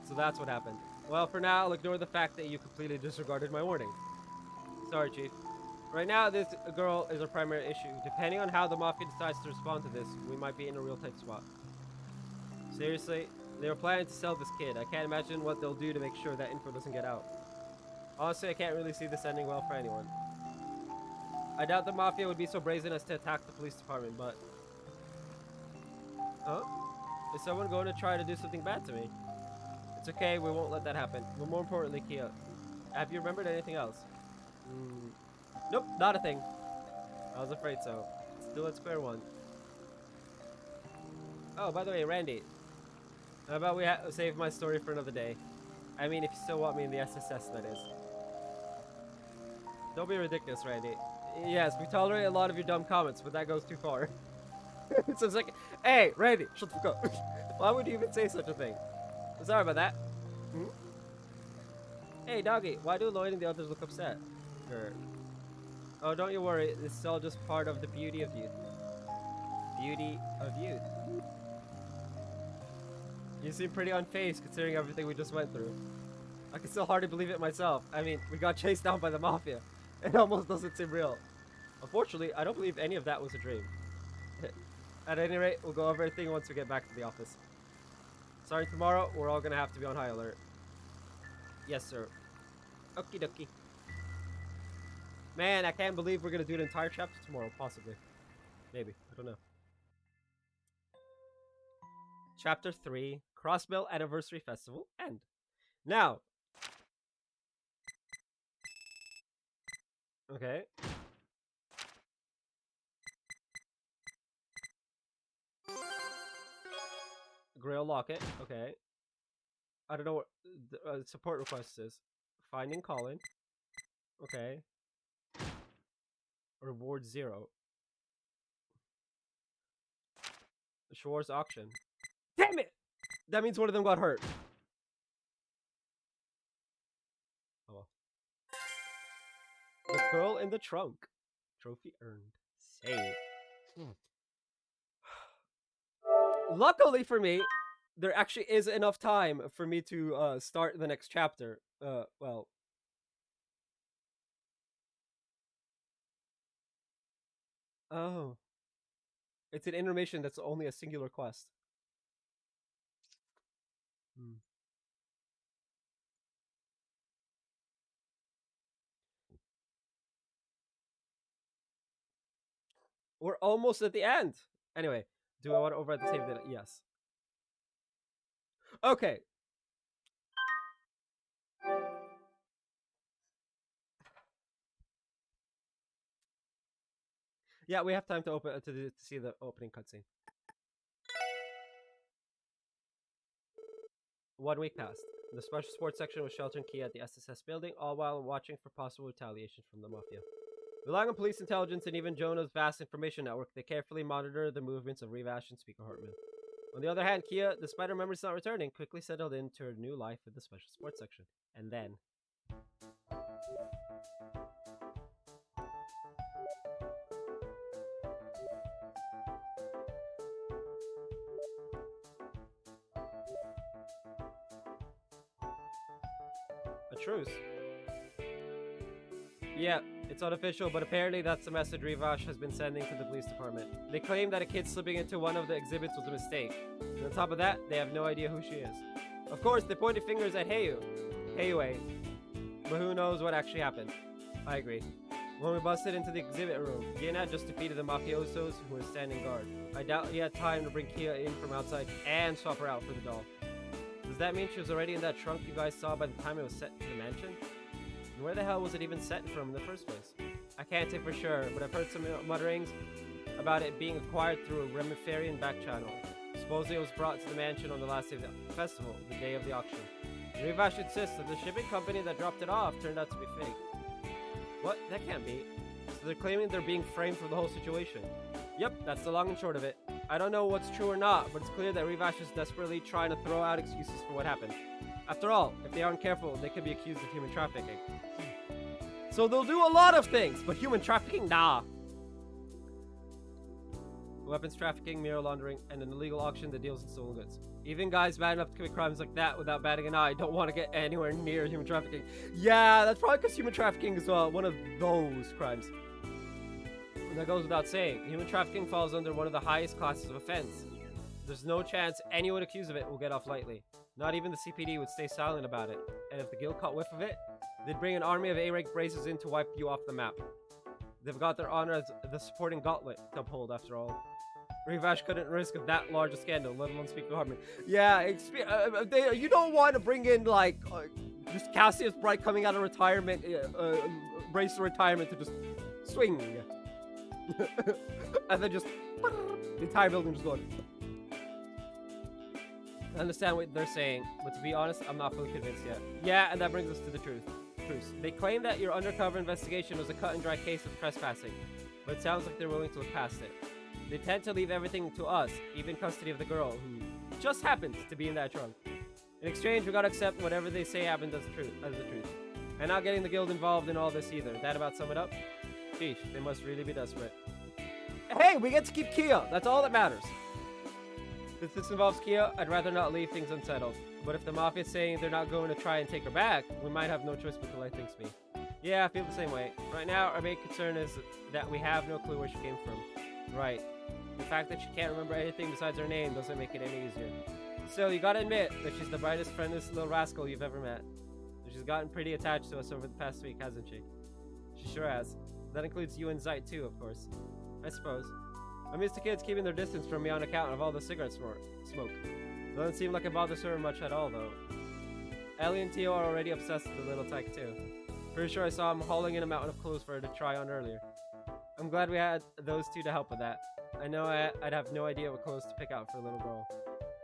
S1: So that's what happened. Well, for now, I'll ignore the fact that you completely disregarded my warning. Sorry, Chief. Right now, this girl is our primary issue. Depending on how the Mafia decides to respond to this, we might be in a real tight spot. Seriously, they were planning to sell this kid. I can't imagine what they'll do to make sure that info doesn't get out. Honestly, I can't really see this ending well for anyone. I doubt the Mafia would be so brazen as to attack the police department, but... Huh? Is someone going to try to do something bad to me? It's okay, we won't let that happen. But more importantly, Kia, have you remembered anything else? Nope, not a thing. I was afraid so. Still at square one. Oh, by the way, Randy. How about we save my story for another day? I mean, if you still want me in the SSS, that is. Don't be ridiculous, Randy. Yes, we tolerate a lot of your dumb comments, but that goes too far. So it's like, hey, Randy, shut the fuck up. Why would you even say such a thing? Sorry about that. Hey, doggy, why do Lloyd and the others look upset? Sure. Oh, don't you worry. This is all just part of the beauty of youth. Beauty of youth. You seem pretty unfazed considering everything we just went through. I can still hardly believe it myself. I mean, we got chased down by the Mafia. It almost doesn't seem real. Unfortunately, I don't believe any of that was a dream. At any rate, we'll go over everything once we get back to the office. Starting tomorrow, we're all gonna have to be on high alert. Yes, sir. Okie dokie. Man, I can't believe we're gonna do an entire chapter tomorrow, possibly. Maybe, I don't know. Chapter 3, Crossbell Anniversary Festival, End. Now. Okay. Grail Locket, okay. I don't know what the support request is. Finding Colin. Okay. Reward 0. Schwartz auction. Damn it! That means one of them got hurt. Oh well. The girl in the trunk. Trophy earned. Save. Luckily for me, there actually is enough time for me to start the next chapter. Well. Oh. It's an intermission that's only a singular quest. Hmm. We're almost at the end. Anyway, do I want to override the save data? Yes. Okay. Yeah, we have time to open to see the opening cutscene. 1 week passed. The special sports section was sheltering Kia at the SSS building, all while watching for possible retaliation from the Mafia. Relying on police intelligence and even Jonah's vast information network, they carefully monitor the movements of Revash and Speaker Hartman. On the other hand, Kia, despite her memories not returning, quickly settled into her new life in the special sports section. And then... a truce. Yeah, it's unofficial, but apparently that's the message Revash has been sending to the police department. They claim that a kid slipping into one of the exhibits was a mistake. And on top of that, they have no idea who she is. Of course, they pointed fingers at Heiyue, but who knows what actually happened. I agree. When we busted into the exhibit room, Gin had just defeated the mafiosos who were standing guard. I doubt he had time to bring Kia in from outside and swap her out for the doll. Does that mean she was already in that trunk you guys saw by the time it was set to the mansion? And where the hell was it even set from in the first place? I can't say for sure, but I've heard some mutterings about it being acquired through a Remiferian back channel. Supposedly it was brought to the mansion on the last day of the festival, the day of the auction. Revash insists that the shipping company that dropped it off turned out to be fake. What? That can't be. So they're claiming they're being framed for the whole situation. Yep, that's the long and short of it. I don't know what's true or not, but it's clear that Revash is desperately trying to throw out excuses for what happened. After all, if they aren't careful, they could be accused of human trafficking. So they'll do a lot of things, but human trafficking? Nah. Weapons trafficking, mirror laundering, and an illegal auction that deals in stolen goods. Even guys bad enough to commit crimes like that without batting an eye don't want to get anywhere near human trafficking. Yeah, that's probably because human trafficking is one of those crimes. And that goes without saying. Human trafficking falls under one of the highest classes of offense. There's no chance anyone accused of it will get off lightly. Not even the CPD would stay silent about it. And if the guild caught whiff of it, they'd bring an army of A-rank bracers in to wipe you off the map. They've got their honor as the supporting gauntlet to uphold, after all. Revash couldn't risk that large a scandal, let alone Speaker Hartman. Yeah, you don't want to bring in, like, just Cassius Bright coming out of retirement, brace to retirement to just swing. And then just, the entire building just going. I understand what they're saying, but to be honest, I'm not fully convinced yet. Yeah, and that brings us to the truth. They claim that your undercover investigation was a cut-and-dry case of trespassing, but it sounds like they're willing to look past it. They tend to leave everything to us, even custody of the girl, who just happens to be in that trunk. In exchange, we gotta accept whatever they say happened as the truth. And not getting the guild involved in all this either. That about sum it up? Sheesh, they must really be desperate. Hey, we get to keep Kia! That's all that matters. If this involves Kia, I'd rather not leave things unsettled. But if the Mafia's saying they're not going to try and take her back, we might have no choice but to let things be. Yeah, I feel the same way. Right now, our main concern is that we have no clue where she came from. Right. The fact that she can't remember anything besides her name doesn't make it any easier. Still, you gotta admit that she's the brightest, friendliest little rascal you've ever met. She's gotten pretty attached to us over the past week, hasn't she? She sure has. That includes you and Zeit too, of course. I suppose. I'm used to kids keeping their distance from me on account of all the cigarette smoke. Doesn't seem like it bothers her much at all, though. Ellie and Tio are already obsessed with the little tyke, too. Pretty sure I saw him hauling in a mountain of clothes for her to try on earlier. I'm glad we had those two to help with that. I know I'd have no idea what clothes to pick out for a little girl.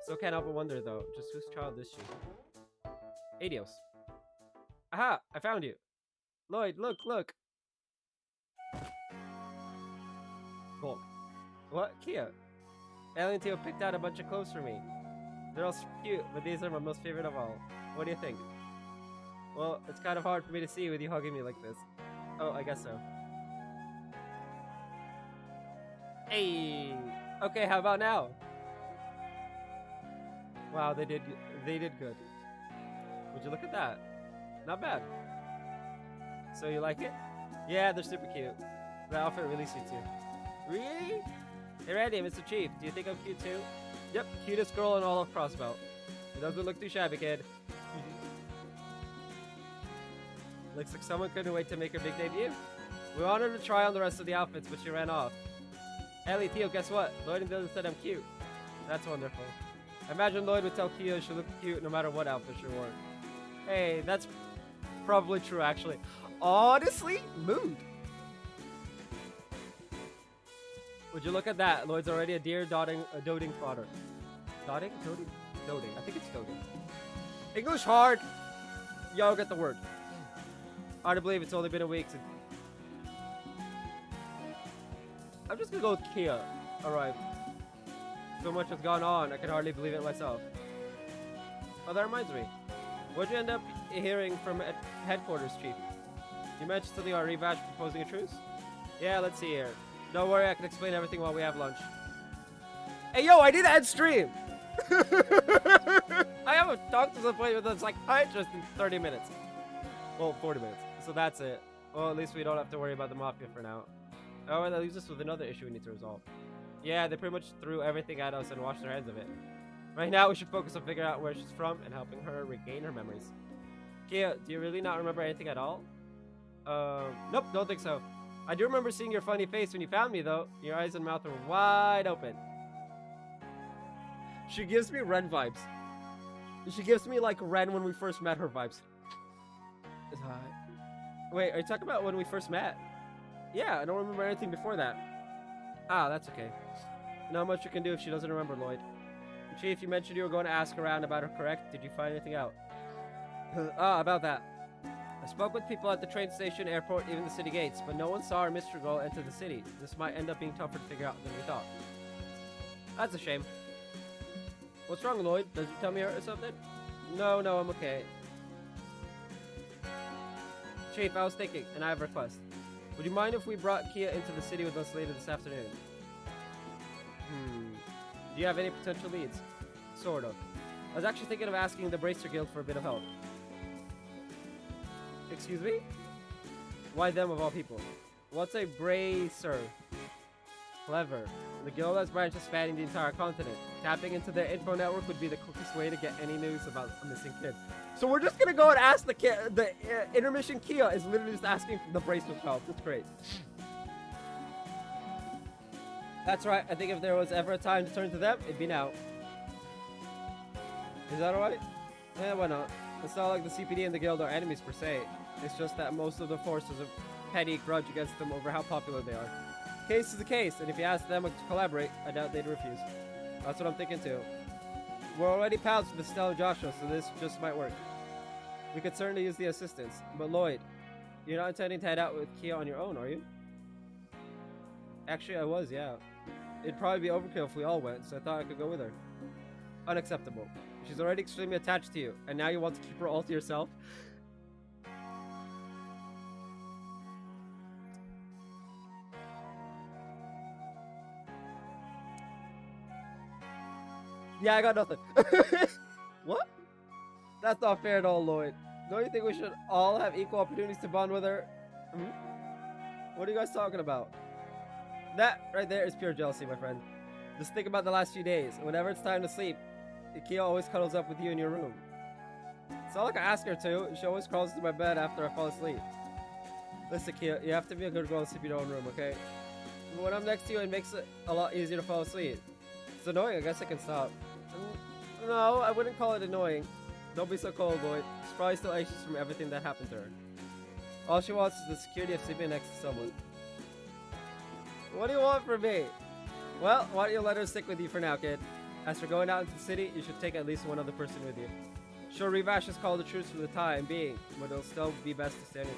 S1: Still can't help but wonder, though, just whose child is she? Adios. Aha! I found you! Lloyd, look! Cool. What? Kia? Ellie and Tio picked out a bunch of clothes for me. They're all cute, but these are my most favorite of all. What do you think? Well, it's kind of hard for me to see with you hugging me like this. Oh, I guess so. Hey. Okay, how about now? Wow, they did good. Would you look at that? Not bad. So you like it? Yeah, they're super cute. The outfit really suits you. Really? Hey Randy, Mr. Chief, do you think I'm cute too? Yep, cutest girl in all of Crossbelt. It doesn't look too shabby, kid. Looks like someone couldn't wait to make her big debut. We wanted her to try on the rest of the outfits, but she ran off. Ellie, Theo, guess what? Lloyd and Dylan said I'm cute. That's wonderful. I imagine Lloyd would tell Kia she looked cute no matter what outfit she wore. Hey, that's probably true, actually. Honestly, mood. Would you look at that? Lloyd's already a dear doting father. Doting? Doting. I think it's doting. English hard. Y'all get the word. Hard to believe it's only been a week since... I'm just gonna go with Kia arrived. So much has gone on, I can hardly believe it myself. Oh, that reminds me. What'd you end up hearing from headquarters, Chief? You mentioned something about Revash proposing a truce? Yeah, let's see here. Don't worry, I can explain everything while we have lunch. Hey, yo, I need to end stream! I have a doctor's appointment that's like just in 30 minutes. Well, 40 minutes. So that's it. Well, at least we don't have to worry about the Mafia for now. Oh, and that leaves us with another issue we need to resolve. Yeah, they pretty much threw everything at us and washed their hands of it. Right now, we should focus on figuring out where she's from and helping her regain her memories. Kia, do you really not remember anything at all? Nope, don't think so. I do remember seeing your funny face when you found me, though. Your eyes and mouth were wide open. She gives me Ren vibes. She gives me, like, Ren when we first met her vibes. Wait, are you talking about when we first met? Yeah, I don't remember anything before that. Ah, that's okay. Not much you can do if she doesn't remember, Lloyd. Chief, you mentioned you were going to ask around about her, correct? Did you find anything out? About that. I spoke with people at the train station, airport, even the city gates, but no one saw our mystery girl enter the city. This might end up being tougher to figure out than we thought. That's a shame. What's wrong, Lloyd? Did you tell me or something? No, I'm okay. Chief, I was thinking, and I have a request. Would you mind if we brought Kia into the city with us later this afternoon? Do you have any potential leads? Sort of. I was actually thinking of asking the Bracer Guild for a bit of help. Excuse me? Why them of all people? What's a Bracer? Clever. The guild has branches spanning the entire continent. Tapping into their info network would be the quickest way to get any news about a missing kid. So we're just gonna go and ask the intermission. Kia is literally just asking for the Bracer's help. That's great. That's right. I think if there was ever a time to turn to them, it'd be now. Is that alright? Yeah, why not? It's not like the CPD and the guild are enemies per se. It's just that most of the force has a petty grudge against them over how popular they are. Case is a case, and if you ask them to collaborate, I doubt they'd refuse. That's what I'm thinking too. We're already pals with Estelle and Joshua, so this just might work. We could certainly use the assistance, but Lloyd, you're not intending to head out with Kia on your own, are you? Actually, I was, yeah. It'd probably be overkill if we all went, so I thought I could go with her. Unacceptable. She's already extremely attached to you, and now you want to keep her all to yourself? Yeah, I got nothing. What? That's not fair at all, Lloyd. Don't you think we should all have equal opportunities to bond with her? What are you guys talking about? That right there is pure jealousy, my friend. Just think about the last few days. Whenever it's time to sleep, Kia always cuddles up with you in your room. It's not like I ask her to. She always crawls into my bed after I fall asleep. Listen, Kia, you have to be a good girl and sleep in your own room, okay? But when I'm next to you, it makes it a lot easier to fall asleep. It's annoying. I guess I can stop. No, I wouldn't call it annoying. Don't be so cold, Lloyd. She's probably still anxious from everything that happened to her. All she wants is the security of sleeping next to someone. What do you want from me? Well, why don't you let her stick with you for now, kid? As for going out into the city, you should take at least one other person with you. Sure, Revash has called a truce for the time being, but it'll still be best to stay on your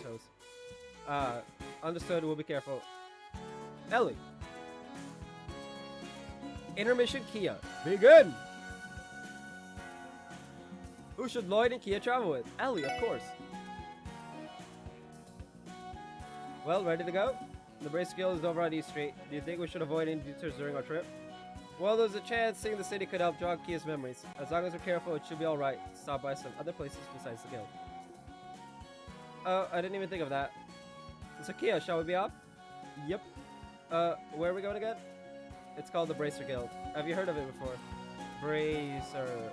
S1: toes. Understood, we'll be careful. Ellie. Intermission Kia. Begin! Who should Lloyd and Kia travel with? Ellie, of course. Well, ready to go? The Bracer Guild is over on East Street. Do you think we should avoid any detours during our trip? Well, there's a chance seeing the city could help jog Kia's memories. As long as we're careful, it should be alright. Stop by some other places besides the guild. Oh, I didn't even think of that. So Kia, shall we be off? Yep. Where are we going again? It's called the Bracer Guild. Have you heard of it before? Bracer.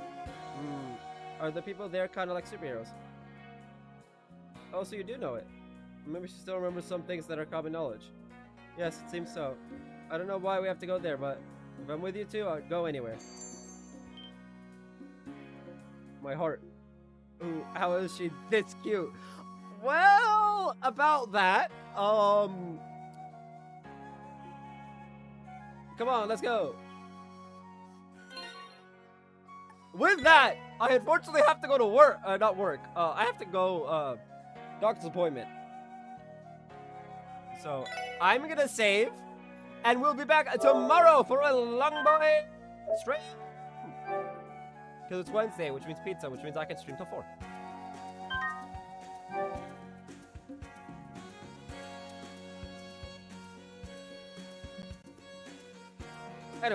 S1: Are the people there kind of like superheroes? Oh, so you do know it. Maybe she still remembers some things that are common knowledge. Yes, it seems so. I don't know why we have to go there, but if I'm with you too, I'll go anywhere. My heart. Ooh, how is she this cute? Well, about that, come on, let's go. With that, I unfortunately have to go to work. Not work. I have to go, doctor's appointment. So, I'm gonna save, and we'll be back tomorrow for a long boy stream. Because it's Wednesday, which means pizza, which means I can stream till 4.